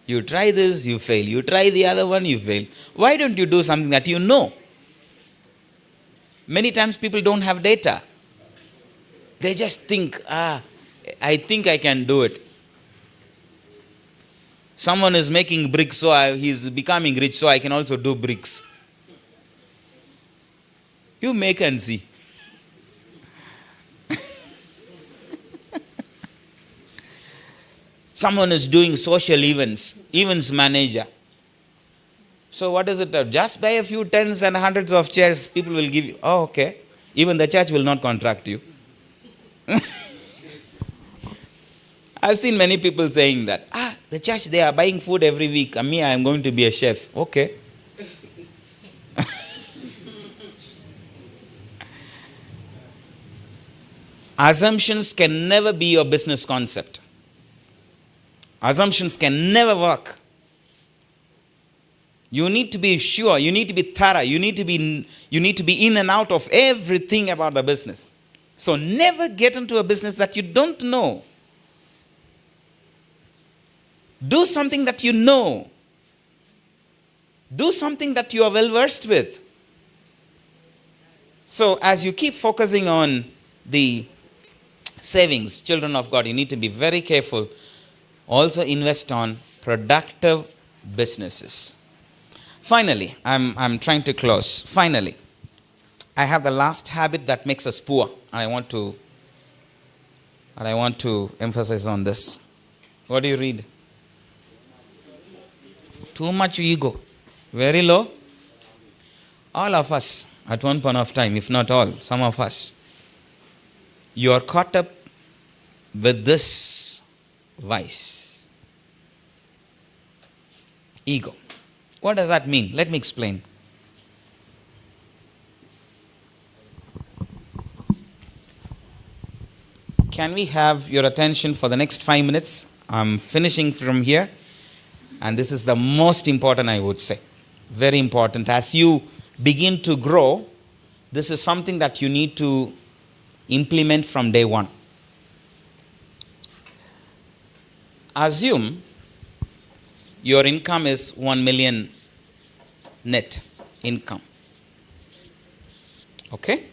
You try this, you fail. You try the other one, you fail. Why don't you do something that you know? Many times people don't have data. They just think, I think I can do it. Someone is making bricks, so he's becoming rich, so I can also do bricks. You make and see. Someone is doing social events manager. So what is it? Just buy a few tens and hundreds of chairs, people will give you. Oh, okay. Even the church will not contract you. I've seen many people saying that. The church, they are buying food every week. And me, I am going to be a chef. Okay. Assumptions can never be your business concept. Assumptions can never work. You need to be sure, you need to be thorough, you need to be in and out of everything about the business. So never get into a business that you don't know. Do something that you know. Do something that you are well versed with. So as you keep focusing on the savings, children of God, you need to be very careful. Also invest on productive businesses. Finally, I'm trying to close. Finally, I have the last habit that makes us poor. And I want to emphasize on this. What do you read? Too much ego. Very low. All of us, at one point of time, if not all, some of us, you are caught up with this vice. Ego. What does that mean? Let me explain. Can we have your attention for the next 5 minutes? I'm finishing from here. And this is the most important, I would say. Very important. As you begin to grow, this is something that you need to implement from day one. Assume your income is 1 million net income. Okay?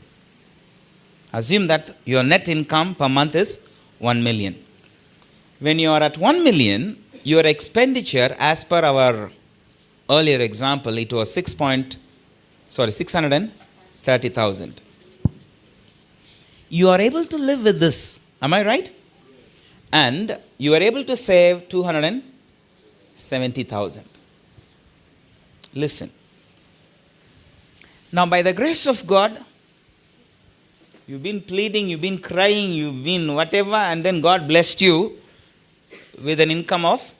Assume that your net income per month is 1 million. When you are at 1 million, your expenditure, as per our earlier example, it was 630,000. You are able to live with this. Am I right? And you are able to save 270,000. Listen. Now, by the grace of God, you've been pleading, you've been crying, you've been whatever, and then God blessed you with an income of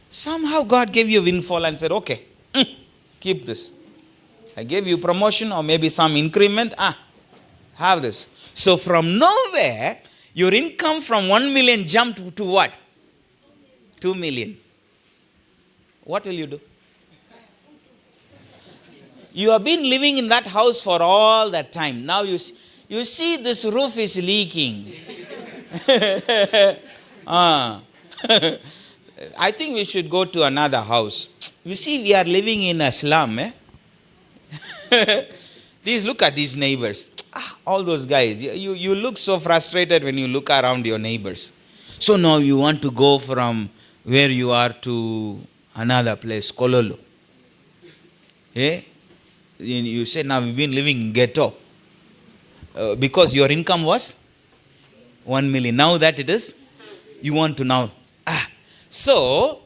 somehow God gave you a windfall and said, okay, keep this. I gave you promotion or maybe some increment. Have this. So from nowhere, your income from 1 million jumped to what? 2 million. What will you do? You have been living in that house for all that time. Now you see this roof is leaking. I think we should go to another house. You see, we are living in a slum. Please look at these neighbors. All those guys. You look so frustrated when you look around your neighbors. So now you want to go from where you are to another place, Kololo. You say now we've been living in ghetto. Because your income was 1 million. Now that it is, you want to now. So,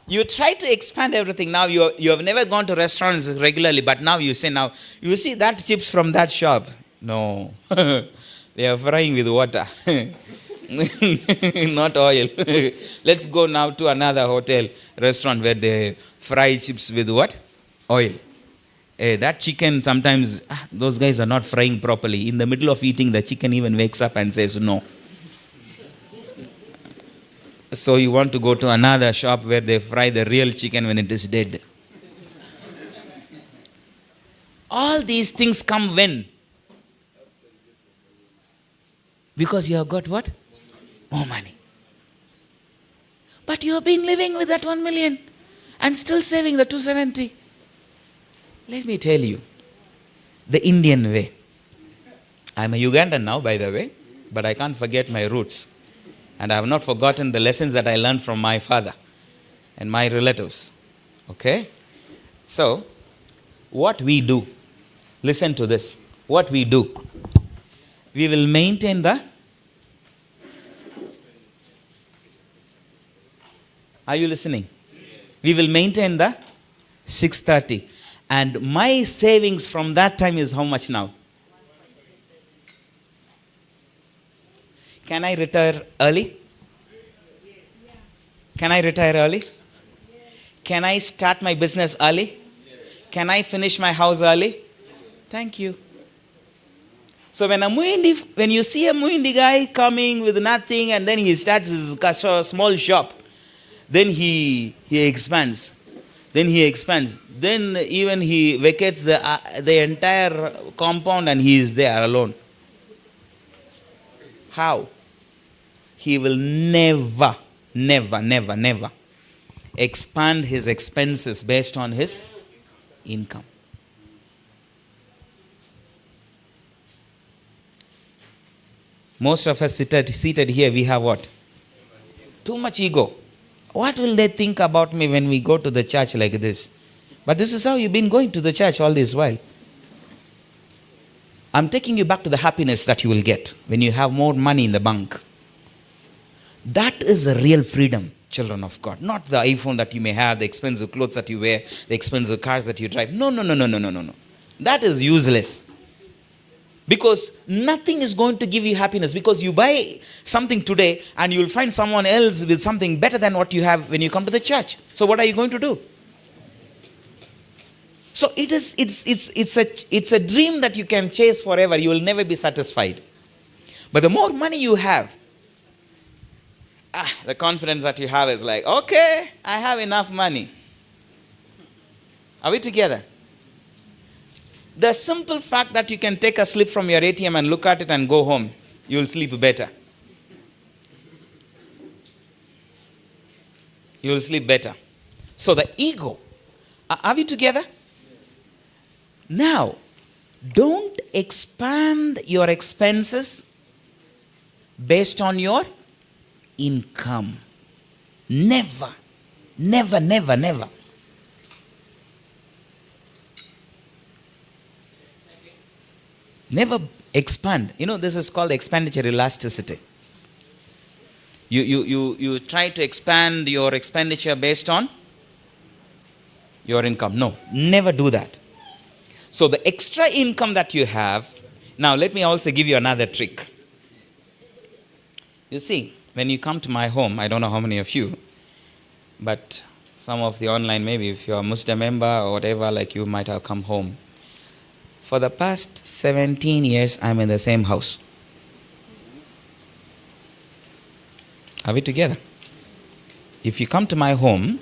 you try to expand everything. Now you have never gone to restaurants regularly, but now you say now, you see that chips from that shop. No. They are frying with water. Not oil. Let's go now to another hotel, restaurant where they fry chips with what? Oil. That chicken sometimes, those guys are not frying properly. In the middle of eating, the chicken even wakes up and says no. So you want to go to another shop where they fry the real chicken when it is dead. All these things come when? Because you have got what? More money. But you have been living with that 1 million and still saving the 270. Let me tell you, the Indian way. I'm a Ugandan now, by the way, but I can't forget my roots. And I have not forgotten the lessons that I learned from my father and my relatives. Okay? So, what we do, listen to this. What we do, we will maintain the. Are you listening? We will maintain the 630. And my savings from that time is how much now? Can I retire early? Can I retire early? Can I start my business early? Can I finish my house early? Thank you. So when you see a Muindi guy coming with nothing and then he starts his small shop, then he expands. Then even he vacates the entire compound and he is there alone. How? He will never expand his expenses based on his income. Most of us seated here, we have what? Too much ego. What will they think about me when we go to the church like this? But this is how you've been going to the church all this while. I'm taking you back to the happiness that you will get when you have more money in the bank. That is a real freedom, children of God. Not the iPhone that you may have, the expensive clothes that you wear, the expensive cars that you drive. No. That is useless. Because nothing is going to give you happiness. Because you buy something today and you'll find someone else with something better than what you have when you come to the church. So what are you going to do? So it's a dream that you can chase forever. You will never be satisfied. But the more money you have, the confidence that you have is like, okay, I have enough money. Are we together? The simple fact that you can take a slip from your ATM and look at it and go home, you will sleep better. You will sleep better. So the ego. Are we together? Now, don't expand your expenses based on your income. Never. Never expand. This is called expenditure elasticity. You try to expand your expenditure based on your income. No, never do that. So the extra income that you have, now let me also give you another trick. You see, when you come to my home, I don't know how many of you, but some of the online, maybe if you're a Muslim member or whatever, like you might have come home. For the past 17 years, I'm in the same house. Are we together? If you come to my home,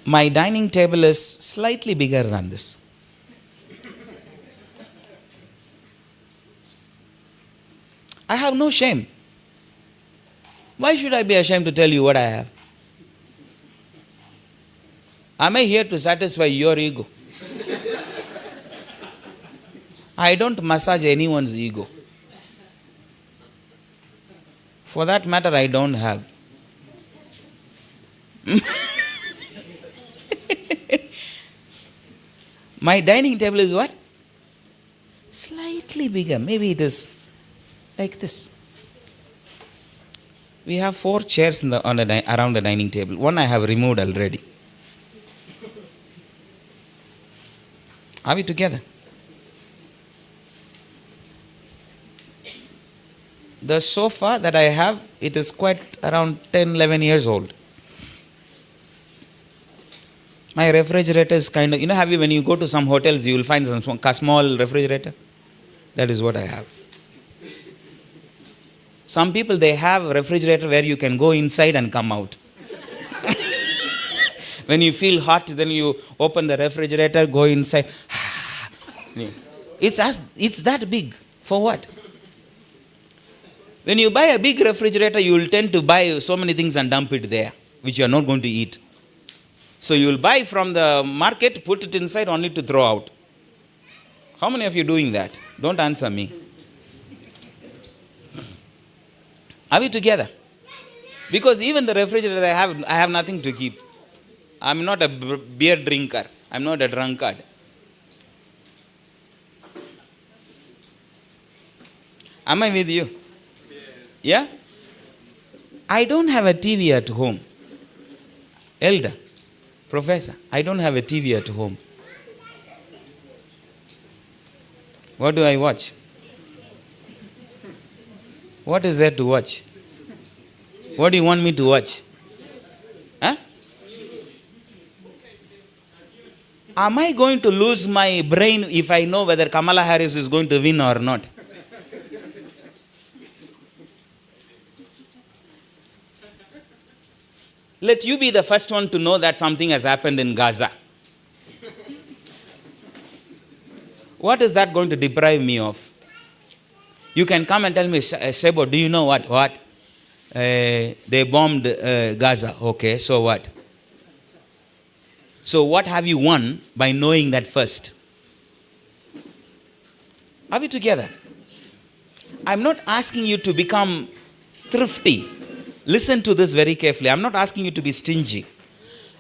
my dining table is slightly bigger than this. I have no shame. Why should I be ashamed to tell you what I have? Am I here to satisfy your ego? I don't massage anyone's ego. For that matter, I don't have. My dining table is what? Slightly bigger. Maybe it is like this. We have 4 chairs around the dining table. One I have removed already. Are we together? The sofa that I have, it is quite around 10, 11 years old. My refrigerator is kind of, when you go to some hotels, you will find some small refrigerator. That is what I have. Some people, they have a refrigerator where you can go inside and come out. When you feel hot, then you open the refrigerator, go inside. It's that big. For what? When you buy a big refrigerator, you will tend to buy so many things and dump it there, which you are not going to eat. So you will buy from the market, put it inside only to throw out. How many of you doing that? Don't answer me. Are we together? Because even the refrigerator I have nothing to keep. I'm not a beer drinker. I'm not a drunkard. Am I with you? Yeah? I don't have a TV at home. Elder, professor, I don't have a TV at home. What do I watch? What is there to watch? What do you want me to watch? Huh? Am I going to lose my brain if I know whether Kamala Harris is going to win or not? Let you be the first one to know that something has happened in Gaza. What is that going to deprive me of? You can come and tell me, Sebo, do you know what? What? They bombed Gaza. Okay, so what? So what have you won by knowing that first? Are we together? I'm not asking you to become thrifty. Listen to this very carefully. I'm not asking you to be stingy.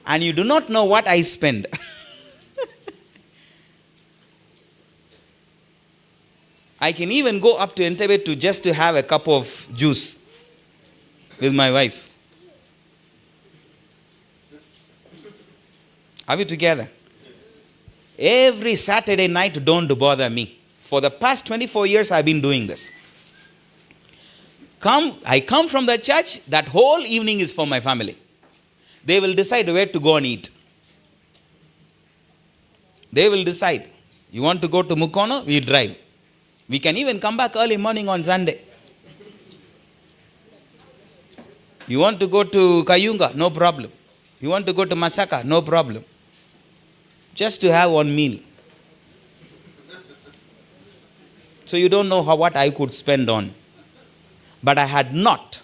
And you do not know what I spend. I can even go up to Entebbe to just to have a cup of juice with my wife. Are we together? Every Saturday night, don't bother me. For the past 24 years, I've been doing this. I come from the church, that whole evening is for my family. They will decide where to go and eat. They will decide. You want to go to Mukono? We drive. We can even come back early morning on Sunday. You want to go to Kayunga? No problem. You want to go to Masaka? No problem. Just to have one meal. So you don't know what I could spend on. But I had not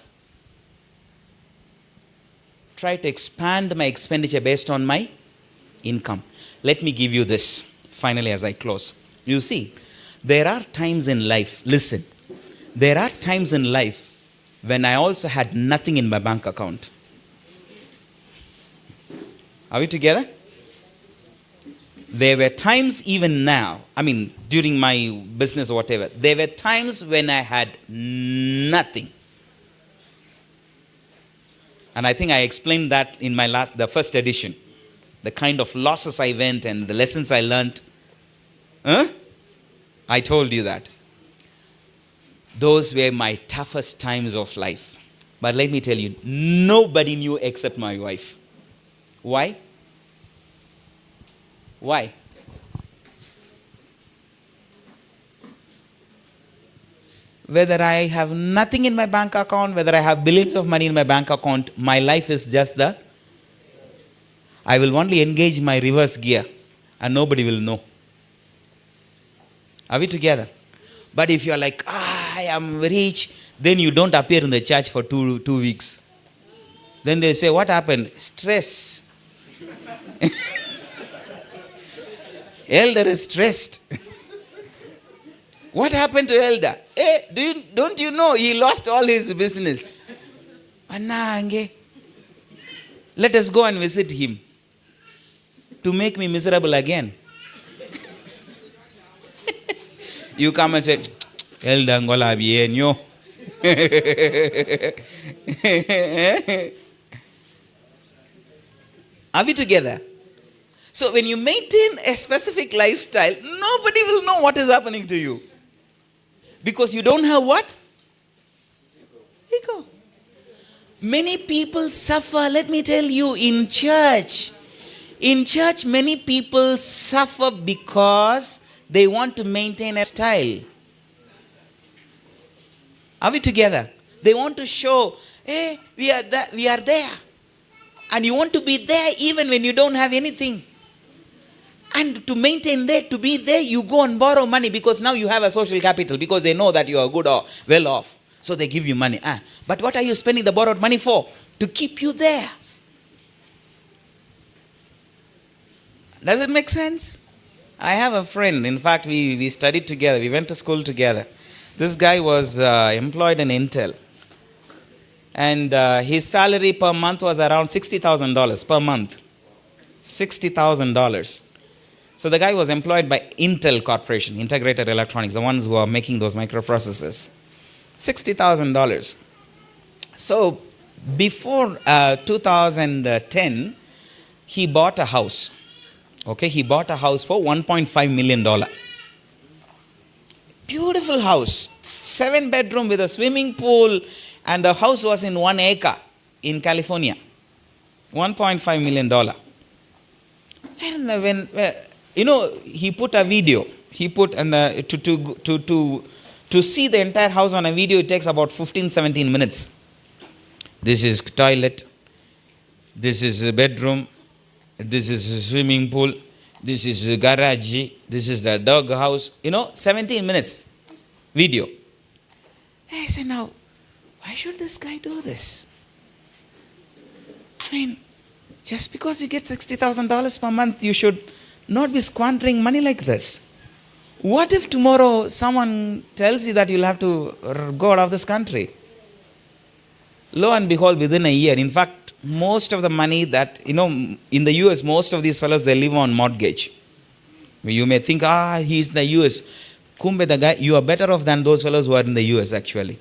tried to expand my expenditure based on my income. Let me give you this, finally, as I close. You see, there are times in life, listen, there are times in life when I also had nothing in my bank account. Are we together? There were times even now, during my business or whatever, there were times when I had nothing. And I think I explained that in the first edition. The kind of losses I went and the lessons I learned. I told you that. Those were my toughest times of life. But let me tell you, nobody knew except my wife. Why? Why? Whether I have nothing in my bank account, whether I have billions of money in my bank account, my life is just I will only engage my reverse gear and nobody will know. Are we together? But if you are like, I am rich, then you don't appear in the church for two weeks. Then they say, what happened? Stress. Elder is stressed. What happened to Elder? Don't you know he lost all his business? Anange. Let us go and visit him to make me miserable again. You come and say, Elder Ngola bienyo. Are we together? So when you maintain a specific lifestyle, nobody will know what is happening to you. Because you don't have what? Ego. Many people suffer, let me tell you, in church. In church, many people suffer because they want to maintain a style. Are we together? They want to show, hey, we are there. And you want to be there even when you don't have anything. And to maintain that, to be there, you go and borrow money because now you have a social capital because they know that you are good or well off. So they give you money. But what are you spending the borrowed money for? To keep you there. Does it make sense? I have a friend. In fact, we studied together. We went to school together. This guy was employed in Intel. And his salary per month was around $60,000 per month. $60,000. So the guy was employed by Intel Corporation, Integrated Electronics, the ones who are making those microprocessors. $60,000. So before 2010, he bought a house. Okay, he bought a house for $1.5 million. Beautiful house. 7-bedroom with a swimming pool. And the house was in 1 acre in California. $1.5 million. And when, he put a video. He put, and to see the entire house on a video, it takes about 15-17 minutes. This is toilet. This is a bedroom. This is a swimming pool. This is a garage. This is the dog house. 17 minutes video. I said, now, why should this guy do this? Just because you get $60,000 per month, you should not be squandering money like this. What if tomorrow someone tells you that you'll have to go out of this country? Lo and behold, within a year, in fact, most of the money that, in the US, most of these fellows, they live on mortgage. You may think, he's in the US. Kumbe the guy, you are better off than those fellows who are in the US actually.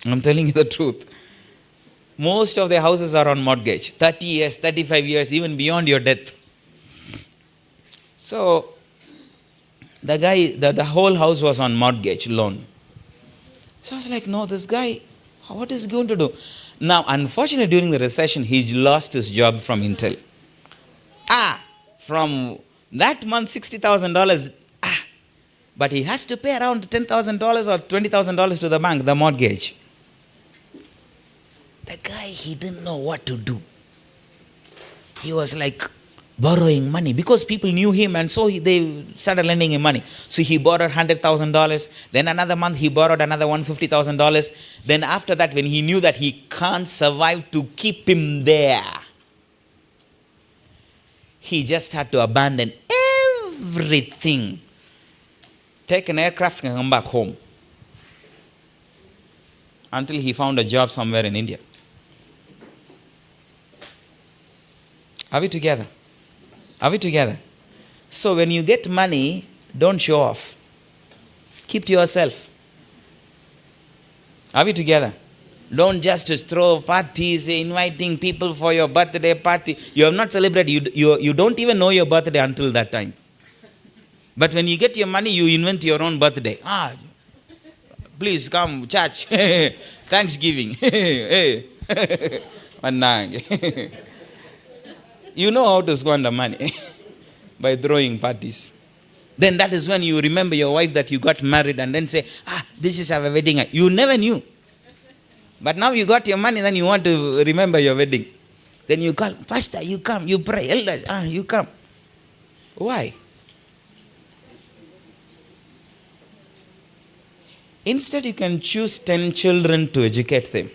I'm telling you the truth. Most of their houses are on mortgage. 30 years, 35 years, even beyond your death. So, the guy, the whole house was on mortgage loan. So I was like, no, this guy, what is he going to do? Now, unfortunately, during the recession, he lost his job from Intel. From that month, $60,000. But he has to pay around $10,000 or $20,000 to the bank, the mortgage. The guy, he didn't know what to do. He was like borrowing money because people knew him, and so they started lending him money. So he borrowed $100,000. Then another month he borrowed another $150,000. Then after that, when he knew that he can't survive to keep him there, he just had to abandon everything, take an aircraft and come back home until he found a job somewhere in India. Are we together? Are we together? So when you get money, don't show off. Keep to yourself. Are we together? Don't just throw parties, inviting people for your birthday party. You have not celebrated. You don't even know your birthday until that time. But when you get your money, you invent your own birthday. Please come, church. Thanksgiving. Hey. You know how to squander money by throwing parties. Then that is when you remember your wife that you got married and then say, this is our wedding. You never knew. But now you got your money, then you want to remember your wedding. Then you call, pastor, you come, you pray, elders, you come. Why? Instead, you can choose 10 children to educate them.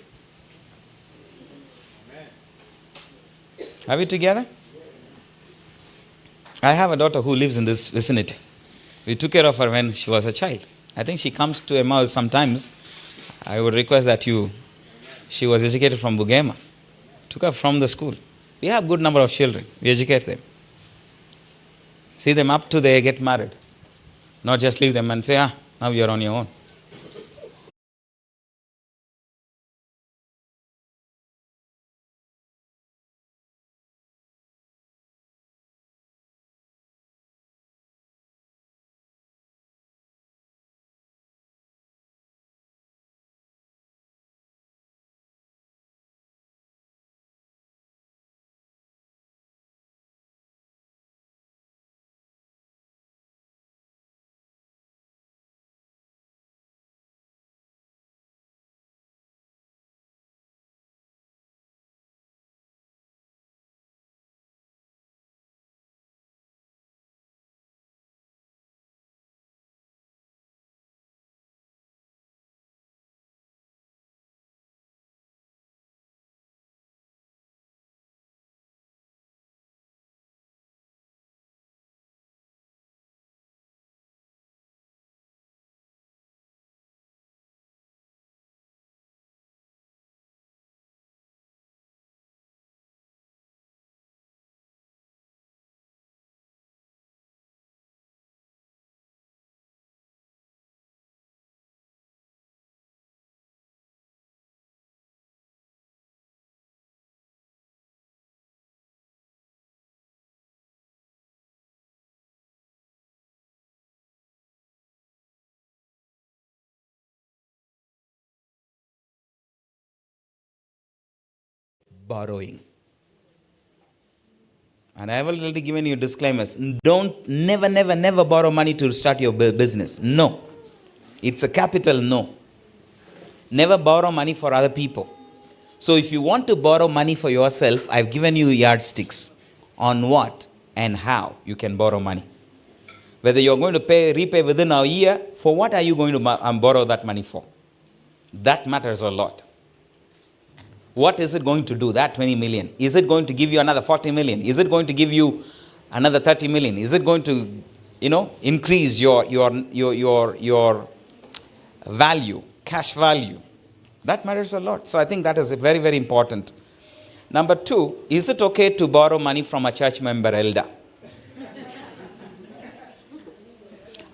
Are we together? I have a daughter who lives in this vicinity. We took care of her when she was a child. I think she comes to EMMAUS sometimes. I would request that she was educated from Bugema. Took her from the school. We have a good number of children. We educate them. See them up to they get married. Not just leave them and say, now you're on your own. Borrowing. And I have already given you disclaimers. Never borrow money to start your business. No. It's a capital no. Never borrow money for other people. So if you want to borrow money for yourself, I've given you yardsticks on what and how you can borrow money. Whether you're going to repay within a year, for what are you going to borrow that money for? That matters a lot. What is it going to do, that 20 million? Is it going to give you another 40 million? Is it going to give you another 30 million? Is it going to, increase your value, cash value? That matters a lot. So I think that is very, very important. Number 2, is it okay to borrow money from a church member elder?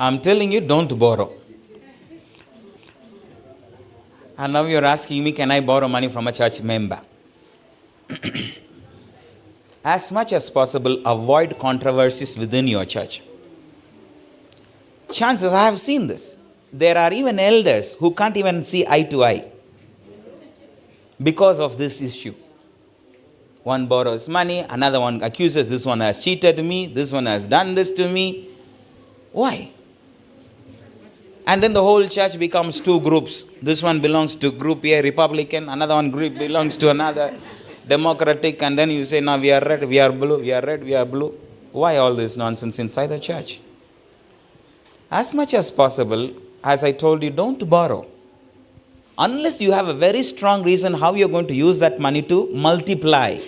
I'm telling you, don't borrow. And now you're asking me, can I borrow money from a church member? As much as possible, avoid controversies within your church. Chances, I have seen this. There are even elders who can't even see eye to eye because of this issue. One borrows money, another one accuses this one has cheated me, this one has done this to me. Why? And then the whole church becomes two groups. This one belongs to group A, Republican, another one group belongs to another, Democratic, and then you say, now we are red, we are blue, we are red, we are blue. Why all this nonsense inside the church? As much as possible, as I told you, don't borrow. Unless you have a very strong reason how you're going to use that money to multiply.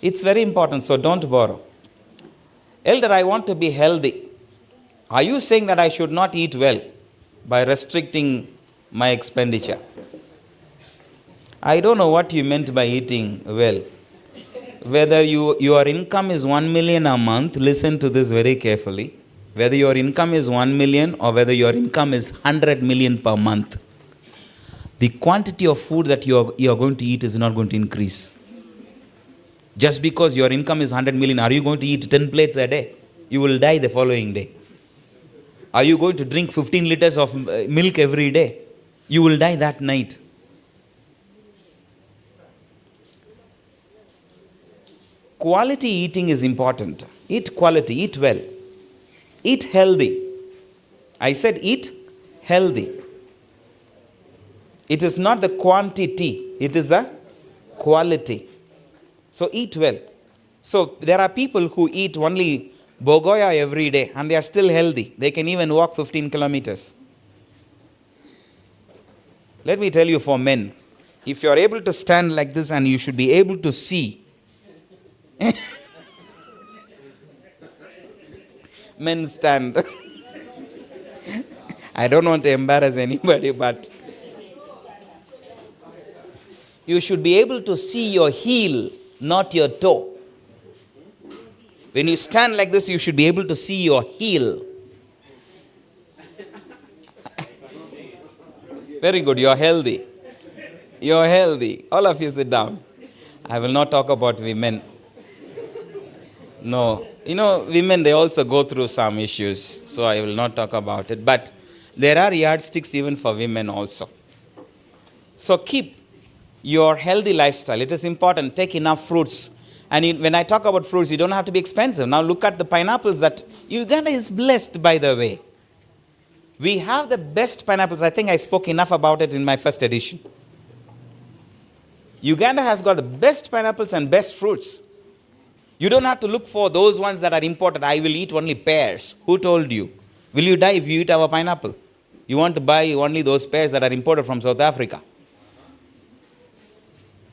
It's very important, so don't borrow. Elder, I want to be healthy. Are you saying that I should not eat well by restricting my expenditure? I don't know what you meant by eating well. Whether your income is 1 million a month, listen to this very carefully. Whether your income is 1 million or whether your income is 100 million per month, the quantity of food that you are going to eat is not going to increase. Just because your income is 100 million, are you going to eat 10 plates a day? You will die the following day. Are you going to drink 15 liters of milk every day? You will die that night. Quality eating is important. Eat quality, eat well. Eat healthy. I said eat healthy. It is not the quantity, it is the quality. So eat well. So there are people who eat only bogoya every day and they are still healthy. They can even walk 15 kilometers. Let me tell you, for men, if you are able to stand like this and you should be able to see. Men stand. I don't want to embarrass anybody, but you should be able to see your heel, not your toe. When you stand like this, you should be able to see your heel. Very good, you're healthy. You're healthy. All of you sit down. I will not talk about women. No. You know, women, they also go through some issues, so I will not talk about it. But there are yardsticks even for women also. So keep your healthy lifestyle. It is important. Take enough fruits. And when I talk about fruits, you don't have to be expensive. Now look at the pineapples that Uganda is blessed, by the way. We have the best pineapples. I think I spoke enough about it in my first edition. Uganda has got the best pineapples and best fruits. You don't have to look for those ones that are imported. I will eat only pears. Who told you? Will you die if you eat our pineapple? You want to buy only those pears that are imported from South Africa.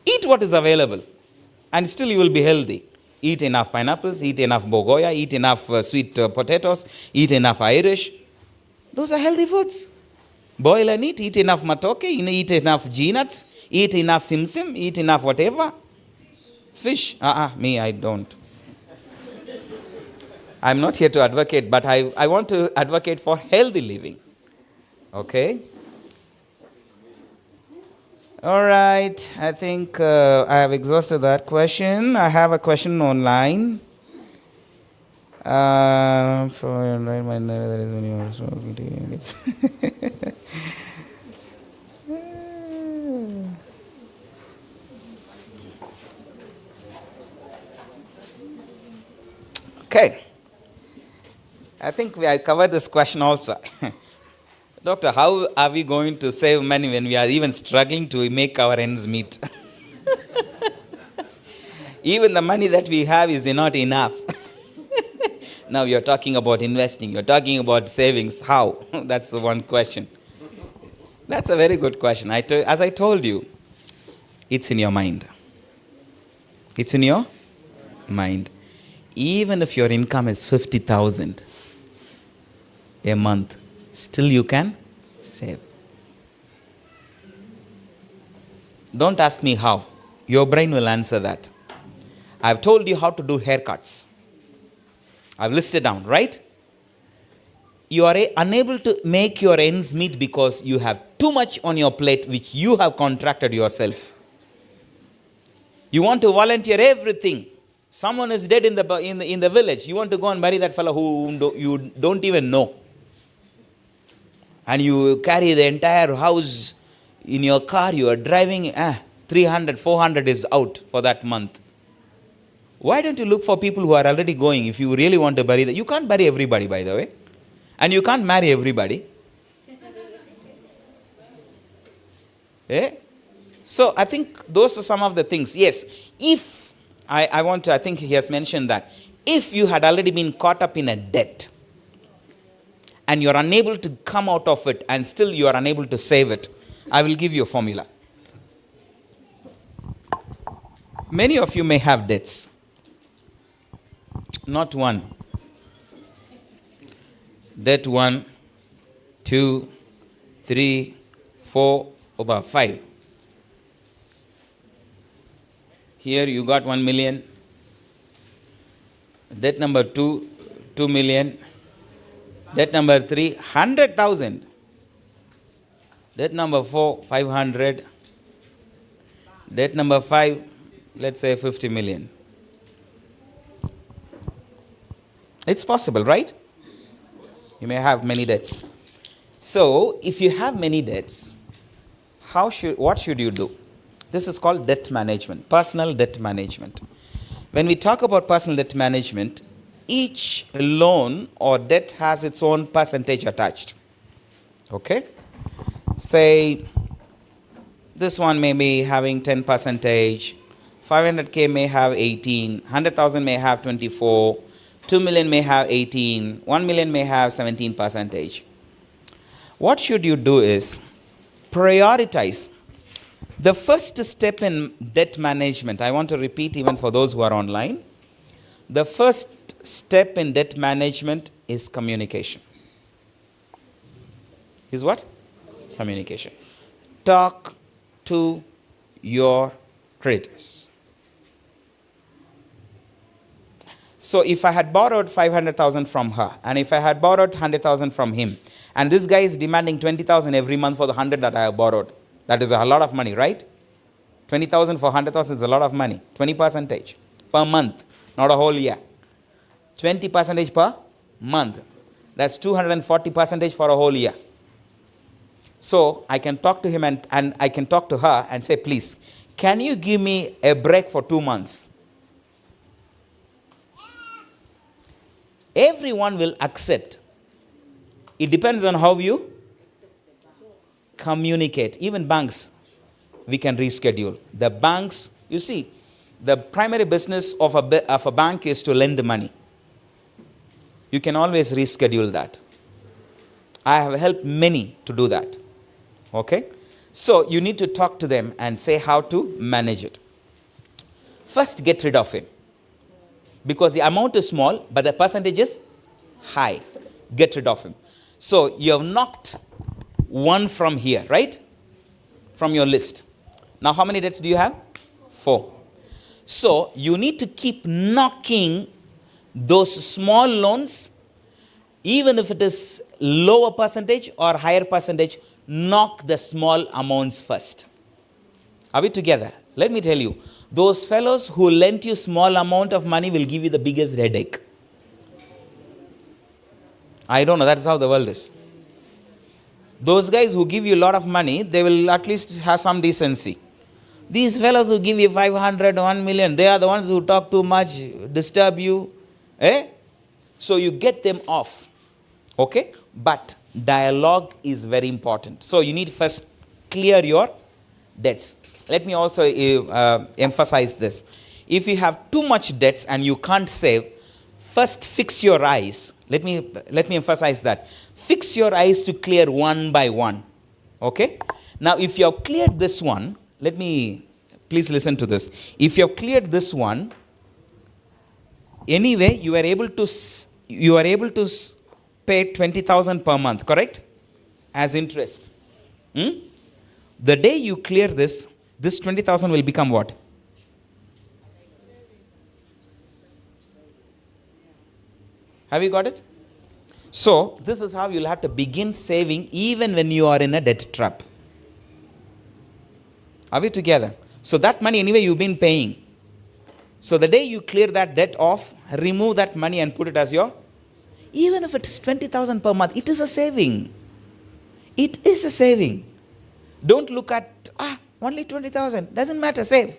Eat what is available. And still you will be healthy. Eat enough pineapples, eat enough bogoya, eat enough sweet potatoes, eat enough Irish. Those are healthy foods. Boil and eat enough matoke, eat enough nuts, eat enough simsim, eat enough whatever. Fish. Me, I don't. I'm not here to advocate, but I want to advocate for healthy living. Okay? All right. I think I have exhausted that question. I have a question online. For my name, that is when you are smoking. Okay. I think I covered this question also. Doctor, how are we going to save money when we are even struggling to make our ends meet? Even the money that we have is not enough. Now you're talking about investing, you're talking about savings. How? That's the one question. That's a very good question. As I told you, it's in your mind. It's in your mind. Even if your income is 50,000 a month, still you can save. Don't ask me how. Your brain will answer that. I've told you how to do haircuts. I've listed down, right? you are unable to make your ends meet because you have too much on your plate which you have contracted yourself. You want to volunteer everything. Someone is dead in the village. You want to go and bury that fellow who you don't even know. And you carry the entire house in your car. You are driving, 300, 400 is out for that month. Why don't you look for people who are already going if you really want to bury them? You can't bury everybody, by the way. And you can't marry everybody. So I think those are some of the things. Yes, if I think he has mentioned that if you had already been caught up in a debt and you're unable to come out of it and still you are unable to save it, I will give you a formula. Many of you may have debts. Not one. Debt 1, 2, 3, 4, about 5. Here you got 1 million. Debt number 2, 2 million. Debt number 3, 100,000. Debt number 4, 500. Debt number 5, let's say 50 million. It's possible, right? You may have many debts. So, if you have many debts, what should you do? This is called debt management, personal debt management. When we talk about personal debt management, each loan or debt has its own percentage attached. Okay? Say, this one may be having 10 percentage, 500K may have 18, 100,000 may have 24, 2 million may have 18, 1 million may have 17 percentage. What should you do is prioritize. The first step in debt management, I want to repeat even for those who are online, the first step in debt management is communication. Is what? Communication. Talk to your creditors. So if I had borrowed 500,000 from her, and if I had borrowed 100,000 from him, and this guy is demanding 20,000 every month for the 100 that I have borrowed, that is a lot of money, right? 20,000 for 100,000 is a lot of money. 20% per month, not a whole year. 20% per month. That's 240% for a whole year. So I can talk to him and I can talk to her and say, please, can you give me a break for 2 months? Everyone will accept. It depends on how you communicate. Even banks, we can reschedule. The banks, you see, the primary business of a bank is to lend money. You can always reschedule that. I have helped many to do that. Okay? So you need to talk to them and say how to manage it. First, get rid of him. Because the amount is small, but the percentage is high. Get rid of him. So you have knocked one from here, right? From your list. Now how many debts do you have? 4. So you need to keep knocking those small loans, even if it is lower percentage or higher percentage, knock the small amounts first. Are we together? Let me tell you, those fellows who lent you small amount of money will give you the biggest headache. I don't know, that's how the world is. Those guys who give you a lot of money, they will at least have some decency. These fellows who give you 500, 1 million, they are the ones who talk too much, disturb you. So you get them off. Okay? But dialogue is very important. So you need first clear your debts. Let me also emphasize this. If you have too much debts and you can't save, first fix your eyes. Let me emphasize that. Fix your eyes to clear one by one. Okay? Now, if you have cleared this one, please listen to this. If you have cleared this one, anyway, you are able to pay 20,000 per month, correct? As interest. The day you clear this 20,000 will become what? Have you got it? So this is how you'll have to begin saving even when you are in a debt trap. Are we together? So that money anyway you've been paying. So the day you clear that debt off, remove that money and put it as your, even if it is 20,000 per month, it is a saving. It is a saving. Don't look at, only 20,000. Doesn't matter, save.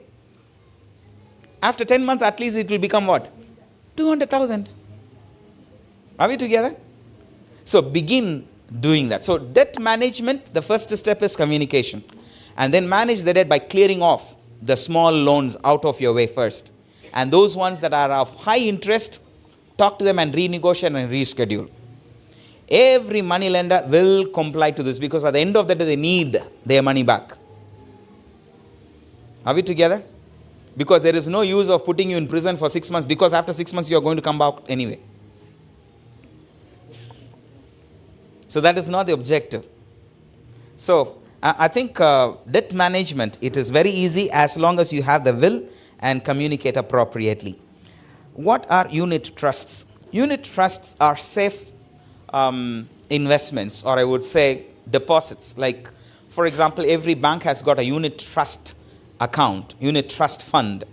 After 10 months, at least it will become what? 200,000. Are we together? So begin doing that. So debt management, the first step is communication. And then manage the debt by clearing off the small loans out of your way first. And those ones that are of high interest, talk to them and renegotiate and reschedule. Every money lender will comply to this because at the end of the day, they need their money back. Are we together? Because there is no use of putting you in prison for 6 months because after 6 months you are going to come back anyway. So that is not the objective. So I think debt management, it is very easy as long as you have the will and communicate appropriately. What are unit trusts? Unit trusts are safe investments, or I would say deposits. Like, for example, every bank has got a unit trust account, unit trust fund.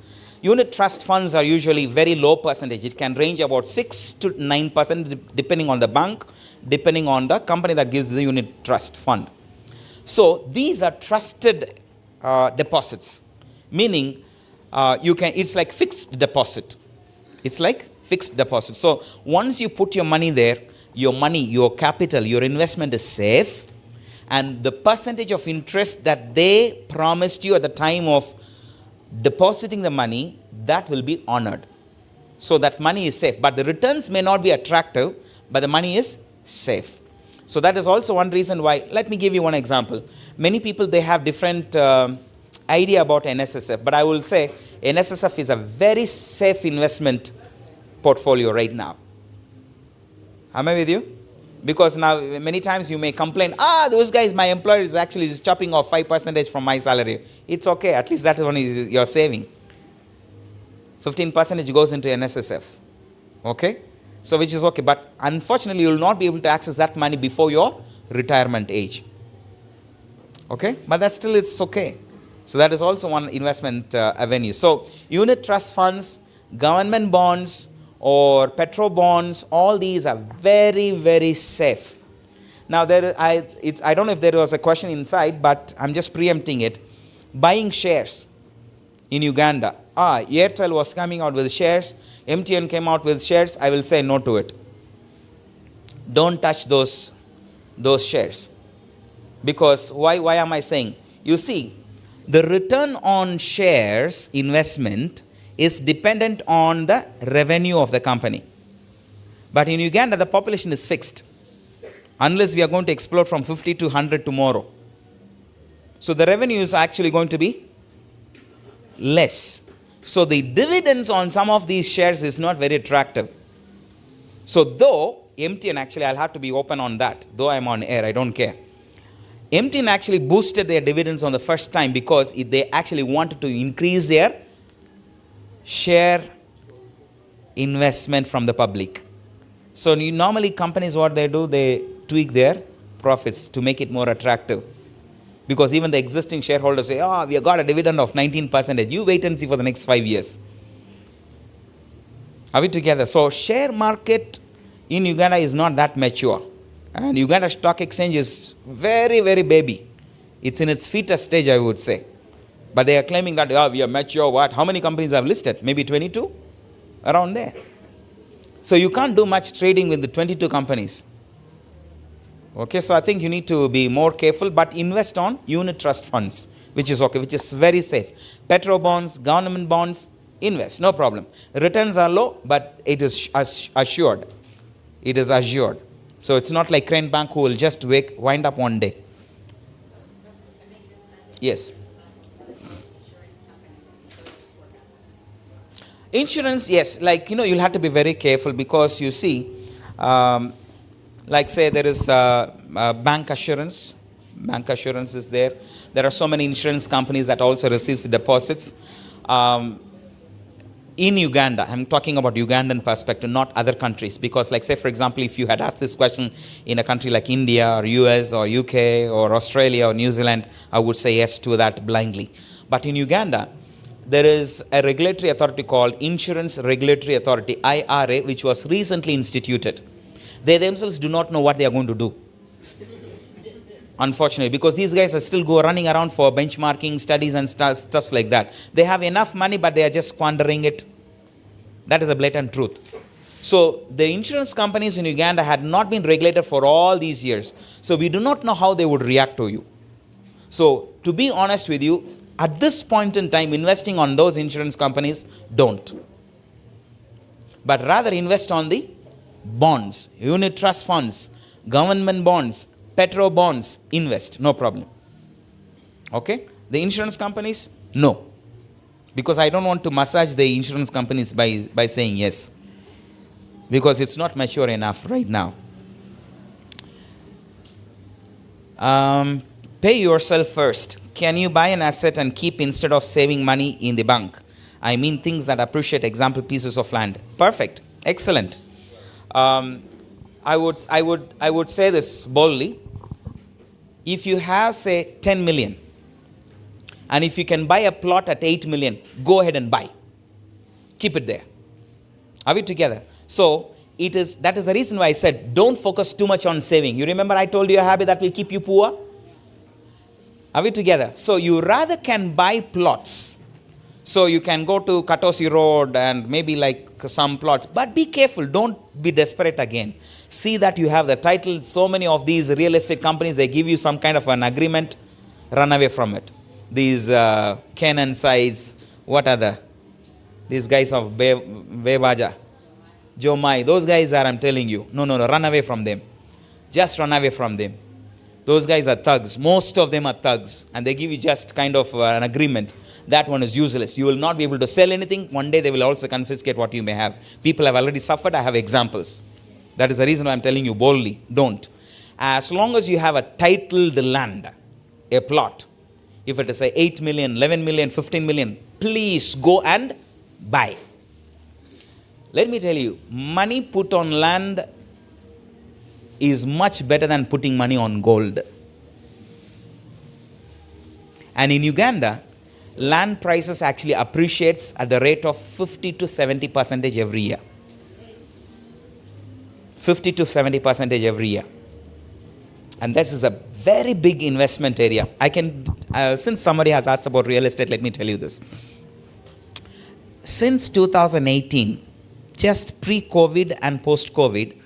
Unit trust funds are usually very low percentage. It can range about 6 to 9% depending on the bank, depending on the company that gives the unit trust fund. So these are trusted deposits, meaning it's like fixed deposit. It's like fixed deposit. So once you put your money there, your money, your capital, your investment is safe, and the percentage of interest that they promised you at the time of depositing the money, that will be honored. So that money is safe. But the returns may not be attractive, but the money is safe. So that is also one reason why. Let me give you one example. Many people, they have different idea about NSSF, but I will say NSSF is a very safe investment portfolio right now. Am I with you? Because now many times you may complain, those guys, my employer is actually chopping off 5% from my salary. It's okay, at least that one is your saving. 15% goes into NSSF. Okay? So which is okay, but unfortunately you will not be able to access that money before your retirement age. Okay? But that still it's okay. So that is also one investment avenue. So unit trust funds, government bonds, or petro bonds, all these are very, very safe. Now, I don't know if there was a question inside, but I'm just preempting it. Buying shares in Uganda. Airtel was coming out with shares. MTN came out with shares. I will say no to it. Don't touch those shares. Because why am I saying? You see, the return on shares investment is dependent on the revenue of the company. But in Uganda, the population is fixed. Unless we are going to explode from 50 to 100 tomorrow. So the revenue is actually going to be less. So the dividends on some of these shares is not very attractive. So though MTN, actually I'll have to be open on that. Though I'm on air, I don't care. MTN actually boosted their dividends on the first time because they actually wanted to increase their share investment from the public. So normally companies, what they do, they tweak their profits to make it more attractive. Because even the existing shareholders say, we have got a dividend of 19%. You wait and see for the next 5 years. Are we together? So share market in Uganda is not that mature. And Uganda Stock Exchange is very, very baby. It's in its fetus stage, I would say. But they are claiming that, we are mature, what? How many companies have listed? Maybe 22? Around there. So you can't do much trading with the 22 companies. Okay, so I think you need to be more careful, but invest on unit trust funds, which is okay, which is very safe. Petro bonds, government bonds, invest, no problem. Returns are low, but it is assured. It is assured. So it's not like Crane Bank who will just wind up one day. Yes. Insurance, yes, you'll have to be very careful because you see, like say there is bank assurance. Bank assurance is there. There are so many insurance companies that also receives deposits. in Uganda, I'm talking about Ugandan perspective, not other countries, because like say for example, if you had asked this question in a country like India or US or UK or Australia or New Zealand, I would say yes to that blindly. But in Uganda, there is a regulatory authority called Insurance Regulatory Authority, IRA, which was recently instituted. They themselves do not know what they are going to do. Unfortunately, because these guys are still running around for benchmarking studies and stuff like that. They have enough money, but they are just squandering it. That is a blatant truth. So the insurance companies in Uganda had not been regulated for all these years. So we do not know how they would react to you. So to be honest with you, at this point in time, investing on those insurance companies, don't. But rather invest on the bonds, unit trust funds, government bonds, petro bonds, invest, no problem. Okay? The insurance companies, no. Because I don't want to massage the insurance companies by saying yes. Because it's not mature enough right now. Pay yourself first. Can you buy an asset and keep instead of saving money in the bank? I mean things that appreciate, example, pieces of land. Perfect. Excellent. I would say this boldly. If you have, say, 10 million, and if you can buy a plot at 8 million, go ahead and buy. Keep it there. Are we together? So, that is the reason why I said, don't focus too much on saving. You remember I told you a habit that will keep you poor? Are we together? So, you rather can buy plots. So, you can go to Katosi Road and maybe like some plots. But be careful. Don't be desperate again. See that you have the title. So many of these real estate companies, they give you some kind of an agreement. Run away from it. These Canaan sites, what other? These guys of Bebaja, Jomai, those guys are, I'm telling you, no, run away from them. Just run away from them. Those guys are thugs. Most of them are thugs. And they give you just kind of an agreement. That one is useless. You will not be able to sell anything. One day they will also confiscate what you may have. People have already suffered. I have examples. That is the reason why I'm telling you boldly, don't. As long as you have a titled land, a plot, if it is a 8 million, 11 million, 15 million, please go and buy. Let me tell you, money put on land is much better than putting money on gold. And in Uganda, land prices actually appreciates at the rate of 50 to 70% every year. 50 to 70% every year. And this is a very big investment area. I can, since somebody has asked about real estate, let me tell you this. Since 2018, just pre-COVID and post-COVID,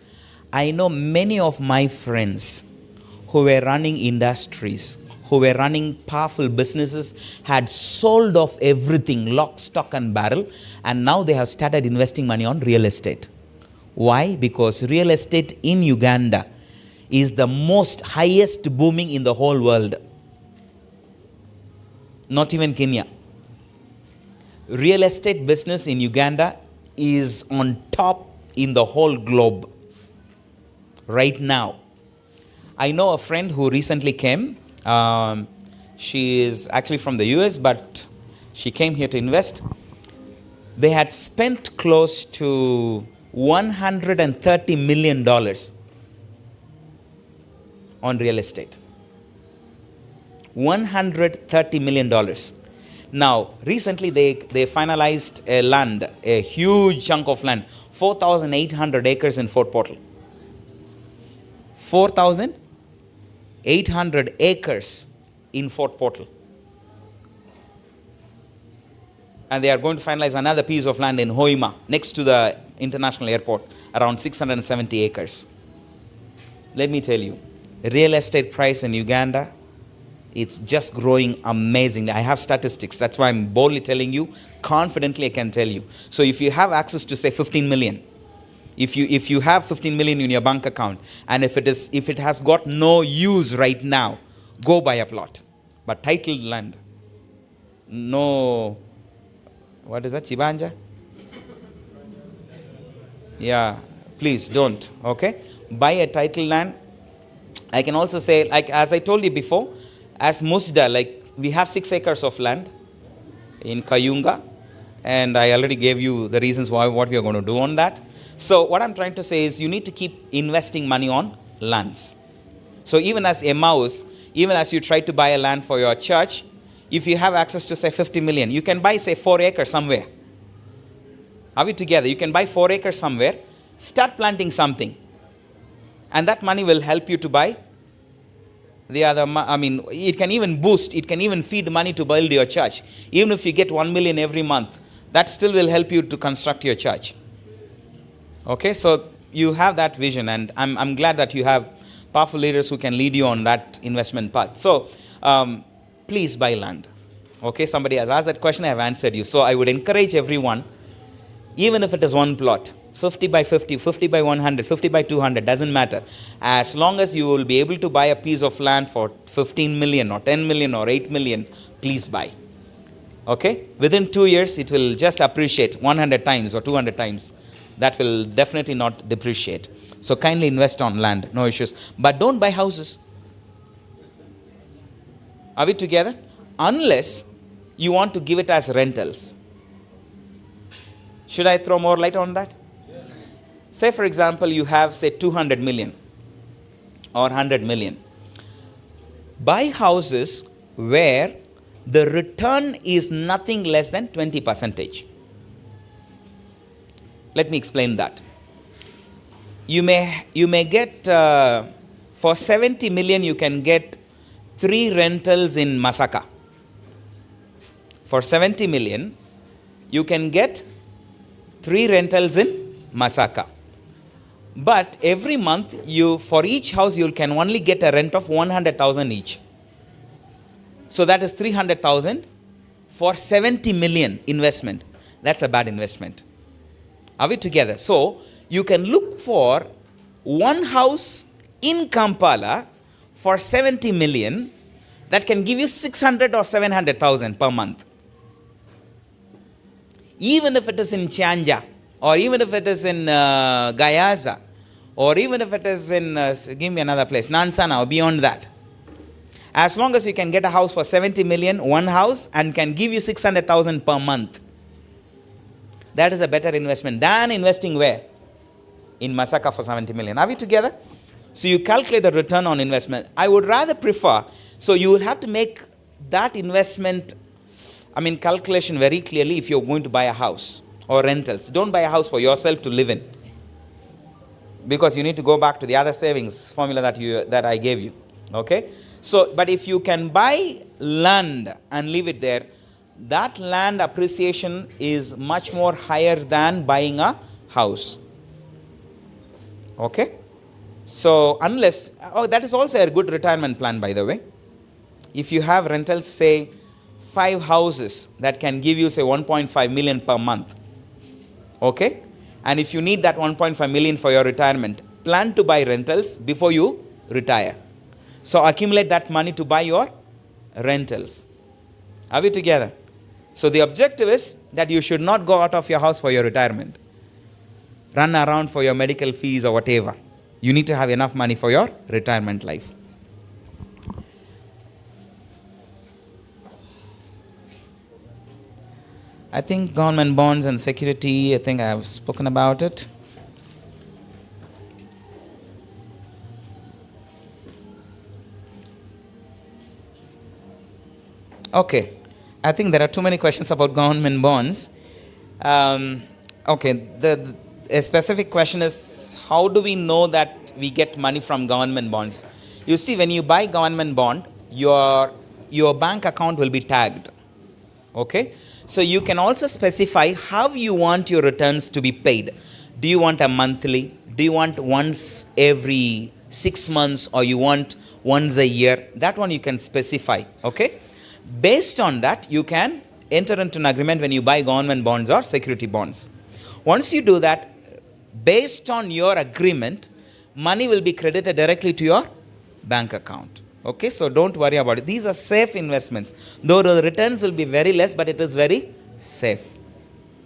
I know many of my friends who were running industries, who were running powerful businesses, had sold off everything, lock, stock and barrel, and now they have started investing money on real estate. Why? Because real estate in Uganda is the most highest booming in the whole world. Not even Kenya. Real estate business in Uganda is on top in the whole globe right now. I know a friend who recently came. She is actually from the US, but she came here to invest. They had spent close to $130 million on real estate. $130 million. Now, recently they finalized a land, a huge chunk of land, 4,800 acres in Fort Portal. 4,800 acres in Fort Portal. And they are going to finalize another piece of land in Hoima, next to the international airport, around 670 acres. Let me tell you, real estate price in Uganda, it's just growing amazingly. I have statistics. That's why I'm boldly telling you, confidently I can tell you. So if you have access to say 15 million, if you have 15 million in your bank account, and if it has got no use right now, go buy a plot. But titled land, no, what is that, Chibanja? Yeah, please don't, okay? Buy a titled land. I can also say, like as I told you before, as Musda, like we have 6 acres of land in Kayunga, and I already gave you the reasons why, what we are going to do on that. So what I'm trying to say is you need to keep investing money on lands. So even as EMMAUS, even as you try to buy a land for your church, if you have access to say 50 million, you can buy say 4 acres somewhere. Are we together? You can buy 4 acres somewhere, start planting something, and that money will help you to buy the other. It can even boost, it can even feed money to build your church. Even if you get 1 million every month, that still will help you to construct your church. Okay, so you have that vision, and I'm glad that you have powerful leaders who can lead you on that investment path. So please buy land. Okay, somebody has asked that question, I have answered you. So I would encourage everyone, even if it is one plot, 50 by 50, 50 by 100, 50 by 200, doesn't matter. As long as you will be able to buy a piece of land for 15 million or 10 million or 8 million, please buy. Okay, within 2 years, it will just appreciate 100 times or 200 times. That will definitely not depreciate. So kindly invest on land, no issues. But don't buy houses. Are we together? Unless you want to give it as rentals. Should I throw more light on that? Yes. Say for example, you have say 200 million or 100 million. Buy houses where the return is nothing less than 20%. Let me explain that. You may get, for 70 million, you can get 3 rentals in Masaka. For 70 million, you can get 3 rentals in Masaka. But every month, for each house, you can only get a rent of 100,000 each. So that is 300,000 for 70 million investment. That's a bad investment. Are we together? So you can look for one house in Kampala for 70 million that can give you 600 or 700,000 per month. Even if it is in Chanja, or even if it is in Gayaza, or even if it is in, give me another place, Nansana or beyond that. As long as you can get a house for 70 million, one house, and can give you 600,000 per month, that is a better investment than investing where? In Masaka for 70 million. Are we together? So you calculate the return on investment. I would rather prefer, so you will have to make that investment, calculation very clearly if you're going to buy a house or rentals. Don't buy a house for yourself to live in, because you need to go back to the other savings formula that I gave you. Okay? So, but if you can buy land and leave it there, that land appreciation is much more higher than buying a house. Okay? So, unless, that is also a good retirement plan, by the way. If you have rentals, say, 5 houses that can give you, say, 1.5 million per month. Okay? And if you need that 1.5 million for your retirement, plan to buy rentals before you retire. So, accumulate that money to buy your rentals. Are we together? So, the objective is that you should not go out of your house for your retirement. Run around for your medical fees or whatever. You need to have enough money for your retirement life. I think government bonds and security, I think I have spoken about it. Okay. I think there are too many questions about government bonds. Okay. A specific question is, how do we know that we get money from government bonds? You see, when you buy government bond, your bank account will be tagged. Okay? So you can also specify how you want your returns to be paid. Do you want a monthly? Do you want once every 6 months, or you want once a year? That one you can specify. Okay? Based on that, you can enter into an agreement when you buy government bonds or security bonds. Once you do that, based on your agreement, money will be credited directly to your bank account. Okay, so don't worry about it. These are safe investments. Though the returns will be very less, but it is very safe.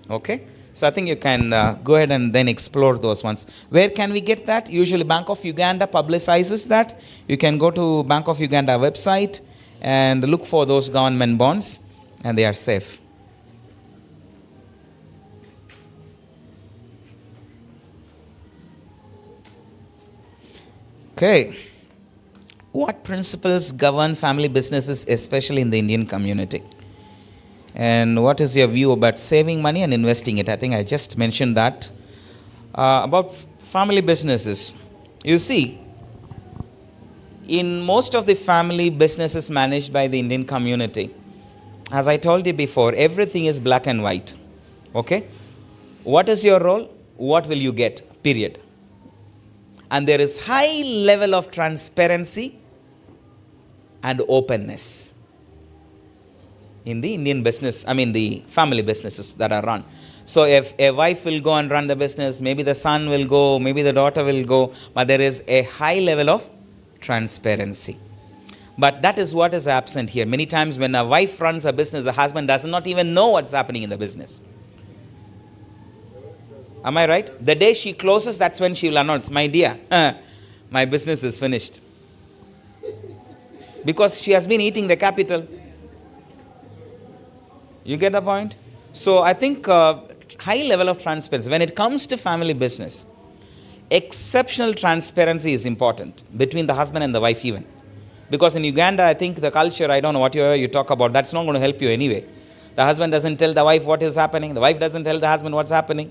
Okay, so I think you can go ahead and then explore those ones. Where can we get that? Usually Bank of Uganda publicizes that. You can go to Bank of Uganda website and look for those government bonds, and they are safe. Okay. What principles govern family businesses, especially in the Indian community? And what is your view about saving money and investing it? I think I just mentioned that. About family businesses. You see, in most of the family businesses managed by the Indian community, as I told you before, everything is black and white. Okay? What is your role? What will you get? Period. And there is high level of transparency and openness in the Indian business, the family businesses that are run. So if a wife will go and run the business, maybe the son will go, maybe the daughter will go, but there is a high level of transparency. But that is what is absent here. Many times when a wife runs a business, the husband does not even know what's happening in the business. Am I right? The day she closes, that's when she will announce, my dear, my business is finished. Because she has been eating the capital. You get the point? So I think high level of transparency. When it comes to family business, exceptional transparency is important between the husband and the wife even. Because in Uganda, I think the culture, I don't know what you talk about, that's not going to help you anyway. The husband doesn't tell the wife what is happening. The wife doesn't tell the husband what's happening.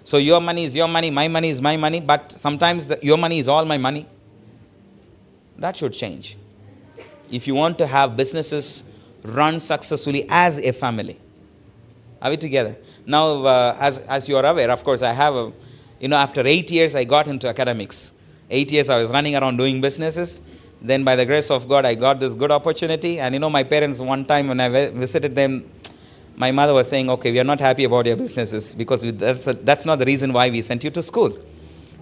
So your money is your money, my money is my money, but sometimes your money is all my money. That should change. If you want to have businesses run successfully as a family. Are we together? Now, as you are aware, of course, I have after 8 years, I got into academics. 8 years I was running around doing businesses. Then by the grace of God, I got this good opportunity. And my parents, one time when I visited them, my mother was saying, okay, we are not happy about your businesses because that's not the reason why we sent you to school.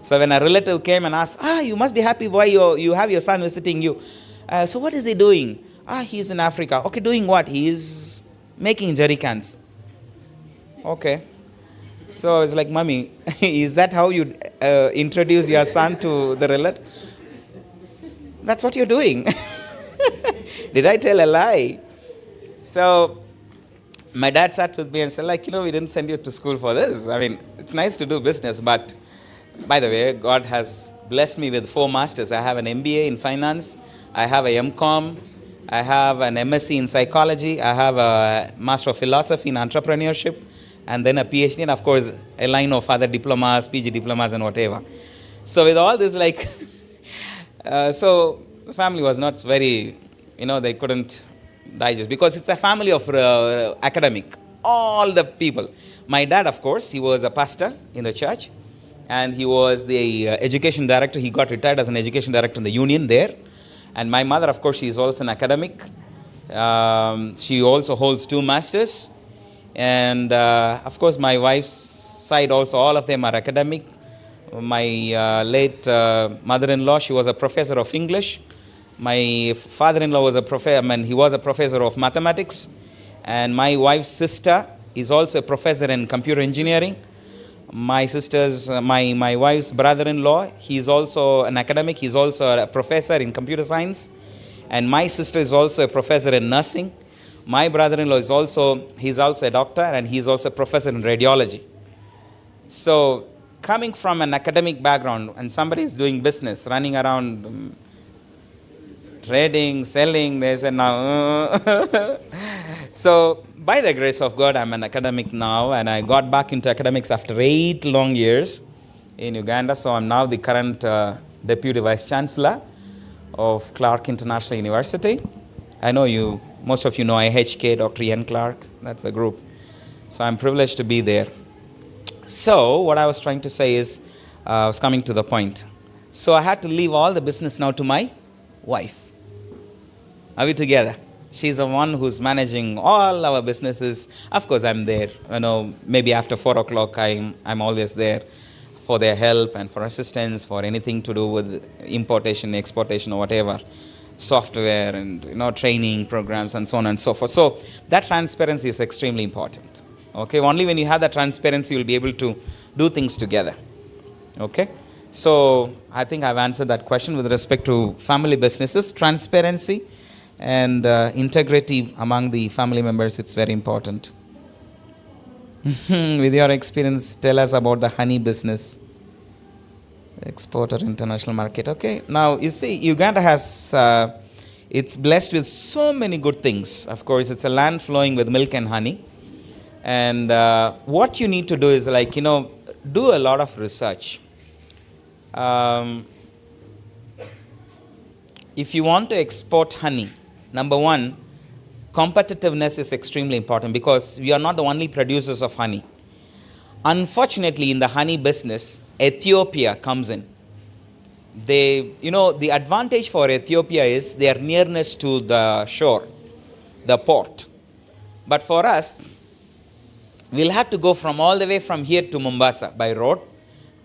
So when a relative came and asked, you must be happy why you have your son visiting you. So what is he doing? He's in Africa. Okay, doing what? He is making jerry cans. Okay. So it's like, Mommy, is that how you introduce your son to the relative? That's what you're doing. Did I tell a lie? So my dad sat with me and said, we didn't send you to school for this. It's nice to do business, but by the way, God has blessed me with 4 masters. I have an MBA in finance. I have a MCom. I have an MSc in psychology. I have a Master of Philosophy in entrepreneurship. And then a PhD, and of course, a line of other diplomas, PG diplomas, and whatever. So with all this, so the family was not very, they couldn't digest. Because it's a family of academic, all the people. My dad, of course, he was a pastor in the church. And he was the education director. He got retired as an education director in the union there. And my mother, of course, she is also an academic. She also holds 2 masters. And of course, my wife's side also, all of them are academic. My late mother-in-law, she was a professor of English. My father-in-law was he was a professor of mathematics. And my wife's sister is also a professor in computer engineering. My wife's brother-in-law, he is also an academic. He's also a professor in computer science. And my sister is also a professor in nursing. My brother-in-law he's also a doctor, and he's also a professor in radiology. So coming from an academic background, and somebody is doing business, running around trading, selling, they say now. So by the grace of God, I'm an academic now, and I got back into academics after 8 long years in Uganda. So I'm now the current Deputy Vice Chancellor of Clark International University. I know most of you know IHK, Dr. Ian Clark. That's a group. So I'm privileged to be there. So what I was trying to say is, I was coming to the point. So I had to leave all the business now to my wife. Are we together? She's the one who's managing all our businesses. Of course, I'm there. Maybe after 4 o'clock, I'm always there for their help and for assistance, for anything to do with importation, exportation, or whatever. Software and training programs and so on and so forth. So that transparency is extremely important. Okay, only when you have that transparency, you'll be able to do things together. Okay, so I think I've answered that question with respect to family businesses. Transparency and integrity among the family members, it's very important. With your experience, tell us about the honey business. Export or international market. Okay. Now, you see, Uganda has, it's blessed with so many good things. Of course, it's a land flowing with milk and honey. And what you need to do is do a lot of research. If you want to export honey, number one, competitiveness is extremely important because we are not the only producers of honey. Unfortunately, in the honey business, Ethiopia comes in. The advantage for Ethiopia is their nearness to the shore, the port. But for us, we'll have to go from all the way from here to Mombasa by road,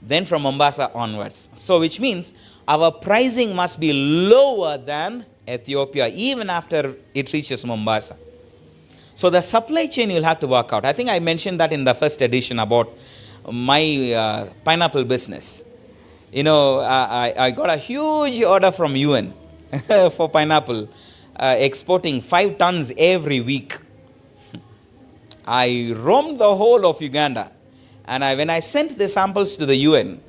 then from Mombasa onwards. So which means our pricing must be lower than Ethiopia even after it reaches Mombasa. So the supply chain you'll have to work out. I think I mentioned that in the first edition about my pineapple business. I got a huge order from UN for pineapple, exporting 5 tons every week. I roamed the whole of Uganda, and when I sent the samples to the UN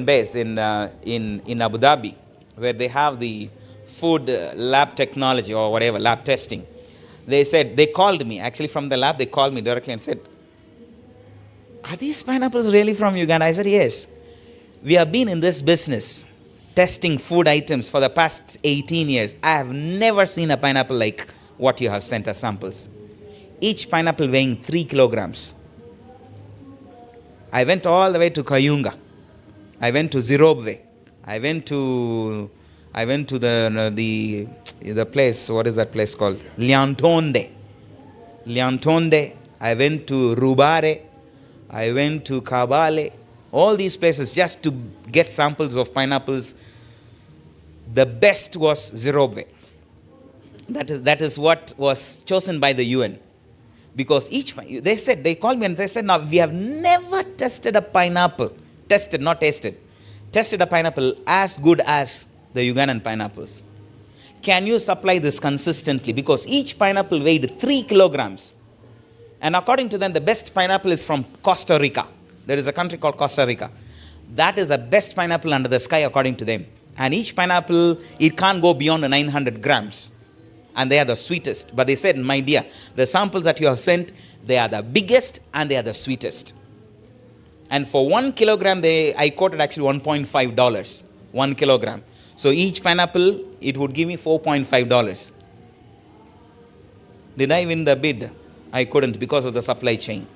base in Abu Dhabi, where they have the food lab technology or whatever, lab testing, they called me, actually from the lab, they called me directly and said, "Are these pineapples really from Uganda?" I said, "Yes. We have been in this business testing food items for the past 18 years. I have never seen a pineapple like what you have sent us samples. Each pineapple weighing 3 kilograms. I went all the way to Kayunga. I went to Zimbabwe. I went to the place, what is that place called? Lyantonde. I went to Rubare. I went to Kabale. All these places just to get samples of pineapples. The best was Zimbabwe. That is what was chosen by the UN. Because they called me and they said, "Now, we have never tested a pineapple, tested a pineapple as good as the Ugandan pineapples. Can you supply this consistently?" Because each pineapple weighed 3 kilograms. And according to them, the best pineapple is from Costa Rica. There is a country called Costa Rica. That is the best pineapple under the sky according to them. And each pineapple, it can't go beyond 900 grams. And they are the sweetest. But they said, "My dear, the samples that you have sent, they are the biggest and they are the sweetest." And for 1 kilogram, I quoted actually $1.5, 1 kilogram. So each pineapple, it would give me $4.5. Did I win the bid? I couldn't because of the supply chain.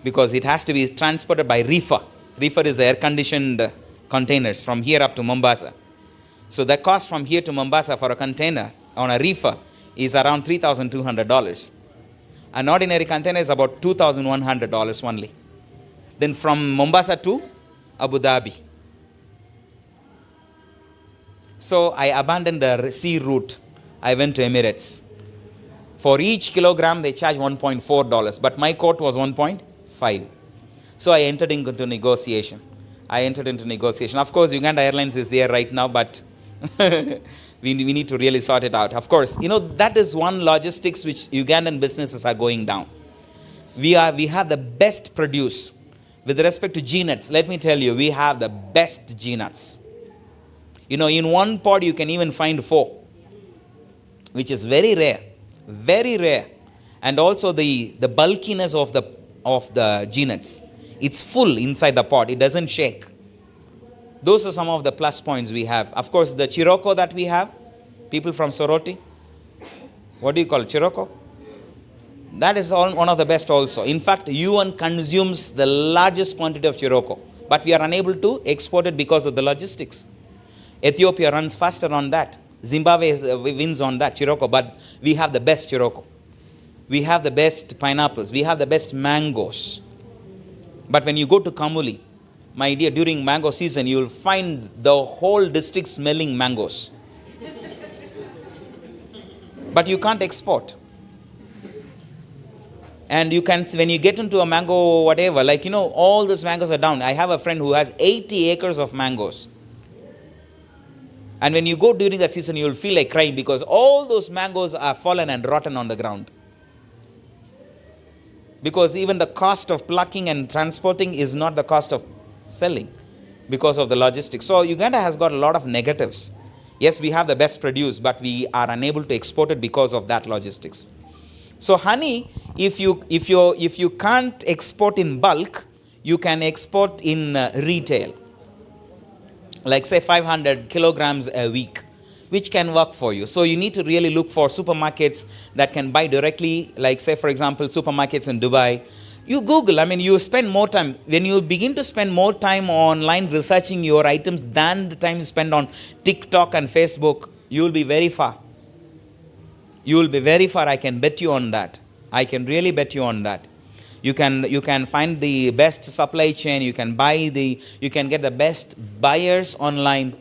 Because it has to be transported by reefer. Reefer is air-conditioned containers from here up to Mombasa. So the cost from here to Mombasa for a container on a reefer is around $3,200. An ordinary container is about $2,100 only. Then from Mombasa to Abu Dhabi. So I abandoned the sea route. I went to Emirates. For each kilogram, they charge $1.4, but my quote was 1.5. So I entered into negotiation. Of course, Uganda Airlines is there right now, but we need to really sort it out. Of course, that is one logistics which Ugandan businesses are going down. We have the best produce. With respect to G-nuts, let me tell you, we have the best G-nuts. In one pod you can even find 4, which is very rare. Very rare. And also the bulkiness of the G-nuts. It's full inside the pod. It doesn't shake. Those are some of the plus points we have. Of course, the Chiroko that we have, people from Soroti. What do you call it? Chiroko? That is one of the best also. In fact, UN consumes the largest quantity of Chiroko. But we are unable to export it because of the logistics. Ethiopia runs faster on that. Zimbabwe wins on that, Chiroko. But we have the best Chiroko. We have the best pineapples. We have the best mangoes. But when you go to Kamuli, my dear, during mango season, you will find the whole district smelling mangoes. But you can't export. And when you get into a mango, whatever, all those mangoes are down. I have a friend who has 80 acres of mangoes. And when you go during that season, you'll feel like crying because all those mangoes are fallen and rotten on the ground. Because even the cost of plucking and transporting is not the cost of selling because of the logistics. So Uganda has got a lot of negatives. Yes, we have the best produce, but we are unable to export it because of that logistics. So honey, if you can't export in bulk, you can export in retail. Like say 500 kilograms a week, which can work for you. So you need to really look for supermarkets that can buy directly, like say for example supermarkets in Dubai. You Google, you spend more time. When you begin to spend more time online researching your items than the time you spend on TikTok and Facebook, you will be very far. You will be very far, I can bet you on that. I can really bet you on that. You can find the best supply chain, you can get the best buyers online.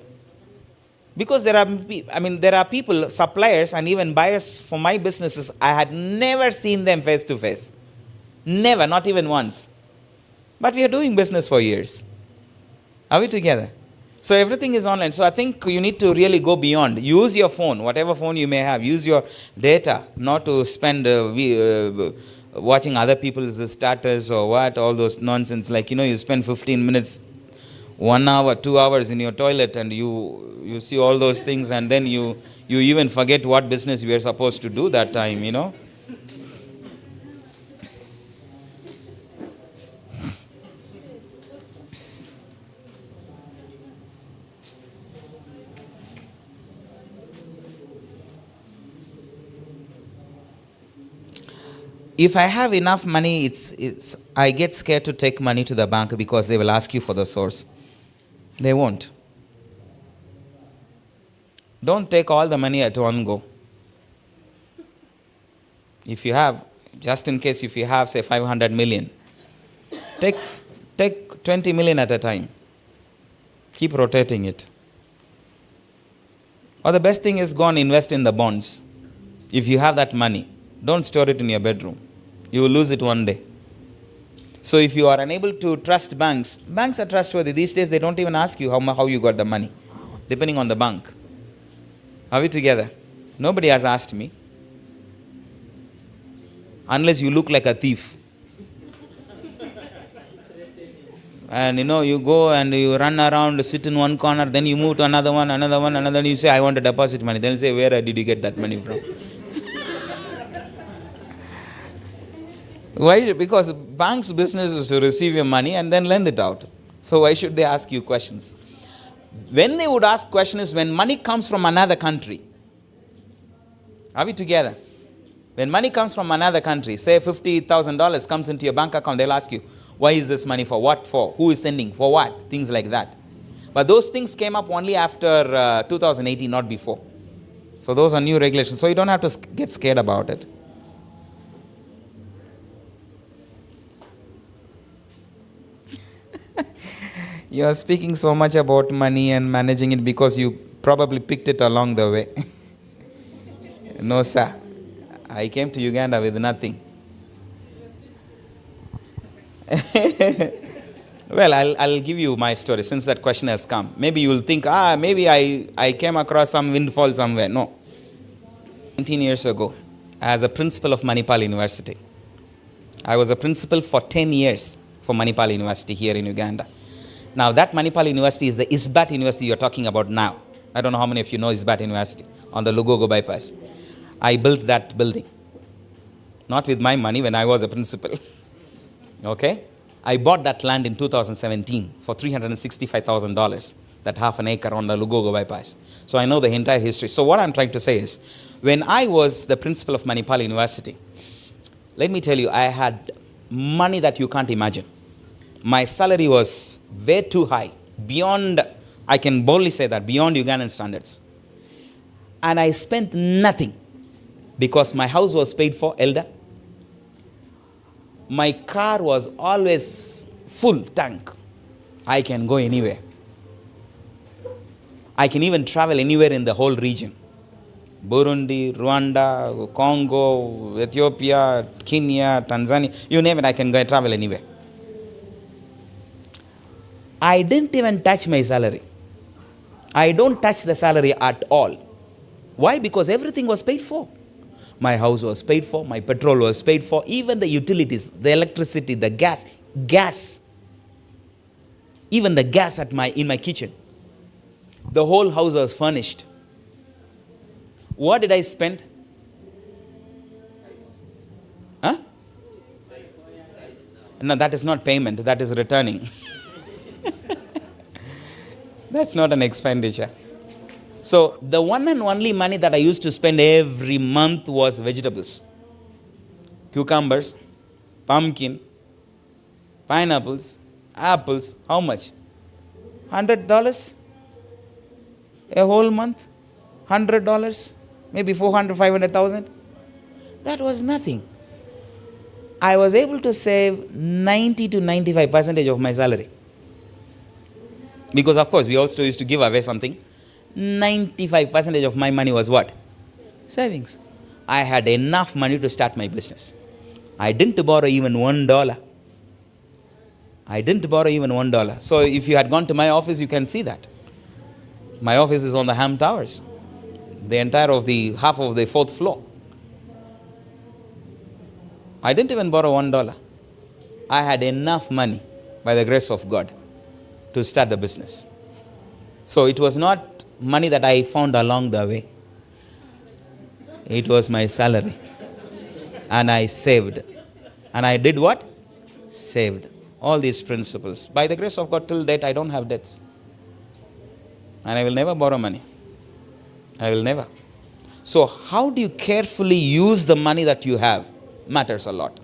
Because there are people, suppliers and even buyers for my businesses, I had never seen them face to face. Never, not even once. But we are doing business for years. Are we together? So everything is online. So I think you need to really go beyond. Use your phone, whatever phone you may have. Use your data, not to spend watching other people's status or what, all those nonsense. Like, you spend 15 minutes, 1 hour, 2 hours in your toilet and you see all those things, and then you even forget what business you were supposed to do that time, If I have enough money, I get scared to take money to the bank because they will ask you for the source. They won't. Don't take all the money at one go. If you have, just in case if you have say 500 million, take 20 million at a time. Keep rotating it. Or the best thing is go and invest in the bonds. If you have that money, don't store it in your bedroom. You will lose it one day. So if you are unable to trust banks are trustworthy. These days they don't even ask you how you got the money, depending on the bank. Are we together? Nobody has asked me. Unless you look like a thief. And you go and you run around, sit in one corner, then you move to another one, and you say, I want to deposit money. They'll say, where did you get that money from? Why? Because bank's business is to receive your money and then lend it out. So why should they ask you questions? When they would ask questions is when money comes from another country. Are we together? When money comes from another country, say $50,000 comes into your bank account, they'll ask you, why is this money for? What for? Who is sending? For what? Things like that. But those things came up only after 2018, not before. So those are new regulations. So you don't have to get scared about it. You are speaking so much about money and managing it because you probably picked it along the way. No, sir. I came to Uganda with nothing. Well, I'll give you my story since that question has come. Maybe you will think, maybe I came across some windfall somewhere. No. 19 years ago, as a principal of Manipal University. I was a principal for 10 years for Manipal University here in Uganda. Now, that Manipal University is the ISBAT University you're talking about now. I don't know how many of you know ISBAT University on the Lugogo bypass. I built that building. Not with my money when I was a principal. Okay? I bought that land in 2017 for $365,000, that half an acre on the Lugogo bypass. So I know the entire history. So what I'm trying to say is, when I was the principal of Manipal University, let me tell you, I had money that you can't imagine. My salary was way too high, beyond, I can boldly say that, beyond Ugandan standards. And I spent nothing because my house was paid for, elder. My car was always full tank. I can go anywhere. I can even travel anywhere in the whole region. Burundi, Rwanda, Congo, Ethiopia, Kenya, Tanzania, you name it, I can go and travel anywhere. I didn't even touch my salary. I don't touch the salary at all. Why? Because everything was paid for. My house was paid for, my petrol was paid for, even the utilities, the electricity, the gas. even the gas in my kitchen. The whole house was furnished. What did I spend? Huh? No, that is not payment. That is returning. That's not an expenditure. So the one and only money that I used to spend every month was vegetables. Cucumbers, pumpkin, pineapples, apples. How much? $100? A whole month? $100? Maybe 400, 500,000? That was nothing. I was able to save 90 to 95% of my salary. Because of course we also used to give away something. 95% of my money was what? Savings. I had enough money to start my business. I didn't borrow even $1. I didn't borrow even $1. So if you had gone to my office, you can see that. My office is on the Ham Towers. The entire of the half of the 4th floor. I didn't even borrow $1. I had enough money by the grace of God to start the business. So it was not money that I found along the way. It was my salary. And I saved. And I did what? Saved. All these principles. By the grace of God, till date, I don't have debts. And I will never borrow money. I will never. So how do you carefully use the money that you have? Matters a lot.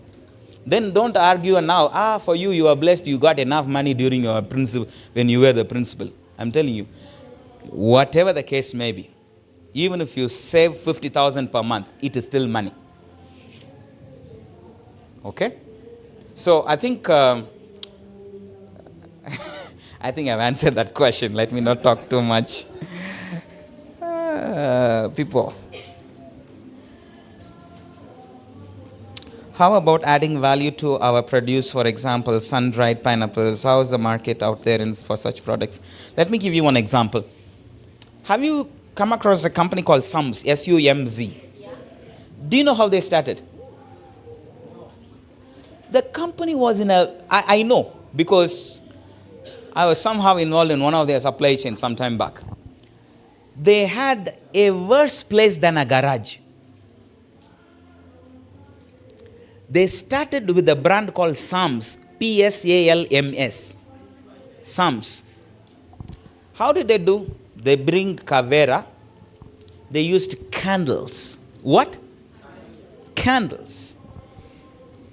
Then don't argue now, for you, you are blessed, you got enough money during your principal, when you were the principal. I'm telling you, whatever the case may be, even if you save 50,000 per month, it is still money. Okay? So I think I think I've answered that question. Let me not talk too much. People. How about adding value to our produce, for example, sun-dried pineapples? How is the market out there for such products? Let me give you one example. Have you come across a company called SUMZ, S-U-M-Z? Yeah. Do you know how they started? The company was I know, because I was somehow involved in one of their supply chains some time back. They had a worse place than a garage. They started with a brand called SUMZ, P-S-A-L-M-S. SUMZ. How did they do? They bring Kavera. They used candles. What? Candles.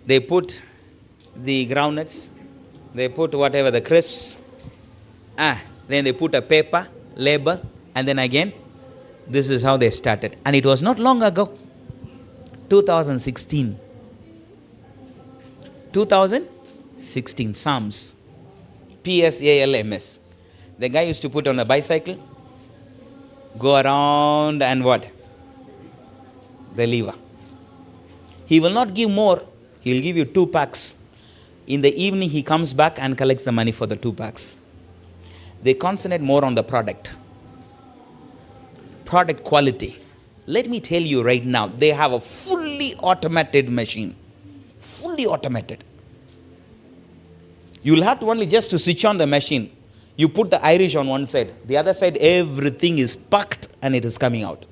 They put the groundnuts. They put whatever, the crisps. Then they put a paper, label, and then again, this is how they started. And it was not long ago, 2016. 2016, SUMZ, P-S-A-L-M-S. The guy used to put on a bicycle, go around and what? Deliver. He will not give more. He will give you 2 packs. In the evening, he comes back and collects the money for the 2 packs. They concentrate more on the product. Product quality. Let me tell you right now, they have a fully automated machine. Fully automated. You will have to only just to switch on the machine. You put the Irish on one side. The other side, everything is packed and it is coming out.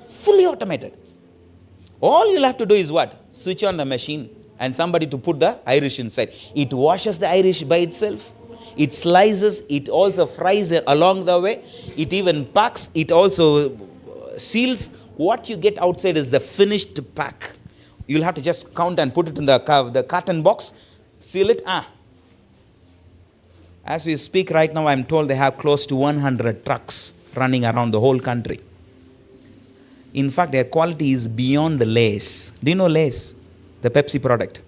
Fully automated. All you'll have to do is what? Switch on the machine and somebody to put the Irish inside. It washes the Irish by itself. It slices. It also fries along the way. It even packs. It also seals. What you get outside is the finished pack. You'll have to just count and put it in the carton box. Seal it. As we speak right now, I'm told they have close to 100 trucks running around the whole country. In fact, their quality is beyond the Lays. Do you know Lays? The Pepsi product.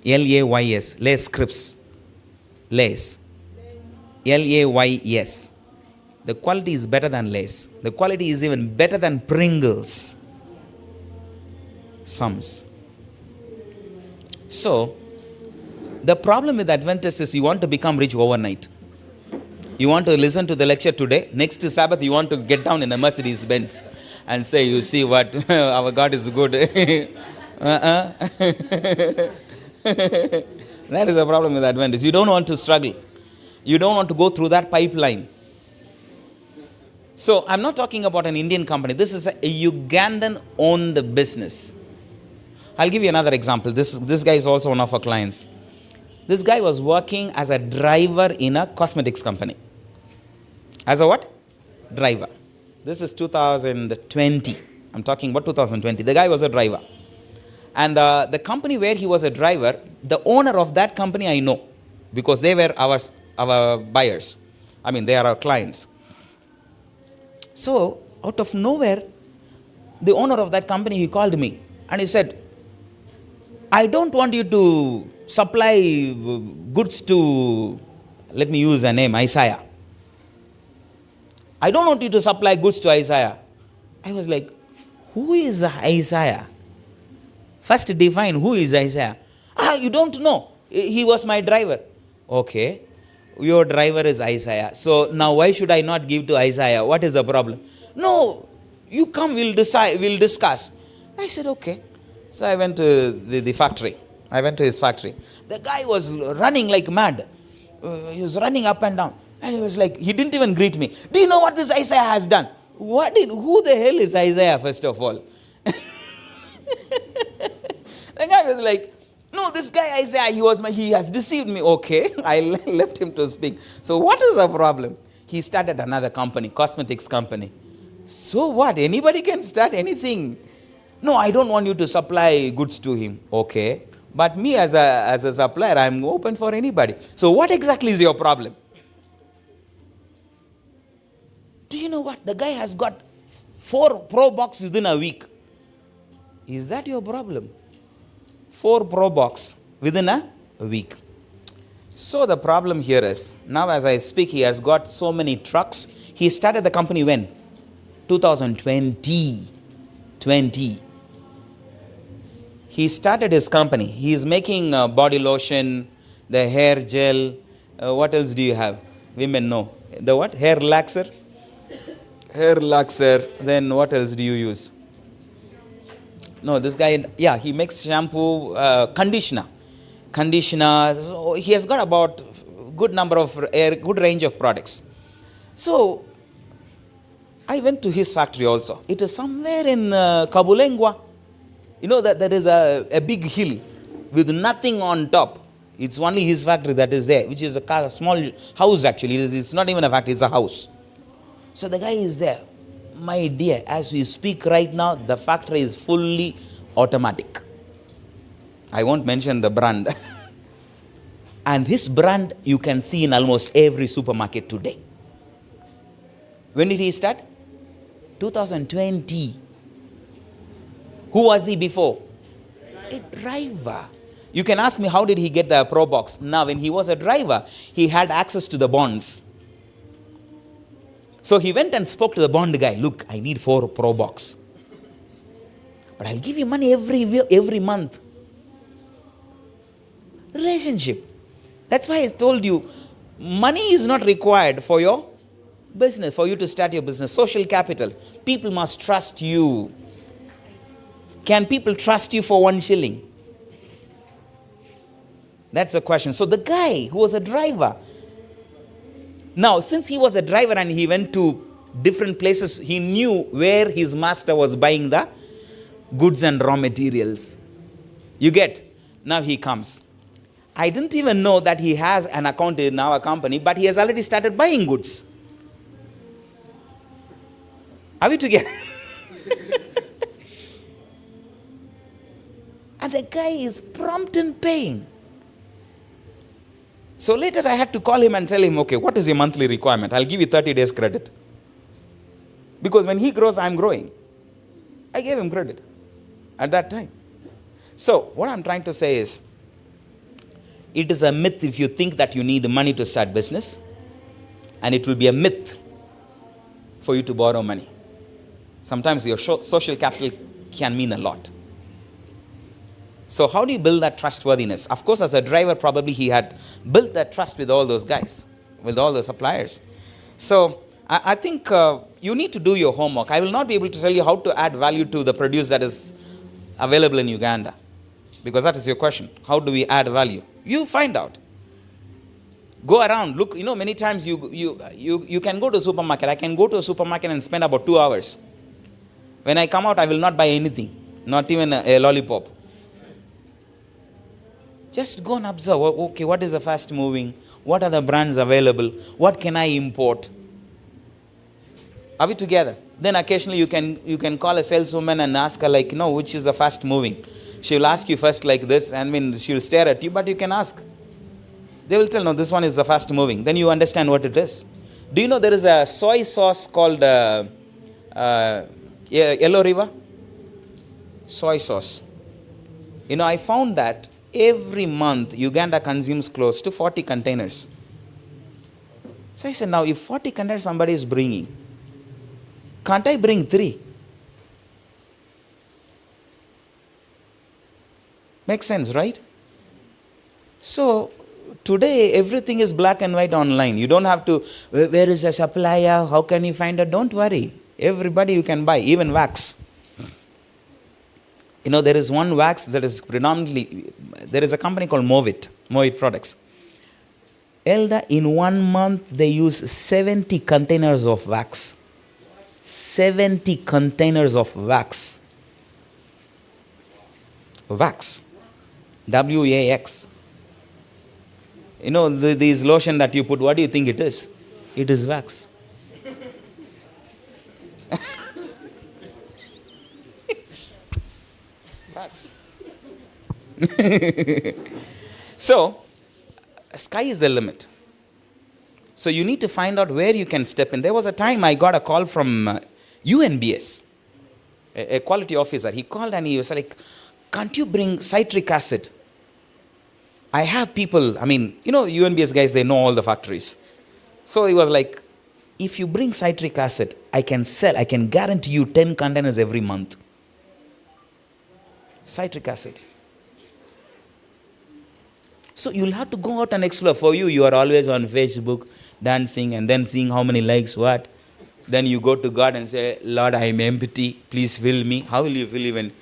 L-A-Y-S. Lays Crisps. Lays. L-A-Y-S. The quality is better than Lays. The quality is even better than Pringles. SUMZ. So, the problem with Adventists is you want to become rich overnight. You want to listen to the lecture today. Next Sabbath, you want to get down in a Mercedes Benz and say, you see what, our God is good. That is the problem with Adventists. You don't want to struggle. You don't want to go through that pipeline. So I'm not talking about an Indian company. This is a Ugandan-owned business. I'll give you another example. This guy is also one of our clients. This guy was working as a driver in a cosmetics company. As a what? Driver. This is 2020. I'm talking about 2020. The guy was a driver. And the company where he was a driver, the owner of that company I know, because they were our buyers. I mean, they are our clients. So, out of nowhere, the owner of that company, he called me and he said, I don't want you to supply goods to, let me use a name, Isaiah. I don't want you to supply goods to Isaiah. I was like, who is Isaiah? First define who is Isaiah. You don't know. He was my driver. Okay. Your driver is Isaiah. So now why should I not give to Isaiah? What is the problem? No, you come, we'll discuss. I said, okay. So I went to the factory. I went to his factory. The guy was running like mad. He was running up and down. And he was like, he didn't even greet me. Do you know what this Isaiah has done? Who the hell is Isaiah, first of all? The guy was like, no, this guy Isaiah, he has deceived me. Okay, I left him to speak. So what is the problem? He started another company, cosmetics company. So what? Anybody can start anything. No, I don't want you to supply goods to him. Okay, but me as a supplier, I'm open for anybody. So what exactly is your problem? Do you know what? The guy has got 4 Pro Box within a week. Is that your problem? 4 Pro Box within a week. So the problem here is, now as I speak, he has got so many trucks. He started the company when? 2020. He started his company. He is making body lotion, the hair gel. What else do you have? Women know. The what? Hair laxer. Hair laxer. Then what else do you use? No, this guy, yeah, he makes shampoo, conditioner. So he has got about good range of products. So I went to his factory also. It is somewhere in Kabulengwa. You know that there is a big hill with nothing on top. It's only his factory that is there, which is a small house actually. It's not even a factory, it's a house. So the guy is there. My dear, as we speak right now, the factory is fully automatic. I won't mention the brand. And his brand you can see in almost every supermarket today. When did he start? 2020. Who was he before? A driver. You can ask me, how did he get the Pro Box? Now, when he was a driver, he had access to the bonds. So he went and spoke to the bond guy. Look, I need 4 Pro Box. But I'll give you money every month. Relationship. That's why I told you, money is not required for your business, for you to start your business. Social capital. People must trust you. Can people trust you for 1 shilling? That's the question. So the guy who was a driver, now, since he was a driver and he went to different places, he knew where his master was buying the goods and raw materials. You get? Now he comes. I didn't even know that he has an account in our company, but he has already started buying goods. Are we together? And the guy is prompt in paying. So later I had to call him and tell him, okay, what is your monthly requirement? I'll give you 30 days credit. Because when he grows, I'm growing. I gave him credit at that time. So what I'm trying to say is, it is a myth if you think that you need money to start business. And it will be a myth for you to borrow money. Sometimes your social capital can mean a lot. So how do you build that trustworthiness? Of course, as a driver, probably he had built that trust with all those guys, with all the suppliers. So I think you need to do your homework. I will not be able to tell you how to add value to the produce that is available in Uganda. Because that is your question. How do we add value? You find out. Go around, look, many times you can go to a supermarket. I can go to a supermarket and spend about 2 hours. When I come out, I will not buy anything, not even a lollipop. Just go and observe. Okay, what is the fast moving? What are the brands available? What can I import? Are we together? Then occasionally you can call a saleswoman and ask her which is the fast moving. She will ask you first like this, and she will stare at you, but you can ask. They will tell, no, this one is the fast moving. Then you understand what it is. Do you know there is a soy sauce called Yellow River? Soy sauce. I found that every month Uganda consumes close to 40 containers. So I said, now if 40 containers somebody is bringing, can't I bring 3? Makes sense, right? So today everything is black and white online. You don't have to, where is the supplier? How can you find it? Don't worry. Everybody you can buy, even wax. There is one wax that is predominantly, there is a company called Movit Products. Elder, in 1 month they use 70 containers of wax. 70 containers of wax. Wax. W-A-X. These lotion that you put, what do you think it is? It is wax. Wax. So, sky is the limit. So you need to find out where you can step in. There was a time I got a call from UNBS, a quality officer. He called and he was like, can't you bring citric acid? I have people, UNBS guys, they know all the factories. So he was like, if you bring citric acid, I can guarantee you 10 containers every month. Citric acid. So you'll have to go out and explore. For you are always on Facebook, dancing and then seeing how many likes, what. Then you go to God and say, Lord, I am empty, please fill me. How will you fill even?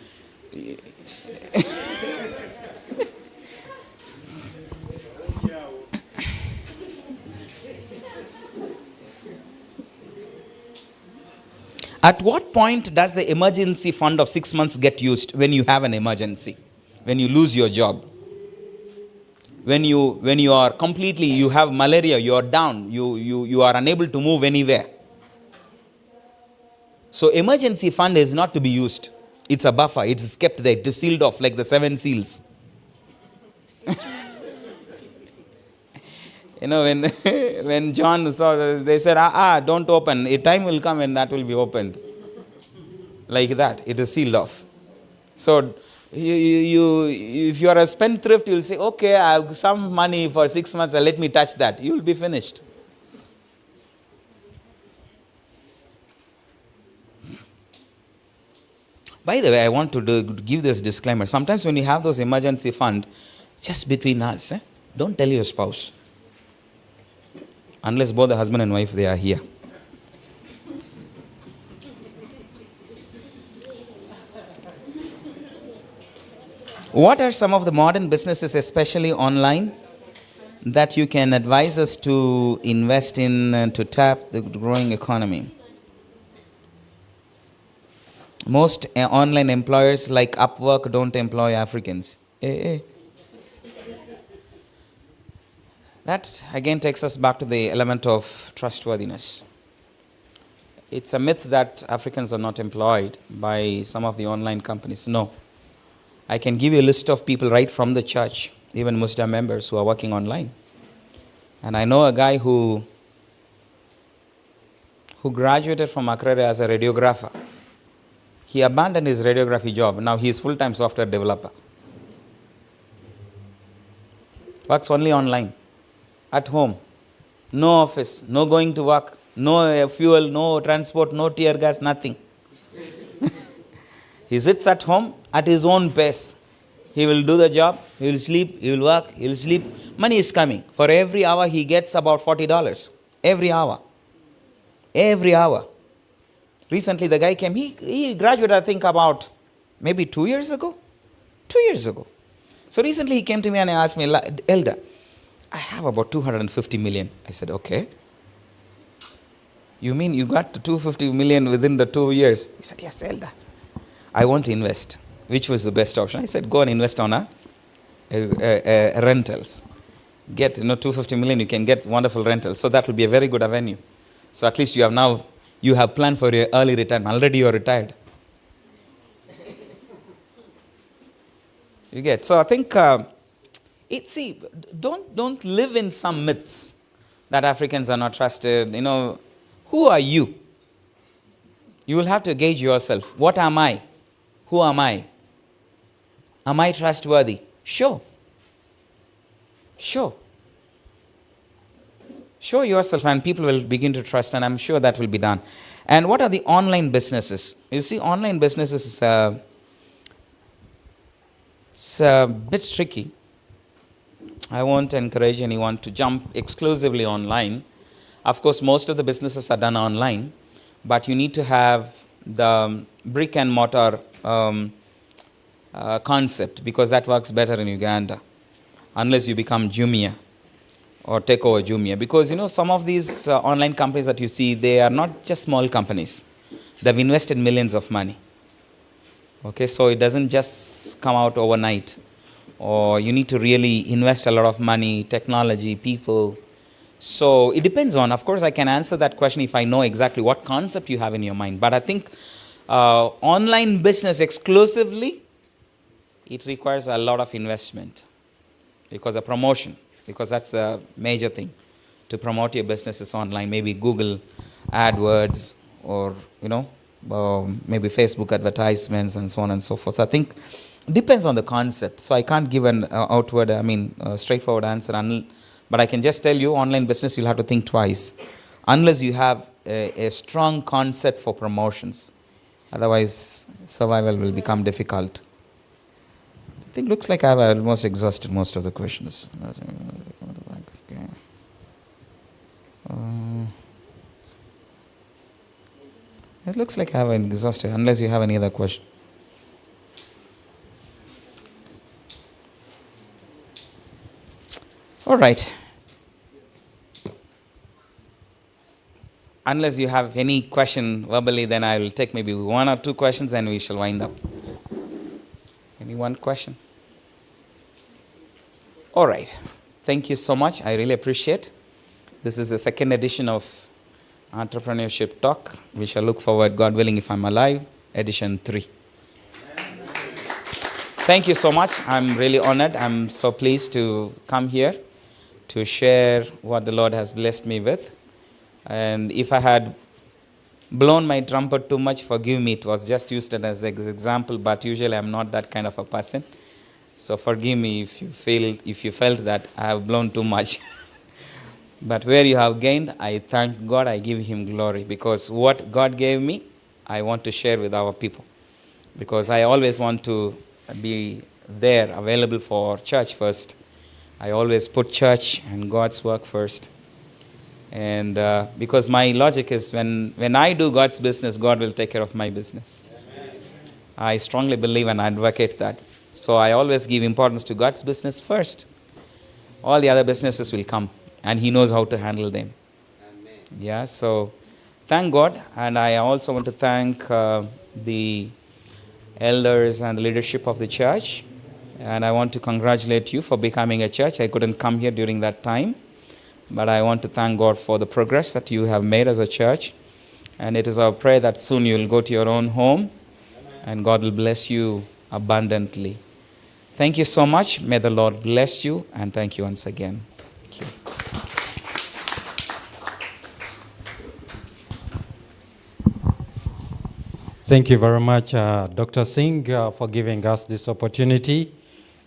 At what point does the emergency fund of 6 months get used? When you have an emergency, when you lose your job, when you are completely, you have malaria, you are down, you are unable to move anywhere. So emergency fund is not to be used. It's a buffer. It is kept there. It is sealed off like the 7 seals. When John saw this, they said, don't open. A time will come when that will be opened. Like that. It is sealed off. So, if you are a spendthrift, you will say, okay, I have some money for 6 months, let me touch that. You will be finished. By the way, I want to give this disclaimer. Sometimes when you have those emergency fund, just between us, don't tell your spouse. Unless both the husband and wife, they are here. What are some of the modern businesses, especially online, that you can advise us to invest in and to tap the growing economy? Most online employers like Upwork don't employ Africans. That again takes us back to the element of trustworthiness. It's a myth that Africans are not employed by some of the online companies. No. I can give you a list of people right from the church, even Muslim members who are working online. And I know a guy who graduated from Accra as a radiographer. He abandoned his radiography job. Now he is full-time software developer. Works only online. At home. No office. No going to work. No fuel. No transport. No tear gas. Nothing. He sits at home at his own pace. He will do the job. He will sleep. He will work. He will sleep. Money is coming. For every hour he gets about $40. Every hour. Every hour. Recently the guy came. He graduated, I think, about maybe 2 years ago. 2 years ago. So recently he came to me and asked me, Elder, I have about 250 million. I said, okay. You mean you got to 250 million within the 2 years? He said, yes, Elder. I want to invest. Which was the best option? I said, go and invest on rentals. Get 250 million, you can get wonderful rentals. So that will be a very good avenue. So at least you have planned for your early retirement. Already you are retired. You get. So I think don't live in some myths that Africans are not trusted. Who are you? You will have to gauge yourself. What am I? Who am I? Am I trustworthy? Sure. Show yourself and people will begin to trust, and I'm sure that will be done. And what are the online businesses? You see, online businesses it's a bit tricky. I won't encourage anyone to jump exclusively online. Of course, most of the businesses are done online, but you need to have the brick and mortar concept, because that works better in Uganda, unless you become Jumia or take over Jumia. Because some of these online companies that you see, they are not just small companies. They've invested millions of money. Okay, so it doesn't just come out overnight. Or you need to really invest a lot of money, technology, people. So it depends on, of course, I can answer that question if I know exactly what concept you have in your mind. But I think online business exclusively, it requires a lot of investment. Because of promotion, because that's a major thing. To promote your businesses online, maybe Google AdWords or, maybe Facebook advertisements and so on and so forth. So I think it depends on the concept. So I can't give an straightforward answer. But I can just tell you, online business, you'll have to think twice. Unless you have a strong concept for promotions. Otherwise, survival will become difficult. I think looks like I've almost exhausted most of the questions. It looks like I've exhausted, unless you have any other question. All right. Unless you have any question verbally, then I will take maybe one or two questions and we shall wind up. Any one question? All right. Thank you so much. I really appreciate. This is the second edition of Entrepreneurship Talk. We shall look forward, God willing, if I'm alive, edition 3. Thank you so much. I'm really honored. I'm so pleased to come here to share what the Lord has blessed me with. And if I had blown my trumpet too much, forgive me. It was just used as an example, but usually I'm not that kind of a person. So forgive me if you felt that I have blown too much. But where you have gained, I thank God, I give Him glory. Because what God gave me, I want to share with our people. Because I always want to be there, available for church first. I always put church and God's work first. And because my logic is when I do God's business, God will take care of my business. Amen. I strongly believe and advocate that. So I always give importance to God's business first. All the other businesses will come. And He knows how to handle them. Amen. Yeah, so thank God. And I also want to thank the elders and the leadership of the church. And I want to congratulate you for becoming a church. I couldn't come here during that time. But I want to thank God for the progress that you have made as a church. And it is our prayer that soon you will go to your own home. And God will bless you abundantly. Thank you so much. May the Lord bless you. And thank you once again. Thank you. Thank you very much, Dr. Singh, for giving us this opportunity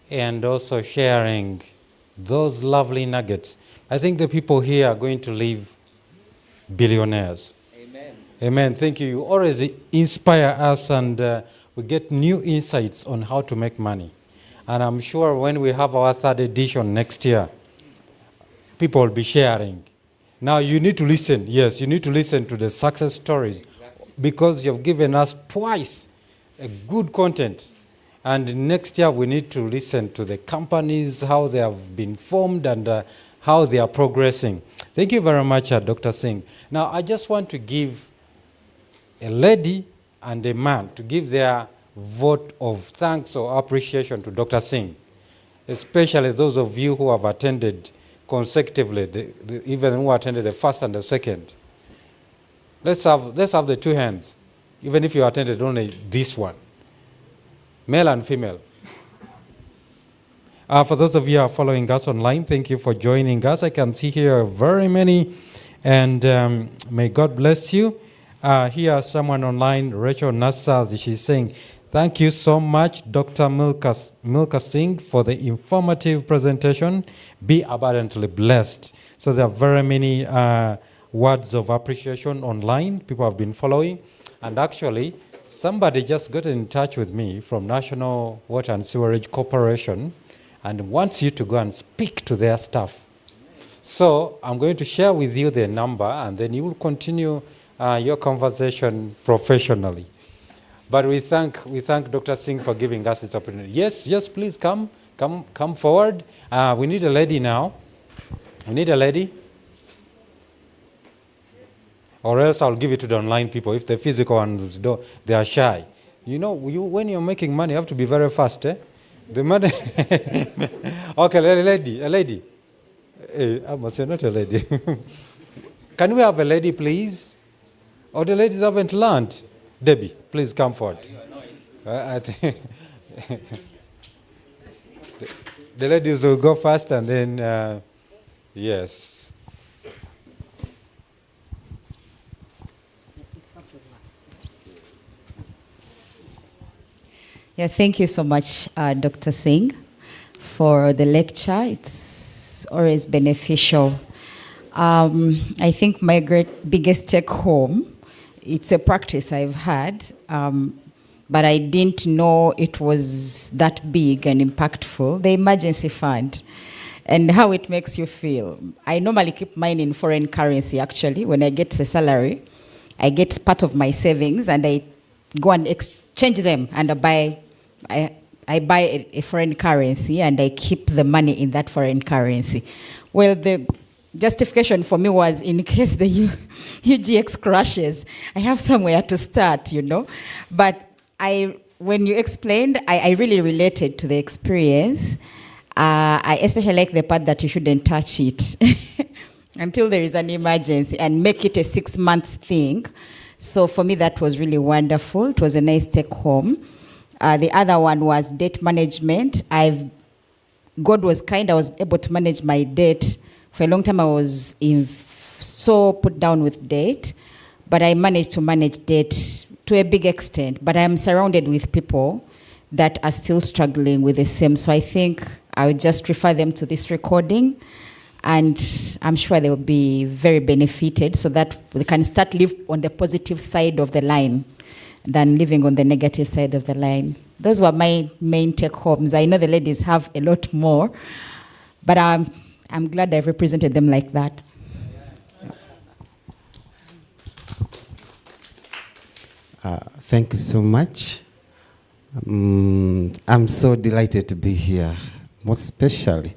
and also sharing those lovely nuggets. I think the people here are going to live billionaires. Amen. Amen. Thank you. You always inspire us, and we get new insights on how to make money. And I'm sure when we have our third edition next year, people will be sharing. Now you need to listen. Yes, you need to listen to the success stories, because you've given us twice a good content. And next year we need to listen to the companies, how they have been formed and how they are progressing. Thank you very much, Dr. Singh. Now, I just want to give a lady and a man to give their vote of thanks or appreciation to Dr. Singh, especially those of you who have attended consecutively, even who attended the first and the second. Let's have the two hands, even if you attended only this one, male and female. For those of you who are following us online, thank you for joining us. I can see here very many, and may God bless you. Here, someone online, Rachel Nassaz, she's saying, thank you so much, Dr. Milka Singh, for the informative presentation. Be abundantly blessed. So there are very many words of appreciation online. People have been following. And actually, somebody just got in touch with me from National Water and Sewerage Corporation and wants you to go and speak to their staff. So I'm going to share with you the number, and then you will continue your conversation professionally. But we thank Dr. Singh for giving us this opportunity. Yes, please come forward. We need a lady now. We need a lady. Or else I'll give it to the online people. If the physical ones do, they are shy. You know, when you're making money, you have to be very fast, eh? The money. Okay, a lady. I must say not a lady. Can we have a lady, please? Or the ladies haven't learned. Debbie, please come forward. I think the ladies will go first, and then yes. Yeah, thank you so much, Dr. Singh, for the lecture. It's always beneficial. I think my biggest take home, it's a practice I've had, but I didn't know it was that big and impactful, the emergency fund, and how it makes you feel. I normally keep mine in foreign currency, actually. When I get a salary, I get part of my savings, and I go and exchange them, and I buy a foreign currency, and I keep the money in that foreign currency. Well, the justification for me was, in case the UGX crashes, I have somewhere to start, you know. But when you explained, I really related to the experience. I especially like the part that you shouldn't touch it until there is an emergency, and make it a 6-month thing. So for me, that was really wonderful. It was a nice take home. The other one was debt management. God was kind. I was able to manage my debt. For a long time, I was so put down with debt, but I managed to manage debt to a big extent. But I'm surrounded with people that are still struggling with the same. So I think I would just refer them to this recording, and I'm sure they will be very benefited, so that they can start live on the positive side of the line than living on the negative side of the line. Those were my main take homes. I know the ladies have a lot more, but I'm glad I've represented them like that. Thank you so much. I'm so delighted to be here, most especially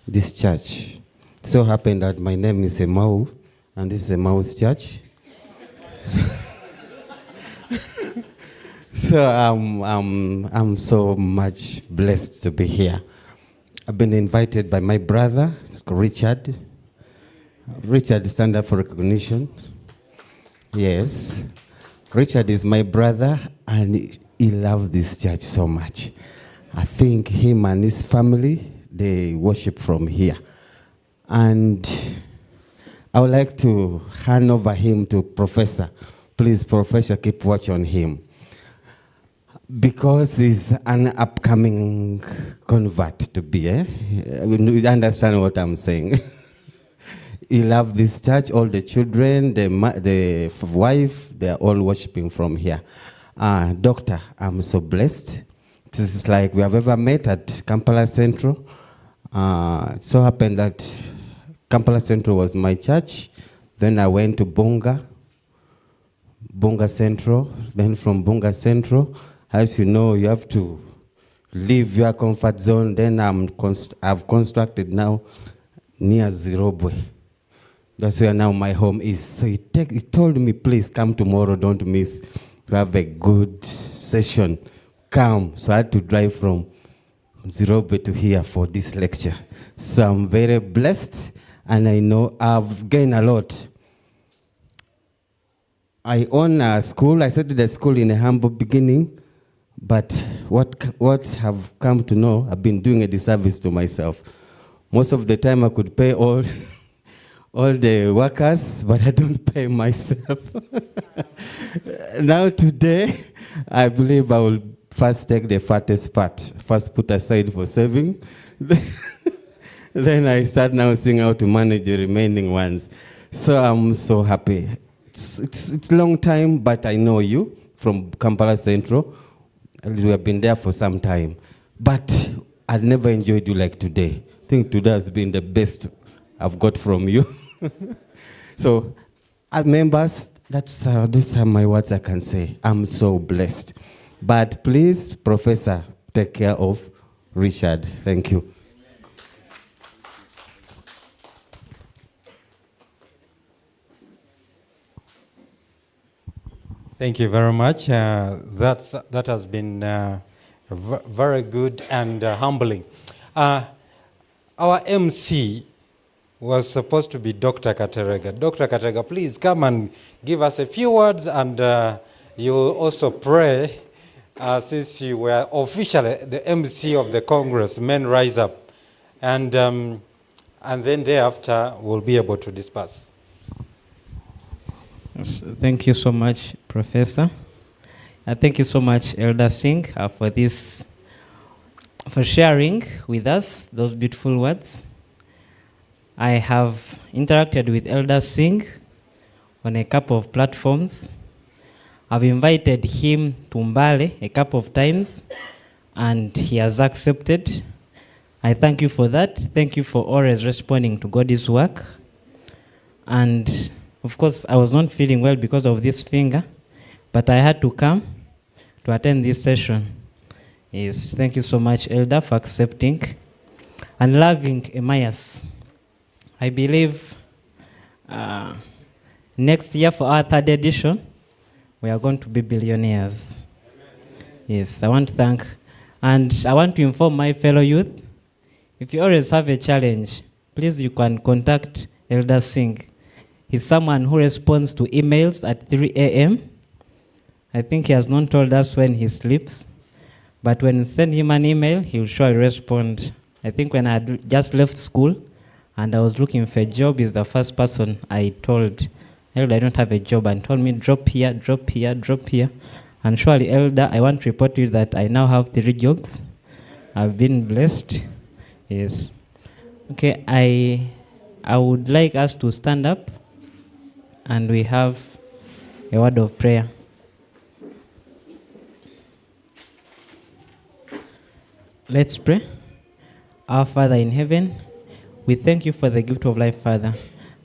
this church. It so happened that my name is EMMAUS, and this is EMMAUS Church. So I'm so much blessed to be here. I've been invited by my brother, Richard. Richard, stand up for recognition. Yes. Richard is my brother, and he loves this church so much. I think him and his family, they worship from here. And I would like to hand over him to Professor. Please, Professor, keep watch on him. Because he's an upcoming convert to be, You understand what I'm saying? He loves this church, all the children, the wife, they're all worshiping from here. Doctor, I'm so blessed. This is like we have ever met at Kampala Central. It so happened that Kampala Central was my church. Then I went to Bunga Central. Then from Bunga Central, as you know, you have to leave your comfort zone. Then I've constructed now near Zirobwe. That's where now my home is. So he told me, please come tomorrow, don't miss. We have a good session. Come. So I had to drive from Zirobwe to here for this lecture. So I'm very blessed, and I know I've gained a lot. I own a school. I started a school in a humble beginning, but what have come to know, I've been doing a disservice to myself. Most of the time I could pay all the workers, but I don't pay myself. Now today, I believe I will first take the fattest part. First put aside for saving. Then I start now seeing how to manage the remaining ones. So I'm so happy. It's a long time, but I know you from Kampala Central. We have been there for some time. But I never enjoyed you like today. I think today has been the best I've got from you. So, members, these are my words I can say. I'm so blessed. But please, Professor, take care of Richard. Thank you. Thank you very much. That has been very good and humbling. Our MC was supposed to be Dr. Katerega. Dr. Katerega, please come and give us a few words, and you'll also pray since you were officially the MC of the Congress, Men Rise Up. And then thereafter, we'll be able to disperse. Thank you so much, Professor. Thank you so much, Elder Singh, for sharing with us those beautiful words. I have interacted with Elder Singh on a couple of platforms. I've invited him to Mbale a couple of times, and he has accepted. I thank you for that. Thank you for always responding to God's work. And of course, I was not feeling well because of this finger, but I had to come to attend this session. Yes, thank you so much, Elder, for accepting and loving EMMAUS. I believe next year for our 3rd edition, we are going to be billionaires. Yes, I want to thank, and I want to inform my fellow youth, if you always have a challenge, please you can contact Elder Singh. He's someone who responds to emails at 3 a.m. I think he has not told us when he sleeps, but when you send him an email, he'll surely respond. I think when I had just left school and I was looking for a job, he's the first person I told, Elder, I don't have a job, and told me, drop here, drop here, drop here. And surely, Elder, I want to report to you that I now have 3 jobs. I've been blessed. Yes. Okay, I would like us to stand up, and we have a word of prayer. Let's pray. Our Father in heaven, we thank you for the gift of life, Father.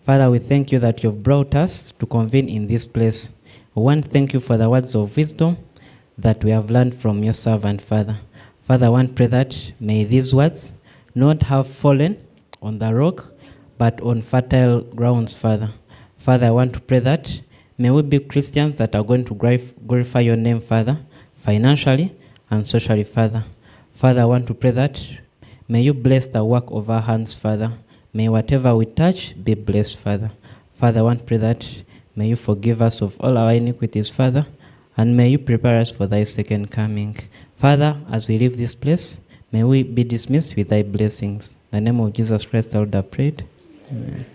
Father, we thank you that you've brought us to convene in this place. We want to thank you for the words of wisdom that we have learned from your servant, Father. Father, I want to pray that may these words not have fallen on the rock, but on fertile grounds, Father. Father, I want to pray that may we be Christians that are going to glorify your name, Father, financially and socially, Father. Father, I want to pray that may you bless the work of our hands, Father. May whatever we touch be blessed, Father. Father, I want to pray that may you forgive us of all our iniquities, Father, and may you prepare us for thy second coming. Father, as we leave this place, may we be dismissed with thy blessings. In the name of Jesus Christ, I would have prayed. Amen.